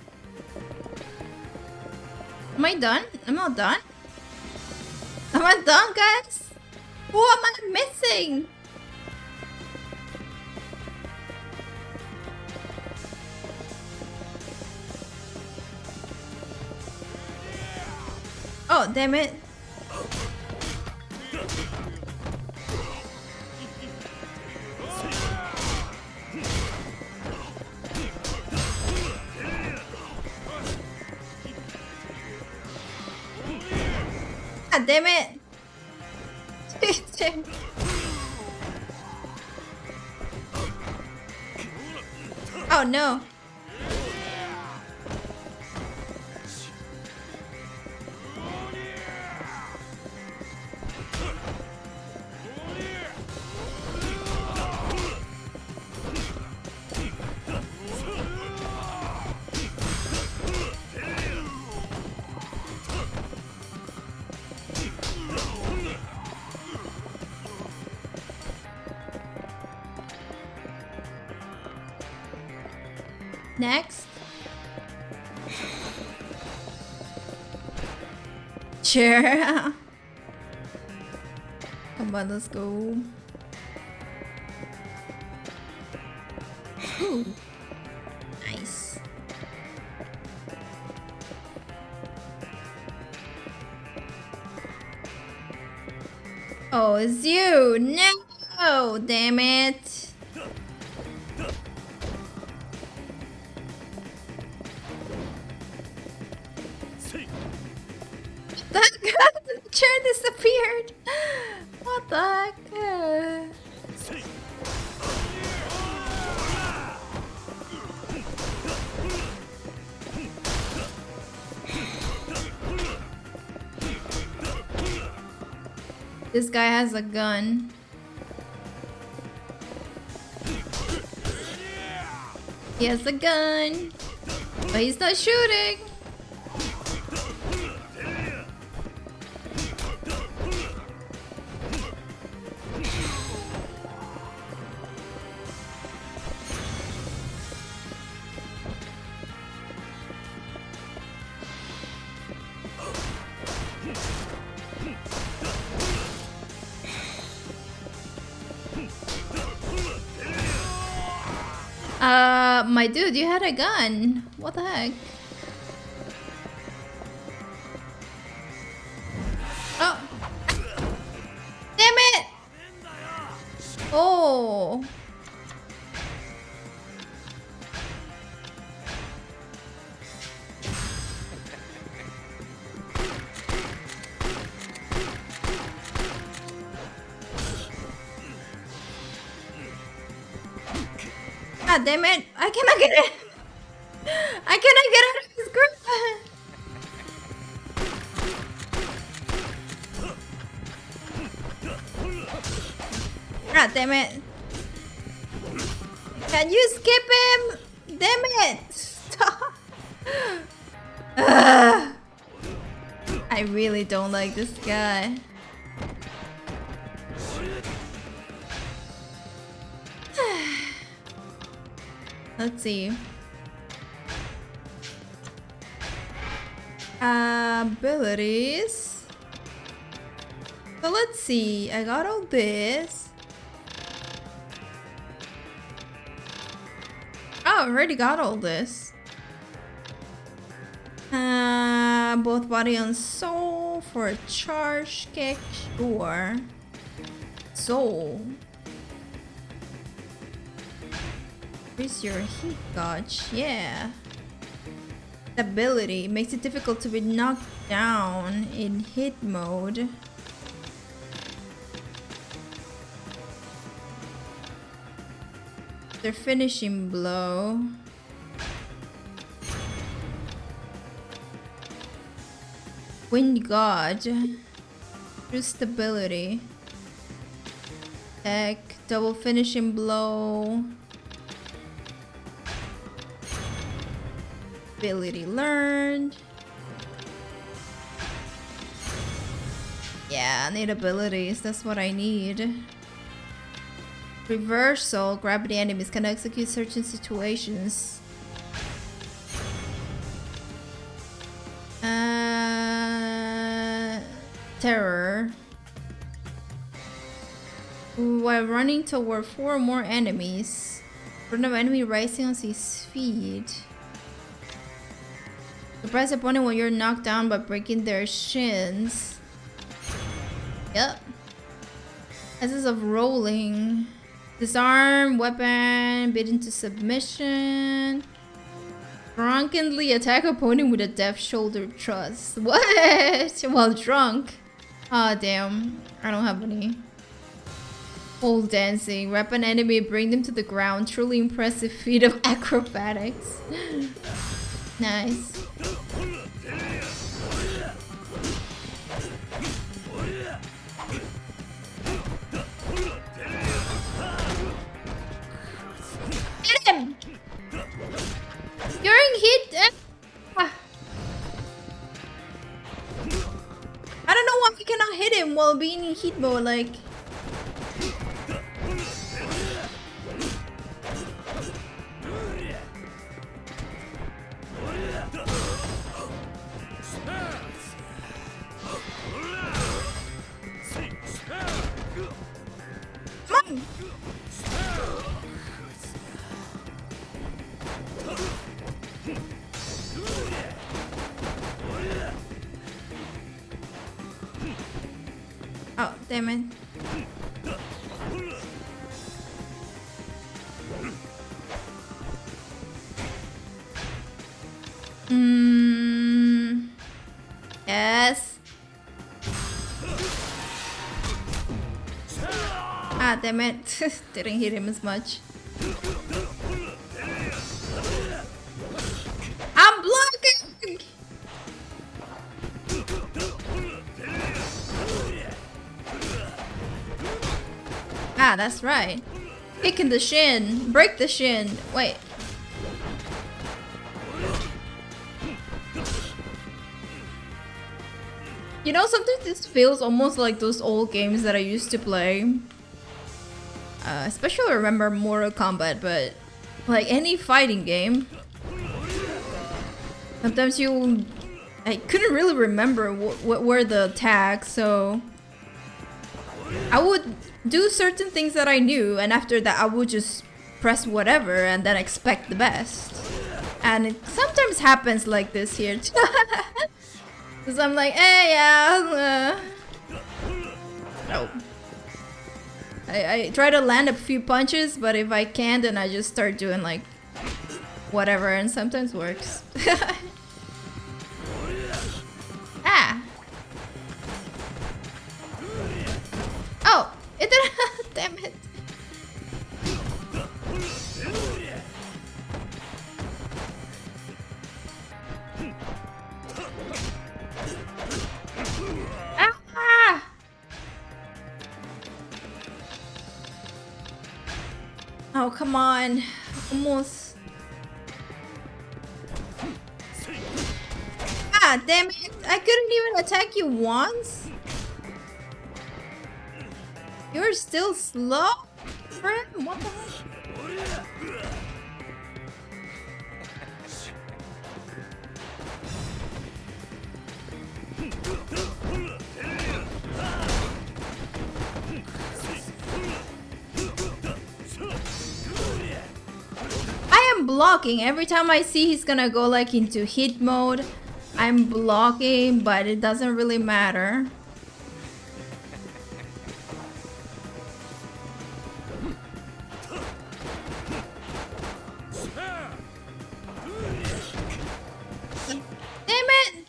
Am I done? I'm not done? Am I done, guys? Who am I missing? Oh, damn it. God damn it. Oh no. Next. Sure. Come on, let's go. Ooh. Nice. Oh, it's you. No, damn it. The chair disappeared. What the heck? This guy has a gun. He has a gun, but he's not shooting. My dude, you had a gun. What the heck? Oh. Damn it! Oh. God damn it! I cannot get it! I cannot get out of his grip! God damn it! Can you skip him? Damn it! Stop! I really don't like this guy. Let's see. Abilities. So let's see. I got all this. Oh, I already got all this. Both body and soul for a charge kick. Sure. Soul. Increase your heat gauge, yeah. Ability makes it difficult to be knocked down in hit mode. Their finishing blow. Wind gauge. True stability. Tech, double finishing blow. Ability learned. Yeah, I need abilities. That's what I need. Reversal. Gravity enemies can execute certain situations. Terror. While running toward 4 more enemies. Random enemy rising on his feet. Surprise opponent when you're knocked down by breaking their shins. Yep. Essence of rolling. Disarm, weapon, beat into submission. Drunkenly attack opponent with a deaf shoulder thrust. What? While drunk. Ah, damn. I don't have any. Pole dancing. Wrap an enemy, bring them to the ground. Truly impressive feat of acrobatics. Nice. Get him! You're in hit. I don't know why we cannot hit him while being in hit mode. Like. Come on. Oh, damn it. Yes. Ah, damn it. Didn't hit him as much. I'm blocking! Ah, that's right. Kicking the shin. Break the shin. Wait. You know, sometimes this feels almost like those old games that I used to play. Especially I remember Mortal Kombat, but like any fighting game. Sometimes I couldn't really remember what were the attacks, so I would do certain things that I knew, and after that I would just press whatever and then expect the best. And it sometimes happens like this here too. Because I'm like, hey, yeah. No. I try to land a few punches, but if I can't, then I just start doing like whatever, and sometimes works. Ah. Oh, it didn't. Damn it. Ah! Oh, come on. Almost. Ah, damn it. I couldn't even attack you once. You're still slow, friend? What the heck? I am blocking. Every time I see he's gonna go like into hit mode, I'm blocking, but it doesn't really matter. Damn it!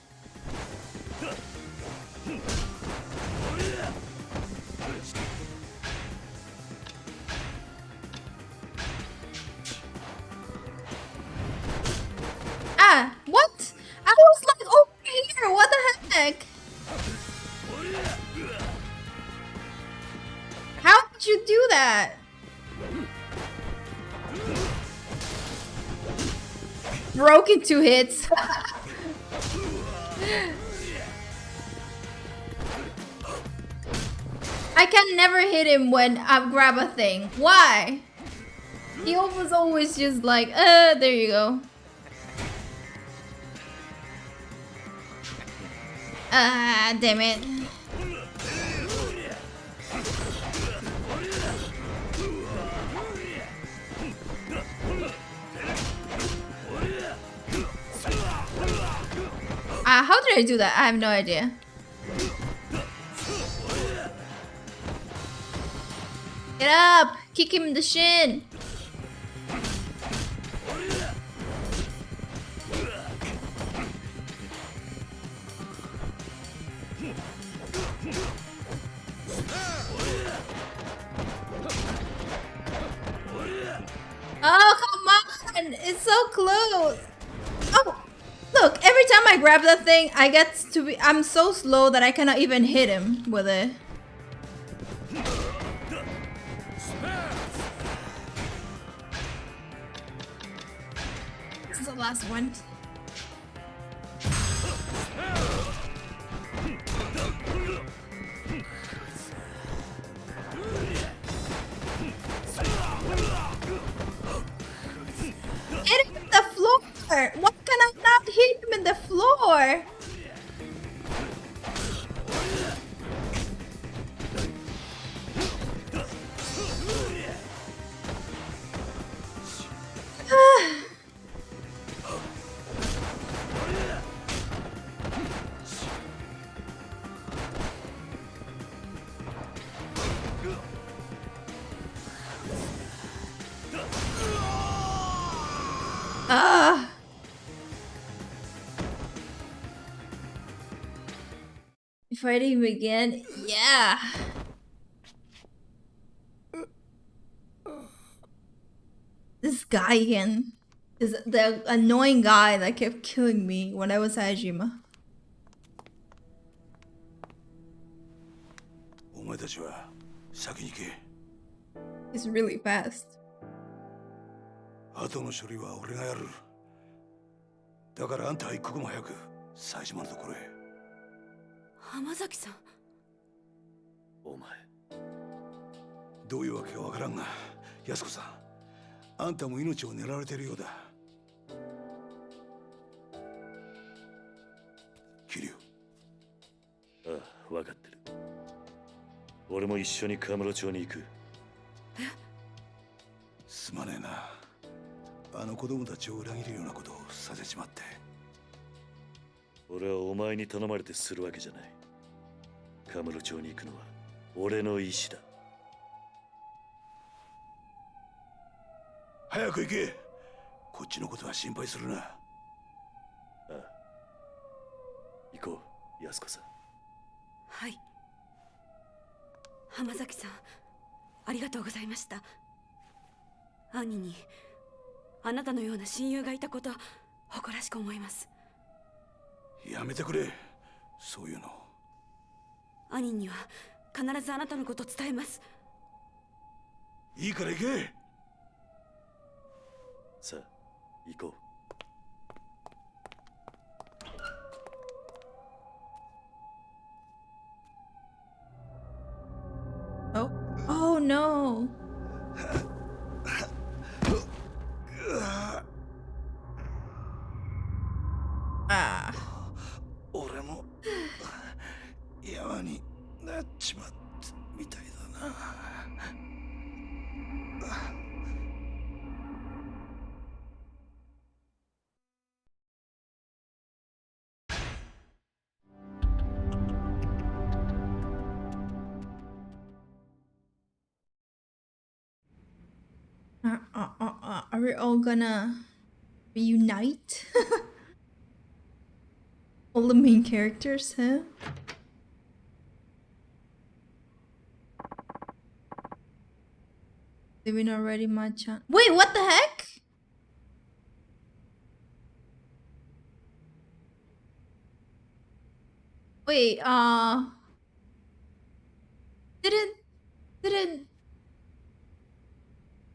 Ah, what? I was like over here, what the heck? How did you do that? Broke in 2 hits. I can never hit him when I grab a thing. Why? He was always just like, there you go. Ah, damn it. How did I do that? I have no idea. Get up! Kick him in the shin! Oh, come on! It's so close! Oh! Look, every time I grab that thing, I get to be... I'm so slow that I cannot even hit him with it. This is the last one. Hit him in the floor! Why can I not hit him in the floor? Fighting him again? Yeah. This guy again is the annoying guy that kept killing me when I was Hajima. He's really fast. 後の処理は俺がやる。だからあんたは一刻も早く冴島のところへ。浜崎さん。お前。どういうわけかわからんが、安子さん、あんたも命を狙われてるようだ。桐生。ああ、分かってる。俺も一緒にカムロ町に行く。すまねえな。あの子供たちを裏切るようなことをさせちまって。俺はお前に頼まれてするわけじゃない。カムロ町に行くのは俺の意志だ。早く行け。こっちのことは心配するな。ああ。行こう、安子さん。はい。浜崎さん、ありがとうございました。兄にあなたのような親友がいたこと誇らしく思います。やめてくれ、そういうの。兄には必ずあなたのこと伝えます。いいから行け。さあ、行こう。Oh, oh no. ああ。俺も山になっちまったみたいだな。Are we all gonna reunite? All the main characters, huh? Did we not already Machan? Wait, what the heck? Wait,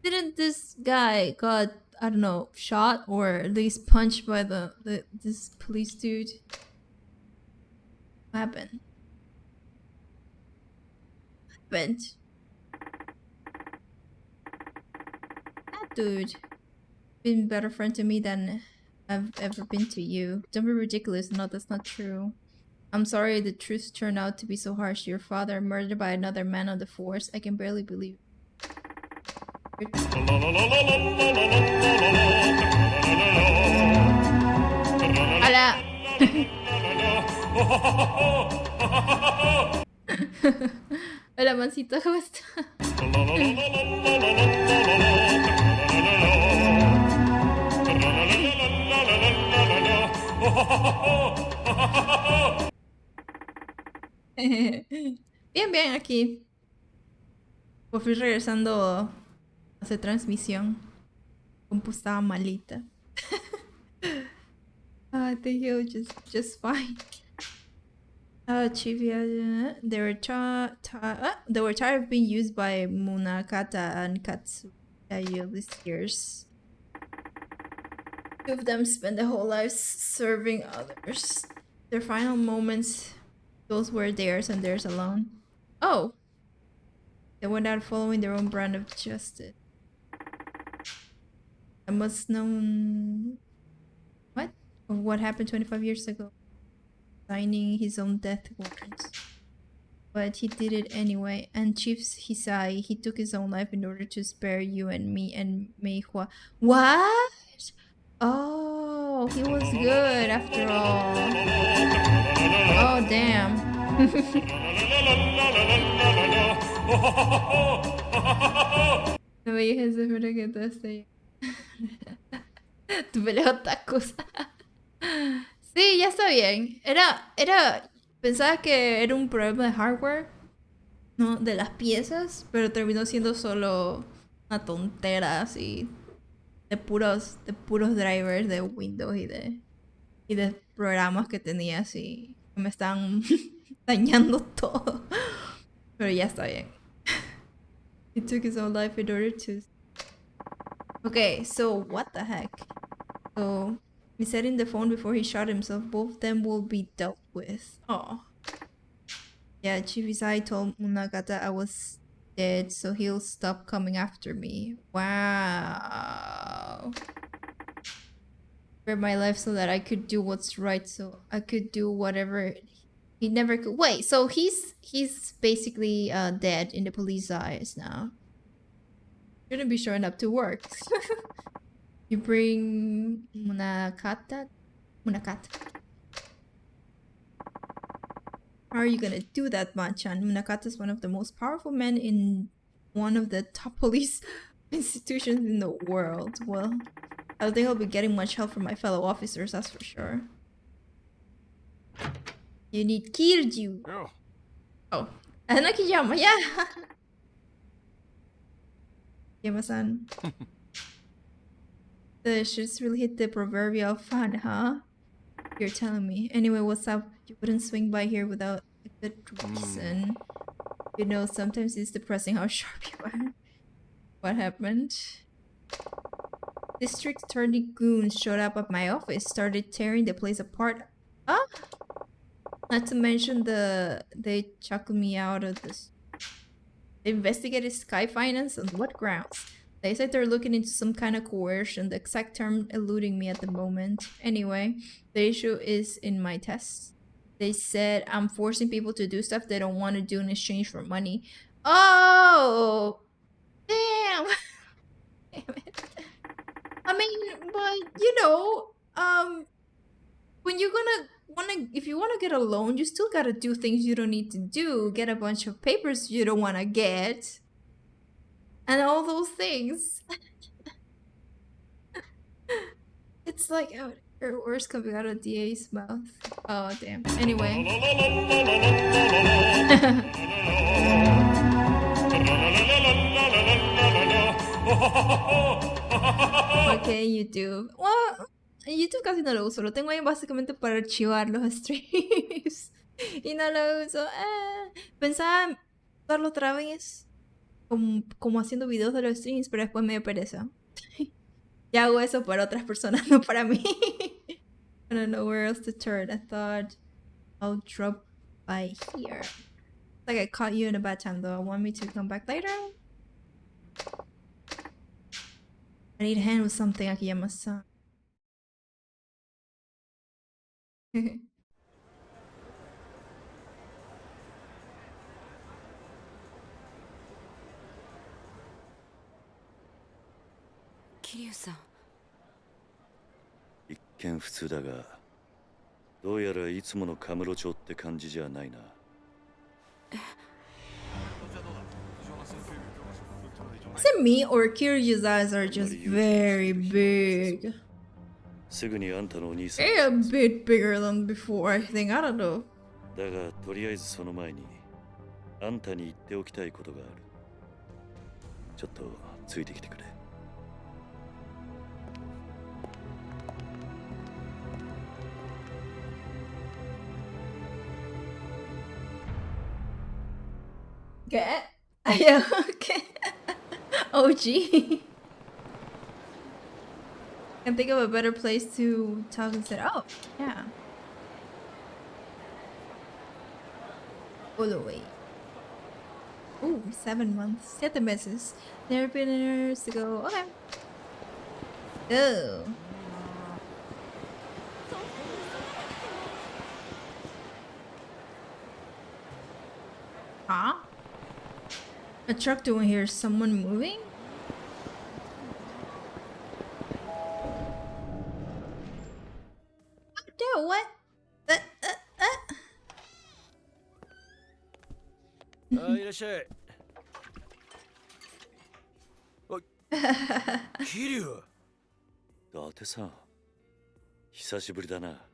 didn't this guy got, I don't know, shot or at least punched by this police dude? What happened? What happened? That dude been a better friend to me than I've ever been to you. Don't be ridiculous. No, that's not true. I'm sorry the truth turned out to be so harsh. Your father murdered by another man on the force. I can barely believe Hola. pedacito justo. Bien, bien, aquí. Por fin regresando a hacer transmisión. Compu estaba malita. I think he'll just fine. Chivia, they were tired of being used by Munakata and Katsuya these years. Two of them spent their whole lives serving others. Their final moments, those were theirs and theirs alone. Oh! They went out following their own brand of justice. I must known... What? Of what happened 25 years ago. Signing his own death warrants. But he did it anyway. And Chief Hisai, he took his own life in order to spare you and me and Meihua. What? Oh, he was good after all. Oh, damn. No me dijes eso, pero que te estoy... Tu pelea tacos. Sí, ya está bien. Pensaba que era un problema de hardware, no de las piezas, pero terminó siendo solo una tontera así de puros drivers de Windows y de programas que tenía así que me están dañando todo. Pero ya está bien. He took his own life in order to... Okay, so what the heck? So he said in the phone before he shot himself, both of them will be dealt with. Oh. Yeah, Chivisai told Munagata I was dead, so he'll stop coming after me. Wow. For my life so that I could do what's right, so I could do whatever he never could. Wait, so he's basically dead in the police eyes now. Shouldn't be showing up to work. You bring Munakata? How are you gonna do that, Machan? Munakata is one of the most powerful men in one of the top police institutions in the world. Well, I don't think I'll be getting much help from my fellow officers, that's for sure. You need Kirju. Oh. Anakiyama, yeah. Yama-san. The shits really hit the proverbial fan, huh? You're telling me. Anyway, what's up? You wouldn't swing by here without a good reason. You know, sometimes it's depressing how sharp you are. What happened? District attorney goons showed up at my office, started tearing the place apart. Huh? Not to mention they chuckled me out of this. They investigated Sky Finance on what grounds? They said they're looking into some kind of coercion, the exact term eluding me at the moment. Anyway, the issue is in my tests. They said I'm forcing people to do stuff they don't want to do in exchange for money. Oh! Damn! Damn it. I mean, but, you know, when you're if you wanna get a loan, you still gotta do things you don't need to do, get a bunch of papers you don't wanna get, and all those things. It's like words coming out of DA's mouth. Oh damn. Anyway. Okay, YouTube. Well, YouTube casi no lo uso, lo tengo ahí básicamente para archivar los streams. Y no lo uso. Pensaba usarlo otra vez como haciendo videos de los streams, pero después me dio pereza. Ya hago eso para otras personas, no para mí. I don't know where else to turn. I thought I'll drop by here. It's like I caught you in a bad time though. Want me to come back later? I need a hand with something, Akiyama-san. Kiryu-san. 一見普通だが、どうやらいつものカムロ町って感じじゃないな。Is it me or Kiryu's eyes are just very big? すぐにあんたのお兄さん They're a bit bigger than before, I think. I don't know. だがとりあえずその前にあんたに言っておきたいことがある。ちょっとついてきてくれ。Okay. Yeah, okay. Oh, gee. Can't think of a better place to talk instead. Oh, yeah. Hola I. Ooh, 7 months. Get the misses. Never been years to go. Okay. Oh. Huh? A truck doing here? Someone moving? Dude, what? あ、いらっしゃい。おい、桐生。伊達さん、久しぶりだな。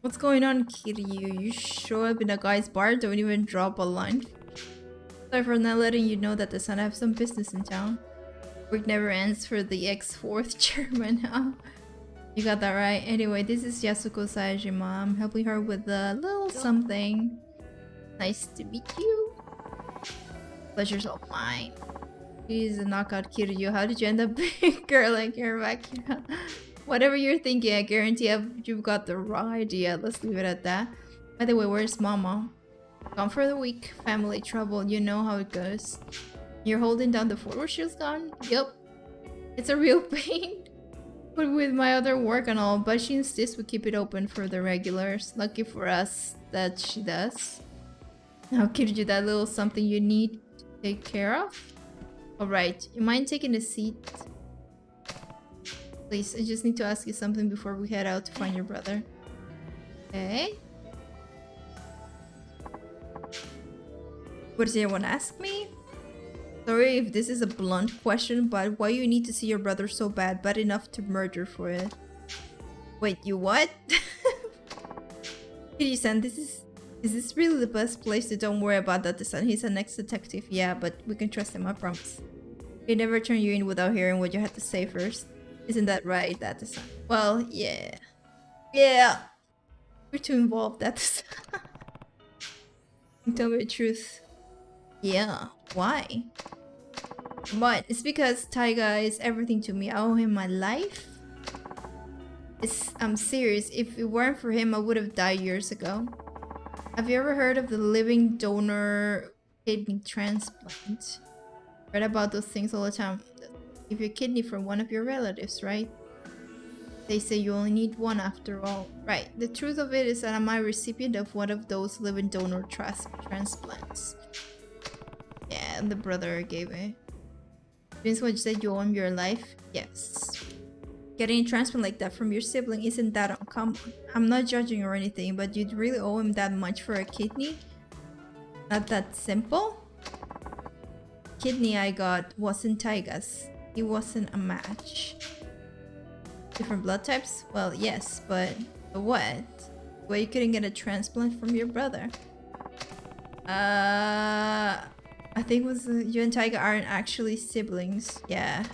What's going on, Kiryu? You show up in a guy's bar, don't even drop a line. Sorry for not letting you know that the son have some business in town. Work never ends for the ex-4th chairman, huh? You got that right. Anyway, this is Yasuko Saejima. I'm helping her with a little something. Nice to meet you. Pleasure's all mine. She's a knockout Kiryu. How did you end up being a girl like her back here? Whatever you're thinking, I guarantee you've got the wrong idea. Let's leave it at that. By the way, where's Mama? Gone for the week. Family trouble. You know how it goes. You're holding down the fort where she's gone? Yup. It's a real pain. But with my other work and all, but she insists we keep it open for the regulars. Lucky for us that she does. Now, Kiryu, that little something you need to take care of? Alright, you mind taking a seat? Please, I just need to ask you something before we head out to find your brother. Okay. What does anyone ask me? Sorry if this is a blunt question, but why you need to see your brother so bad enough to murder for it? Wait, you what? Kiryu-san, is this really the best place? Don't worry about that, son. He's an ex-detective, yeah, but we can trust him, I promise. He never turn you in without hearing what you had to say first. Isn't that right, Data-san? Well, yeah. Yeah. We're too involved, Data-san. Tell me the truth. Yeah. Why? But it's because Taiga is everything to me. I owe him my life. I'm serious. If it weren't for him, I would have died years ago. Have you ever heard of the living donor kidney transplant? Read about those things all the time. Give your kidney for one of your relatives, right? They say you only need one after all. Right. The truth of it is that I'm a recipient of one of those living donor transplants. Yeah, and the brother gave it. Means what you said, you owe him your life? Yes. Getting a transplant like that from your sibling isn't that uncommon. I'm not judging or anything, but you'd really owe him that much for a kidney? Not that simple? Kidney I got wasn't Taiga's. He wasn't a match. Different blood types? Well, yes, but what? Well, you couldn't get a transplant from your brother. I think you and Taiga aren't actually siblings. Yeah.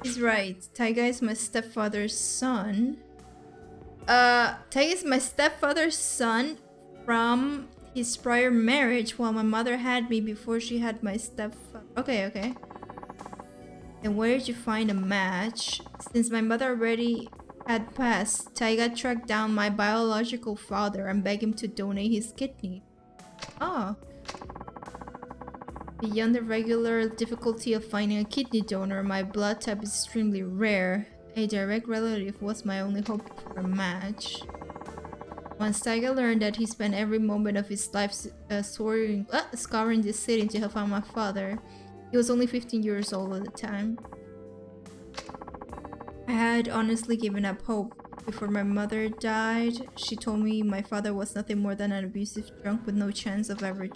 He's right. Taiga is my stepfather's son. Taiga is my stepfather's son from his prior marriage while my mother had me before she had my stepfather. Okay. And where did you find a match? Since my mother already had passed, Taiga tracked down my biological father and begged him to donate his kidney. Oh. Beyond the regular difficulty of finding a kidney donor, my blood type is extremely rare. A direct relative was my only hope for a match. Once Taiga learned that he spent every moment of his life scouring this city to help find my father, he was only 15 years old at the time. I had honestly given up hope. Before my mother died, she told me my father was nothing more than an abusive drunk with no chance of ever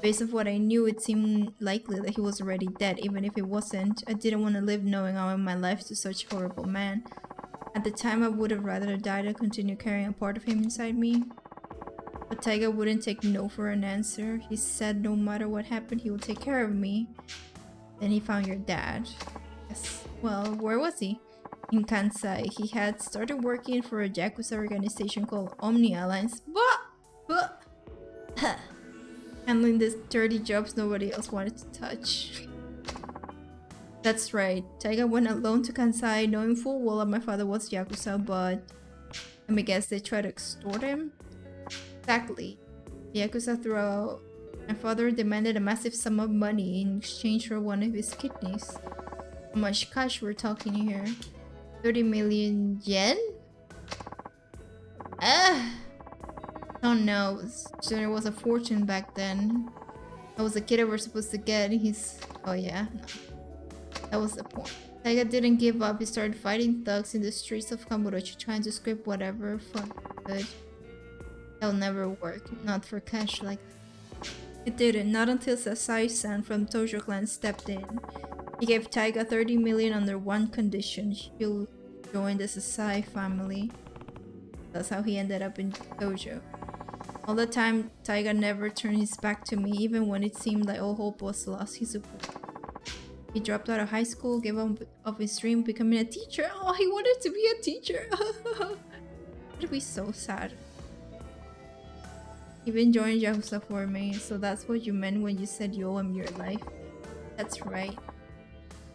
Based on what I knew, it seemed likely that he was already dead. Even if it wasn't, I didn't want to live knowing I owed my life to such a horrible man. At the time, I would have rather died than continue carrying a part of him inside me. But Taiga wouldn't take no for an answer. He said no matter what happened, he would take care of me. Then he found your dad. Yes. Well, where was he? In Kansai. He had started working for a Yakuza organization called Omni Alliance. Handling these dirty jobs nobody else wanted to touch. That's right. Taiga went alone to Kansai, knowing full well that my father was Yakuza, but let me guess, they tried to extort him? Exactly. The Yakuza threw out. My father demanded a massive sum of money in exchange for one of his kidneys. How much cash we're talking here? 30 million yen? Oh no, there was a fortune back then. That was the kid I was supposed to get. Oh yeah, no. That was the point. Taiga didn't give up. He started fighting thugs in the streets of Kamurocho, trying to scrape whatever fun he could. That'll never work. Not for cash like that. It didn't. Not until Sasai-san from Tojo clan stepped in. He gave Taiga 30 million under one condition. He'll join the Sasai family. That's how he ended up in Tojo. All the time, Taiga never turned his back to me, even when it seemed like all hope was lost. He dropped out of high school, gave up his dream of becoming a teacher. Oh, he wanted to be a teacher. It'd be so sad. Even joined Yakuza for me, so that's what you meant when you said you owe him your life. That's right.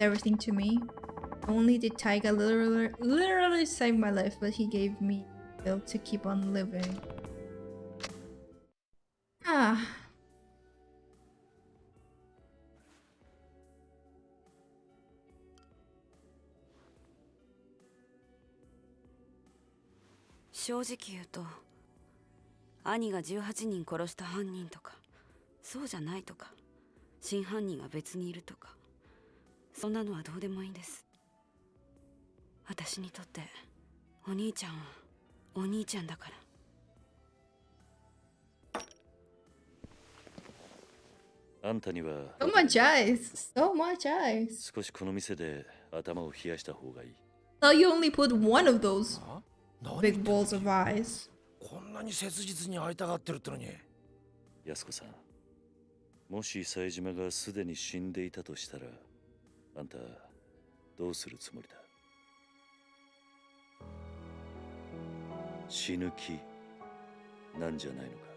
Everything to me. Not only did Taiga literally save my life, but he gave me the will to keep on living. Ah.「正直言うと、兄が18人殺した犯人とか、そうじゃないとか、真犯人が別にいるとか、そんなのはどうでもいいんです。私にとってお兄ちゃんはお兄ちゃんだから。」あんたには So much eyes. So much eyes. 少しこの店で頭を冷やした方がいい。 So you only put one of those big balls of eyes. こんなに切実に会いたがってるってのに。安子さん、もし冴島がすでに死んでいたとしたら、あんたどうするつもりだ？死ぬ気なんじゃないのか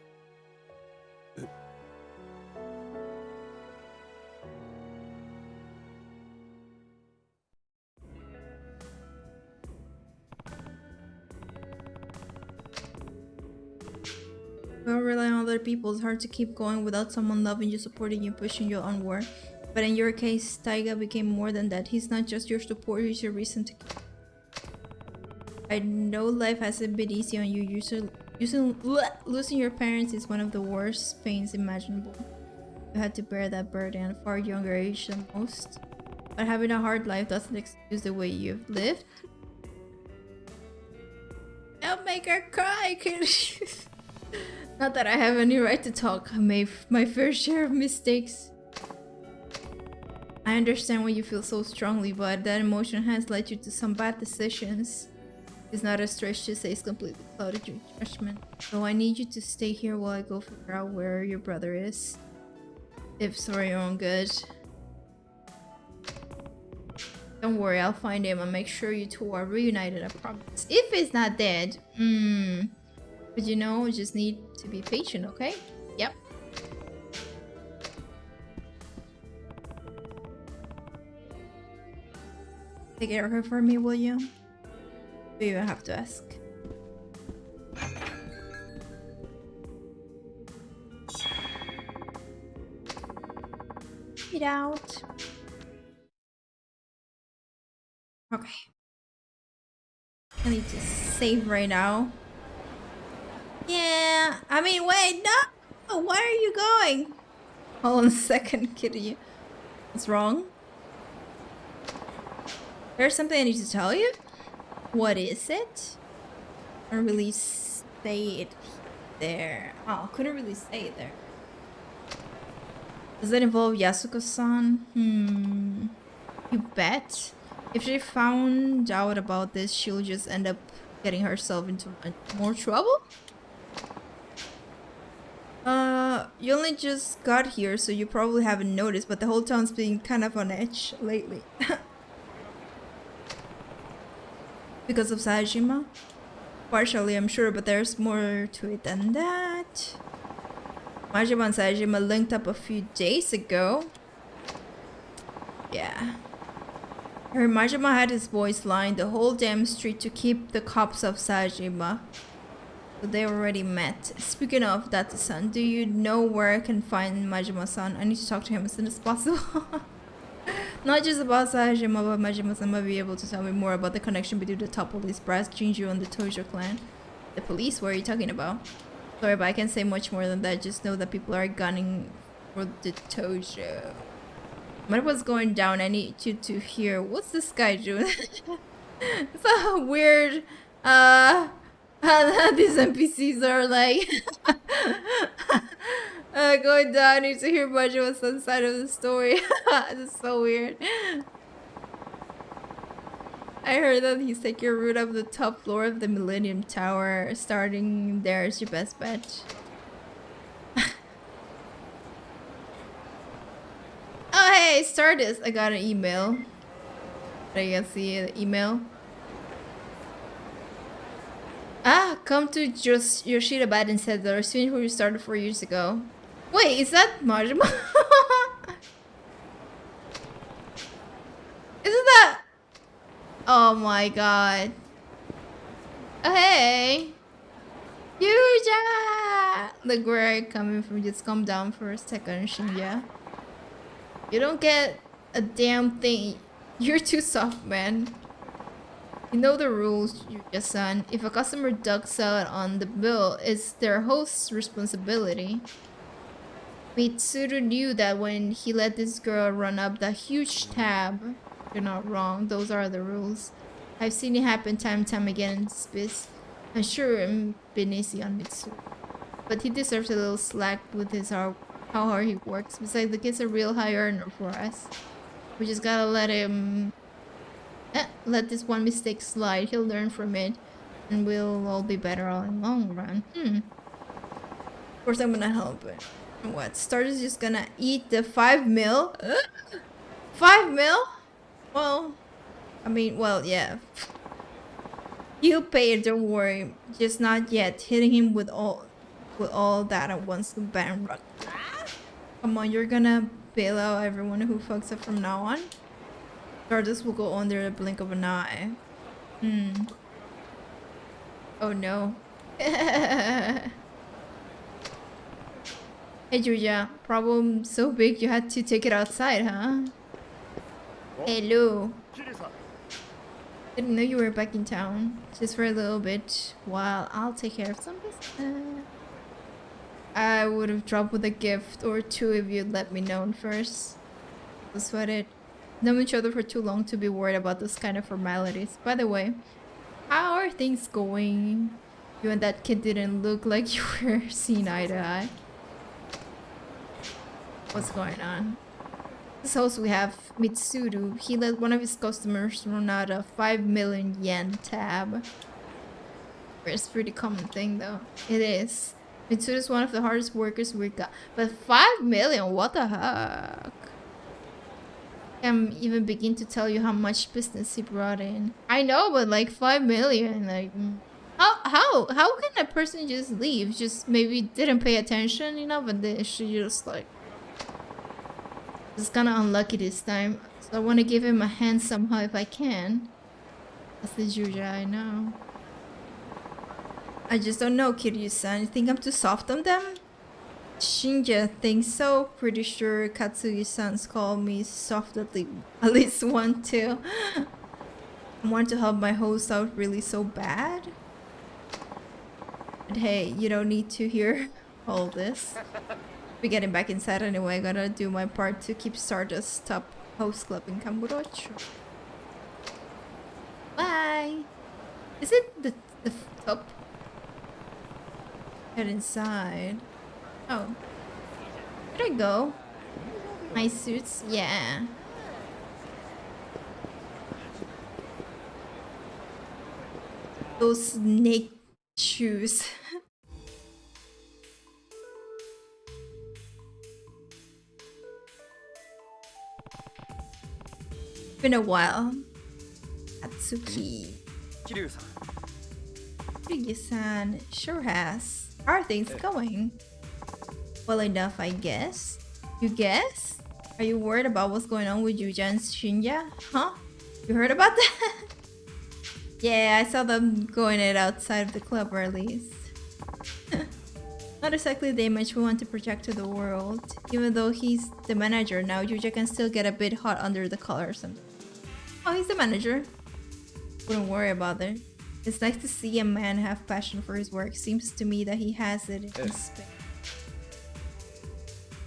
？Well, relying on other people, it's hard to keep going without someone loving you, supporting you, pushing you onward. But in your case, Taiga became more than that. He's not just your support, he's your reason to keep. I know life hasn't been easy on you. Losing your parents is one of the worst pains imaginable. You had to bear that burden at a far younger age than most. But having a hard life doesn't excuse the way you've lived. Don't make her cry, kid. Not that I have any right to talk. I made my fair share of mistakes. I understand why you feel so strongly, but that emotion has led you to some bad decisions. It's not a stretch to say it's completely clouded your judgment. So I need you to stay here while I go figure out where your brother is. If it's for your own good. Don't worry, I'll find him and make sure you two are reunited, I promise. If he's not dead, but you know, you just need to be patient, okay? Yep. Take care of her for me, will you? Do you have to ask? Get out. Okay. I need to save right now. Yeah, I mean, wait, no! Where are you going? Hold on a second, kitty. What's wrong? There's something I need to tell you? What is it? I don't really say it there. Oh, couldn't really say it there. Does that involve Yasuko-san? You bet. If she found out about this, she'll just end up getting herself into more trouble? You only just got here, so you probably haven't noticed, but the whole town's been kind of on edge lately. Because of Sajima? Partially, I'm sure, but there's more to it than that. Majima and Sajima linked up a few days ago. Yeah. I heard Majima had his boys lined the whole damn street to keep the cops off Sajima. So they already met. Speaking of Data-san, do you know where I can find Majima-san? I need to talk to him as soon as possible. Not just about Sajima, but Majima-san might be able to tell me more about the connection between the top police brass, Jinju, and the Tojo clan. The police? What are you talking about? Sorry, but I can't say much more than that. Just know that people are gunning for the Tojo. When what's going down, I need you to hear. What's this guy doing? It's a weird, these NPCs are like going down. I need to hear Majima's side of the story. This is so weird. I heard that he's taking a route up the top floor of the Millennium Tower. Starting there is your best bet. Oh hey, Stardust! I got an email. Did you guys see the email? Ah, come to just Yoshida Bad and said that our student who started 4 years ago. Wait, is that Majima? Isn't that? Oh my god. Oh hey. Yuja! Look where I'm coming from. Just calm down for a second, Shinja. You don't get a damn thing. You're too soft, man. You know the rules, Yuja-san. If a customer ducks out on the bill, it's their host's responsibility. Mitsuru knew that when he let this girl run up that huge tab. You're not wrong. Those are the rules. I've seen it happen time and time again in this biz. I'm sure I'm been easy on Mitsuru. But he deserves a little slack with his how hard he works. Besides, the kid's a real high earner for us. We just gotta let him... let this one mistake slide. He'll learn from it. And we'll all be better all in the long run. Of course I'm gonna help it. What? Starter's just gonna eat the 5 mil? 5 mil? Well, I mean, well, yeah. He'll pay it, don't worry. Just not yet. Hitting him with all that at once to bankrupt. Come on, you're gonna bail out everyone who fucks up from now on? Stardust will go under the blink of an eye. Oh no. Hey Julia, problem so big you had to take it outside, huh? Hello. Didn't know you were back in town. Just for a little bit while I'll take care of some business. I would have dropped with a gift or two if you'd let me know first. Don't sweat it. Known each other for too long to be worried about those kind of formalities. By the way, how are things going? You and that kid didn't look like you were seeing eye to eye. What's going on? This host we have, Mitsuru. He let one of his customers run out a 5 million yen tab. It's a pretty common thing though. It is. Mitsuru is one of the hardest workers we got. But 5 million? What the heck? I can't even begin to tell you how much business he brought in. I know, but like 5 million, like... How can a person just leave? Just maybe didn't pay attention enough and then she just like... It's kinda unlucky this time. So I want to give him a hand somehow if I can. That's the Juja, I know. I just don't know, Kiryu-san. You think I'm too soft on them? Shinja thinks so. Pretty sure Katsugi-san's called me soft at least one too. I want to help my host out really so bad. But hey, you don't need to hear all this. We're getting back inside anyway. I gotta do my part to keep Stardust top host club in Kamurocho. Bye! Is it the top? Get inside. Oh. Where'd I go? My suits? Yeah. Those snake shoes. Been a while. Atsuki. Kiryu-san sure has. How are things going? Well enough, I guess. You guess? Are you worried about what's going on with Yuja and Shinya? Huh? You heard about that? Yeah, I saw them going it outside of the club, or at least. Not exactly the image we want to project to the world. Even though he's the manager now, Yuja can still get a bit hot under the collar or something. Oh, he's the manager. Wouldn't worry about it. It's nice to see a man have passion for his work. Seems to me that he has it in spades.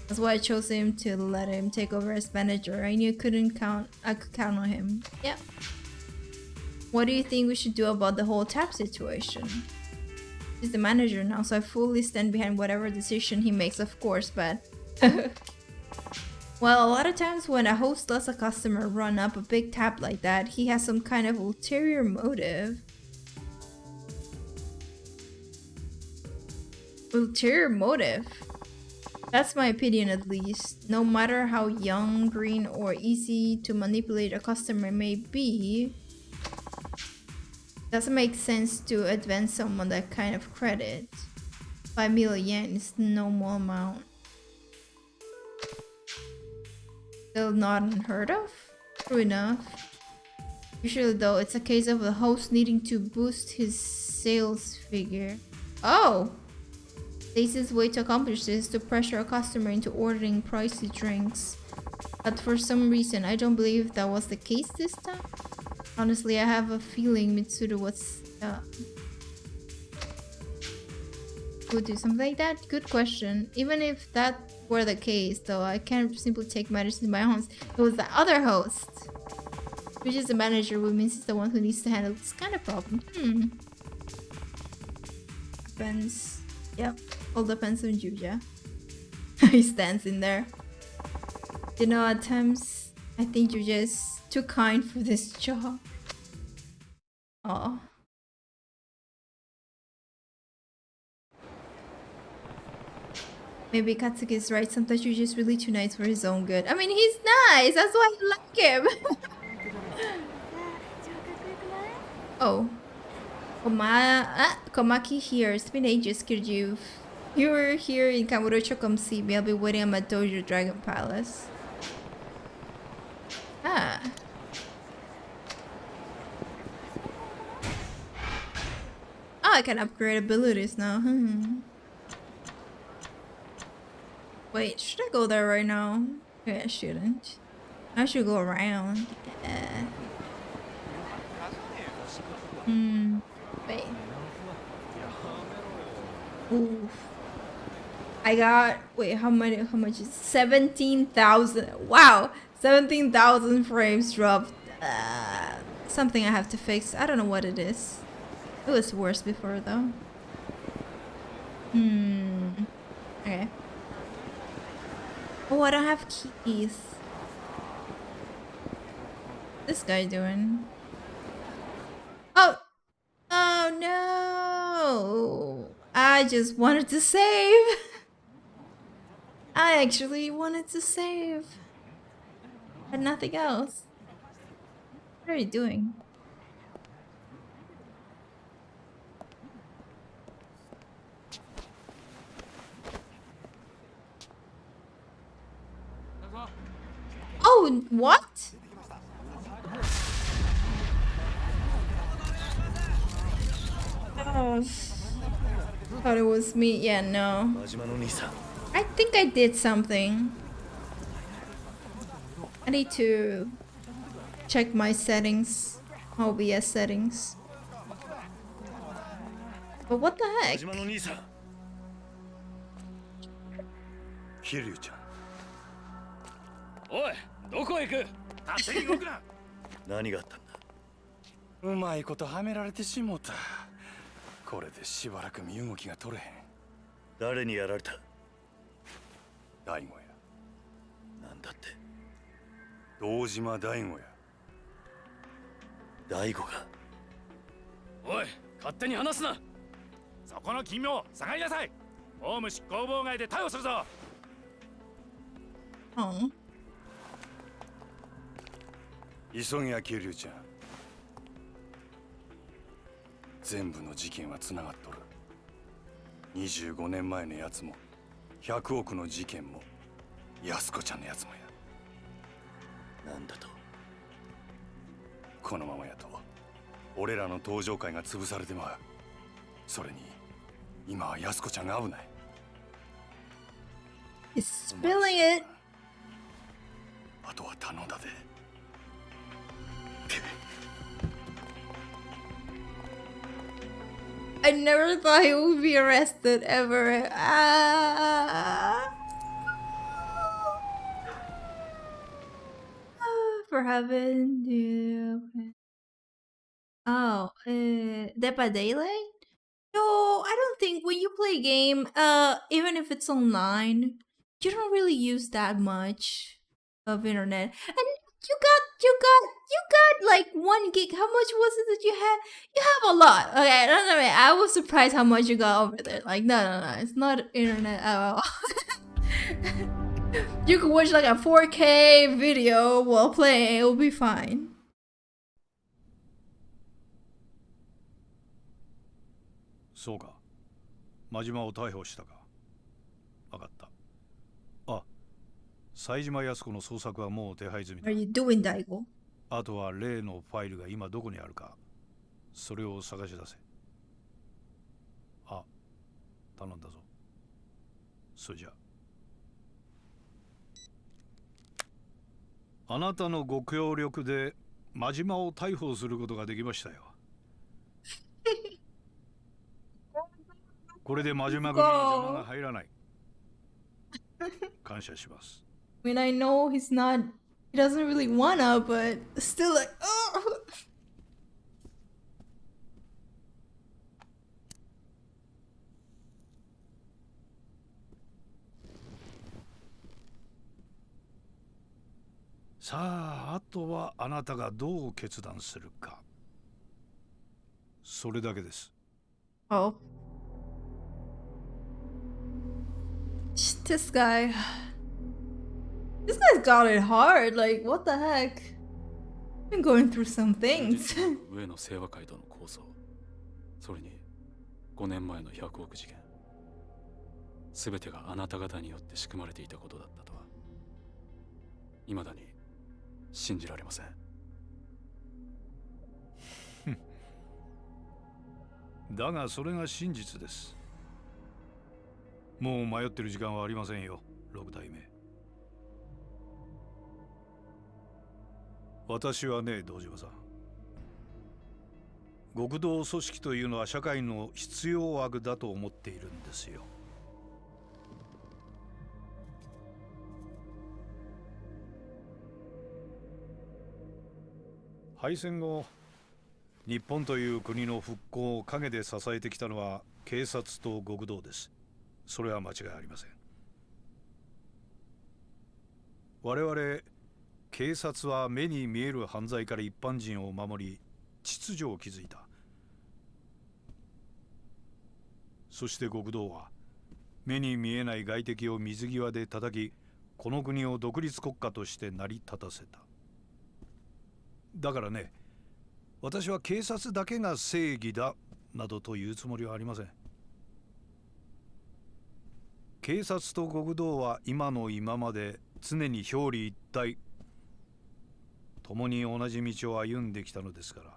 That's why I chose him to let him take over as manager. I knew I could count on him. Yep. What do you think we should do about the whole tap situation? He's the manager now, so I fully stand behind whatever decision he makes, of course, but... Well, a lot of times when a host lets a customer run up a big tab like that, he has some kind of ulterior motive. Ulterior motive? That's my opinion, at least. No matter how young, green, or easy to manipulate a customer may be, doesn't make sense to advance someone that kind of credit. 5 million yen is no small amount. Still not unheard of? True enough. Usually though, it's a case of the host needing to boost his sales figure. Oh! The easiest way to accomplish this is to pressure a customer into ordering pricey drinks. But for some reason, I don't believe that was the case this time. Honestly, I have a feeling Mitsuru would do something like that. Good question. Even if that were the case, though, I can't simply take matters into my own hands. It was the other host, which is the manager, which means he's the one who needs to handle this kind of problem. Depends. Yep, all depends on Yuja. He stands in there. You know, at times, I think Yuja is too kind for this job. Oh. Maybe Katsuki is right. Sometimes you're just really too nice for his own good. I mean, he's nice. That's why I like him. Oh. Komaki here. It's been ages, Kiryu. You were here in Kamurocho, come see me. I'll be waiting at my dojo Dragon Palace. Ah. Oh, I can upgrade abilities now. Wait, should I go there right now? Yeah, I shouldn't. I should go around. Yeah. Wait. Oof. I got, wait, how much is 17,000? Wow, 17,000 frames dropped. Something I have to fix. I don't know what it is. It was worse before though. Okay. Oh, I don't have keys. What's this guy doing? Oh! Oh no! I just wanted to save! I actually wanted to save. But nothing else. What are you doing? Oh, what? Oh, thought it was me. Yeah, no. I think I did something. I need to check my settings, OBS settings. But what the heck? Kiryu-chan. おい、どこへ行く？何があったんだ？うまいことはめられてしもた。これでしばらく身動きが取れへん。誰にやられた？大悟や。なんだって？堂島大悟や。大悟が？おい、勝手に話すな。そこの奇妙、下がりなさい。公務執行妨害で逮捕するぞ。急げや桐生ちゃん。全部の事件はつながっとる。25年前のやつも100億の事件も安子ちゃんのやつもや。なんだと？このままやと俺らの登場会が潰されてまう。それに今は安子ちゃんが危ない。 He's spilling it. あとは頼んだで。I never thought he would be arrested ever. For heaven, yeah. Oh, Dead by Daylight? No, I don't think when you play a game, even if it's online, you don't really use that much of internet. And you got like 1 gig. How much was it that you had? You have a lot. Okay, no, I was surprised how much you got over there. Like, no, it's not internet at all. You can watch like a 4K video while playing. It'll be fine. そうか。真島を逮捕したか。わかった。あ、冴島靖子の捜索はもう手配済みだ。What are you doing, Daigo? あとは例のファイルが今どこにあるか、それを探し出せ。あ、頼んだぞ。それじゃあなたのご協力で真島を逮捕することができましたよ。これで真島組に邪魔が入らない。感謝します。I mean, I know he doesn't really wanna, but still like, oh. さあ、あとはあなたがどう決断するか。それだけです。Oh. This guy's got it hard. Like, what the heck? Been going through some things. 上の清和会との抗争、それに5年前の100億事件、すべてがあなた方によって仕組まれていたことだったとは、未だに信じられません。だがそれが真実です。もう迷ってる時間はありませんよ、6代目。私はね、堂島さん。極道組織というのは社会の必要悪だと思っているんですよ。敗戦後、日本という国の復興を陰で支えてきたのは警察と極道です。それは間違いありません。我々警察は目に見える犯罪から一般人を守り、秩序を築いた。そして極道は目に見えない外敵を水際で叩き、この国を独立国家として成り立たせた。だからね、私は警察だけが正義だなどと言うつもりはありません。警察と極道は今の今まで常に表裏一体、共に同じ道を歩んできたのですから。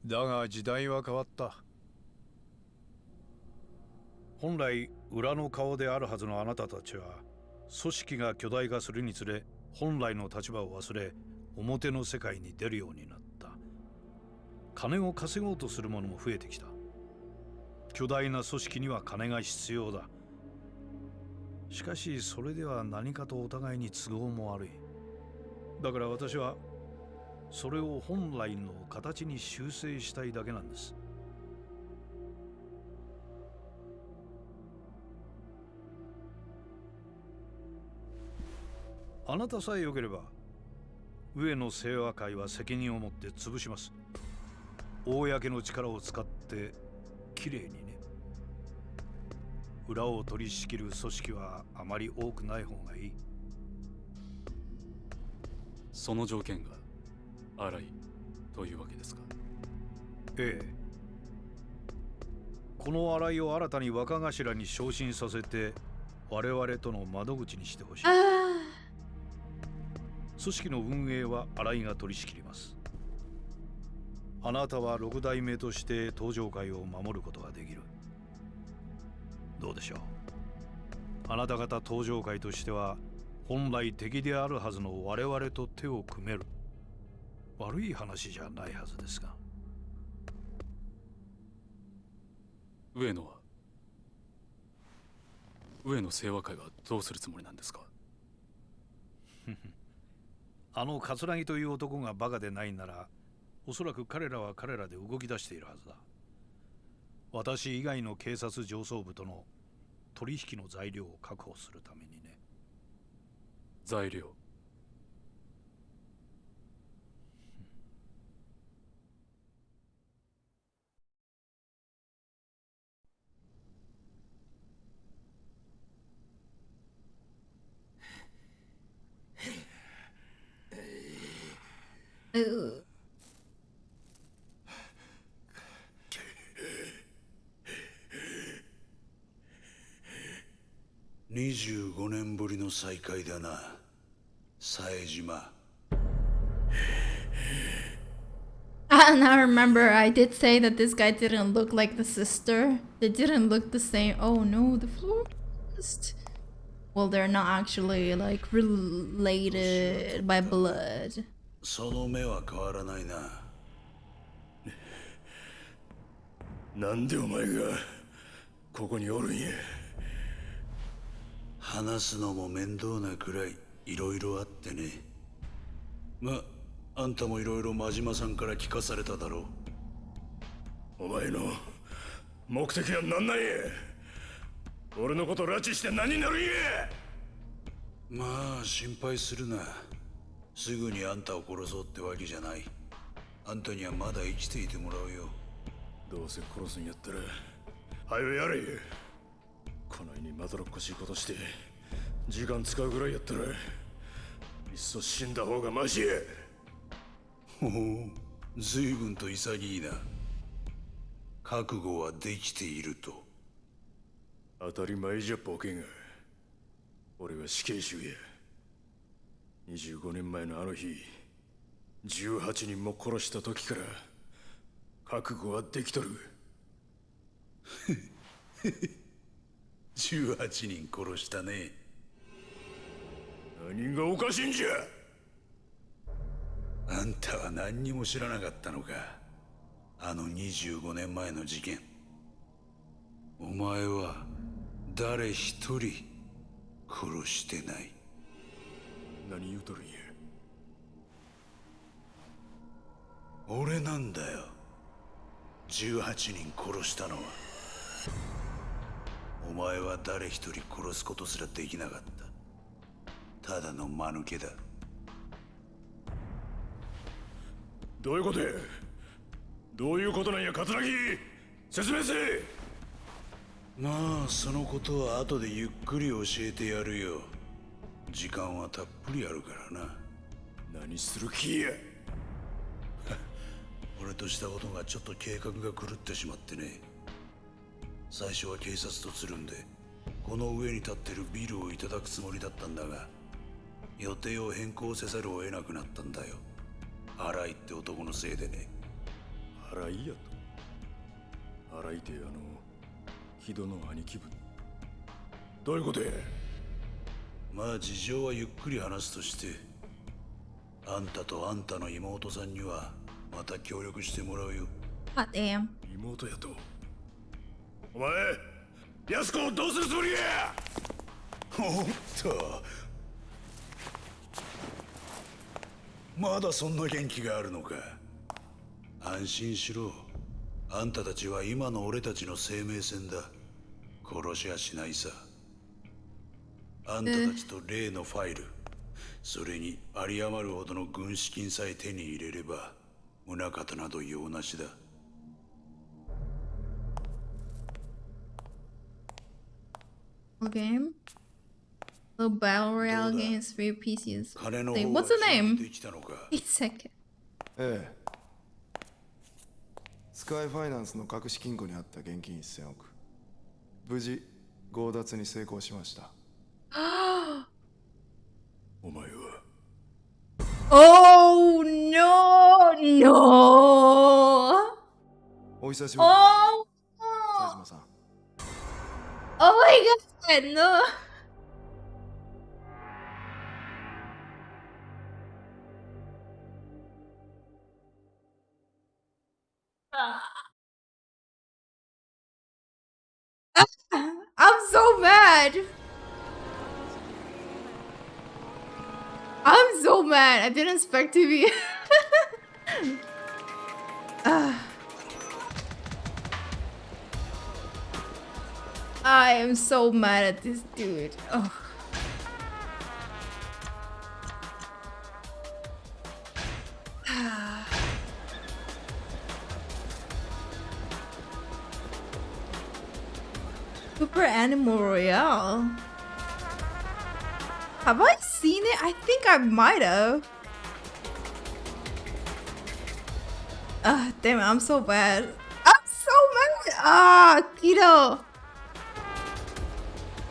だが時代は変わった。本来裏の顔であるはずのあなたたちは、組織が巨大化するにつれ本来の立場を忘れ、表の世界に出るようになった。金を稼ごうとする者も増えてきた。巨大な組織には金が必要だ。しかしそれでは何かとお互いに都合も悪い。だから私はそれを本来の形に修正したいだけなんです。あなたさえ良ければ上野清和会は責任を持って潰します。公の力を使ってきれいにね。裏を取り仕切る組織はあまり多くない方がいい。その条件が荒いというわけですか？ええ。この荒井を新たに若頭に昇進させて我々との窓口にしてほしい。組織の運営は新井が取り仕切ります。あなたは6代目として登場会を守ることができる。どうでしょう。あなた方登場会としては本来敵であるはずの我々と手を組める。悪い話じゃないはずですが。上野清和会はどうするつもりなんですか？あの桂木という男がバカでないなら、おそらく彼らは彼らで動き出しているはずだ。私以外の警察上層部との取引の材料を確保するためにね。材料？25年ぶりの再会だな、冴島。And I remember I did say that this guy didn't look like the sister. They didn't look the same. Oh no, the florist. Well, they're not actually like related by blood. その目は変わらないな。なんでお前がここにおるんや。話すのも面倒なくらいいろいろあってね。あんたもいろいろ真島さんから聞かされただろう。お前の目的は何なんや。俺のこと拉致して何になるんや。まあ心配するな。すぐにあんたを殺そうってわけじゃない。あんたにはまだ生きていてもらうよ。どうせ殺すんやったらはよやれ。こないにまどろっこしいことして時間使うぐらいやったらいっそ死んだ方がマシや。ほほう、随分と潔いな。覚悟はできていると。当たり前じゃボケが。俺は死刑囚や。25年前のあの日18人も殺した時から覚悟はできとる。18人殺したね。何がおかしいんじゃ。あんたは何にも知らなかったのか。あの25年前の事件。お前は誰一人殺してない。何言うとるんや。俺なんだよ、18人殺したのは。お前は誰一人殺すことすらできなかった。ただの間抜けだ。どういうことや。どういうことなんや桂木。説明せえ。まあそのことは後でゆっくり教えてやるよ。時間はたっぷりあるからな。何する気や。俺としたことがちょっと計画が狂ってしまってね。最初は警察とつるんでこの上に立ってるビルをいただくつもりだったんだが、予定を変更せざるを得なくなったんだよ。荒井って男のせいでね。荒井やと。荒井って木戸の兄貴分。どういうことや。まあ事情はゆっくり話すとして、あんたとあんたの妹さんにはまた協力してもらうよ。God damn. 妹やと。お前安子をどうするつもりや。おっと、まだそんな元気があるのか。安心しろ。あんたたちは今の俺たちの生命線だ。殺しはしないさ。あんたたちと例のファイル、それに有り余るほどの軍資金さえ手に入れれば、宗方など用なしだ。Okay. The battle royale games for your PCs. 金の Wait, 方 what's the は name? できたのか。 Wait a second. ええ。スカイファイナンスの隠し金庫にあった現金1000億。無事強奪に成功しました。お前は Oh no, no. お久しぶり。 Oh, 冴島さん。 oh my god, no. I'm so mad. I'm so mad. I didn't expect to be. I am so mad at this dude. Oh. Super Animal Royale. Have I seen it? I think I might have. Damn it, I'm so bad. I'm so mad. Keto.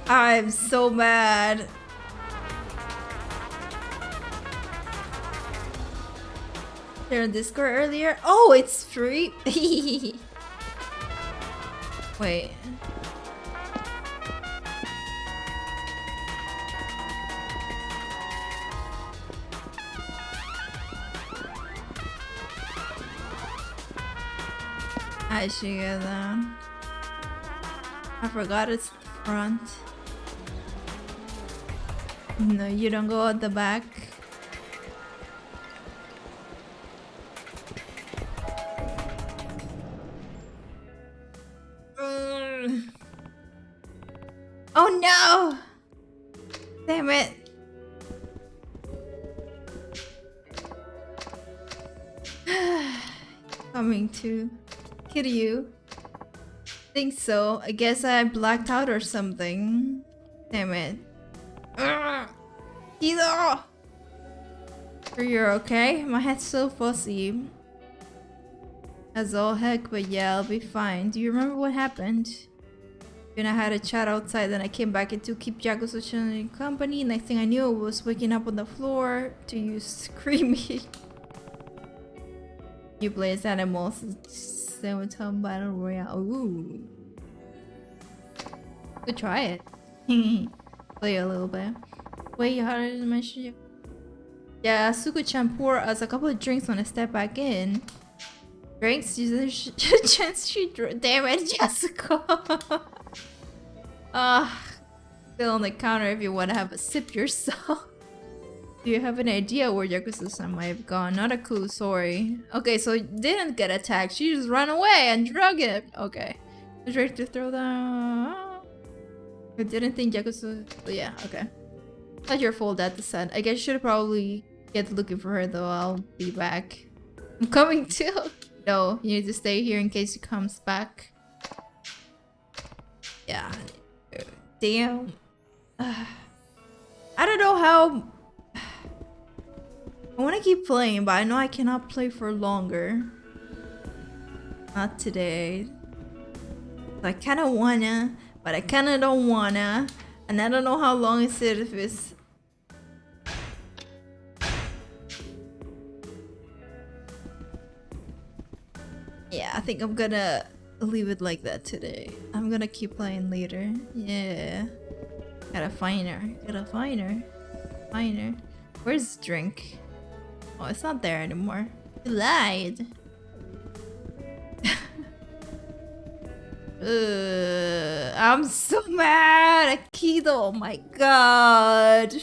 I'm so mad. They're in Discord earlier. Oh, it's free. Wait. I should get that. I forgot it's the front. No, you don't go at the back. Oh no! Damn it. Coming to kill you. Think so. I guess I blacked out or something. Damn it. Either. Sure you're okay? My head's so fuzzy. As all heck, but yeah, I'll be fine. Do you remember what happened? When I had a chat outside, then I came back into keep Yakuza company. Next thing I knew, I was waking up on the floor to you screaming. You play as animals. 7-time battle royale. Ooh. Could try it. Play a little bit. Wait, how did I mention you? Yeah, Suku-chan poured us a couple of drinks when I stepped back in. Drinks? Chance she damn it, Jessica. Still on the counter if you want to have a sip yourself. Do you have an idea where Yakuza-san might have gone? Not a clue, sorry. Okay, so didn't get attacked. She just ran away and drug it. Okay. I was ready to throw that. I didn't think Yakuza... But yeah, okay. Not your fault that the sun. I guess you should probably get looking for her though. I'll be back. I'm coming too. No, you need to stay here in case she comes back. Yeah. Damn. I don't know how... I want to keep playing, but I know I cannot play for longer. Not today. I kind of wanna, but I kind of don't wanna. And I don't know how long is it if it's... Yeah, I think I'm gonna leave it like that today. I'm gonna keep playing later. Yeah. Gotta find her. Gotta find her. Find her. Where's the drink? Oh, it's not there anymore. You lied. I'm so mad at Kido. Oh my god.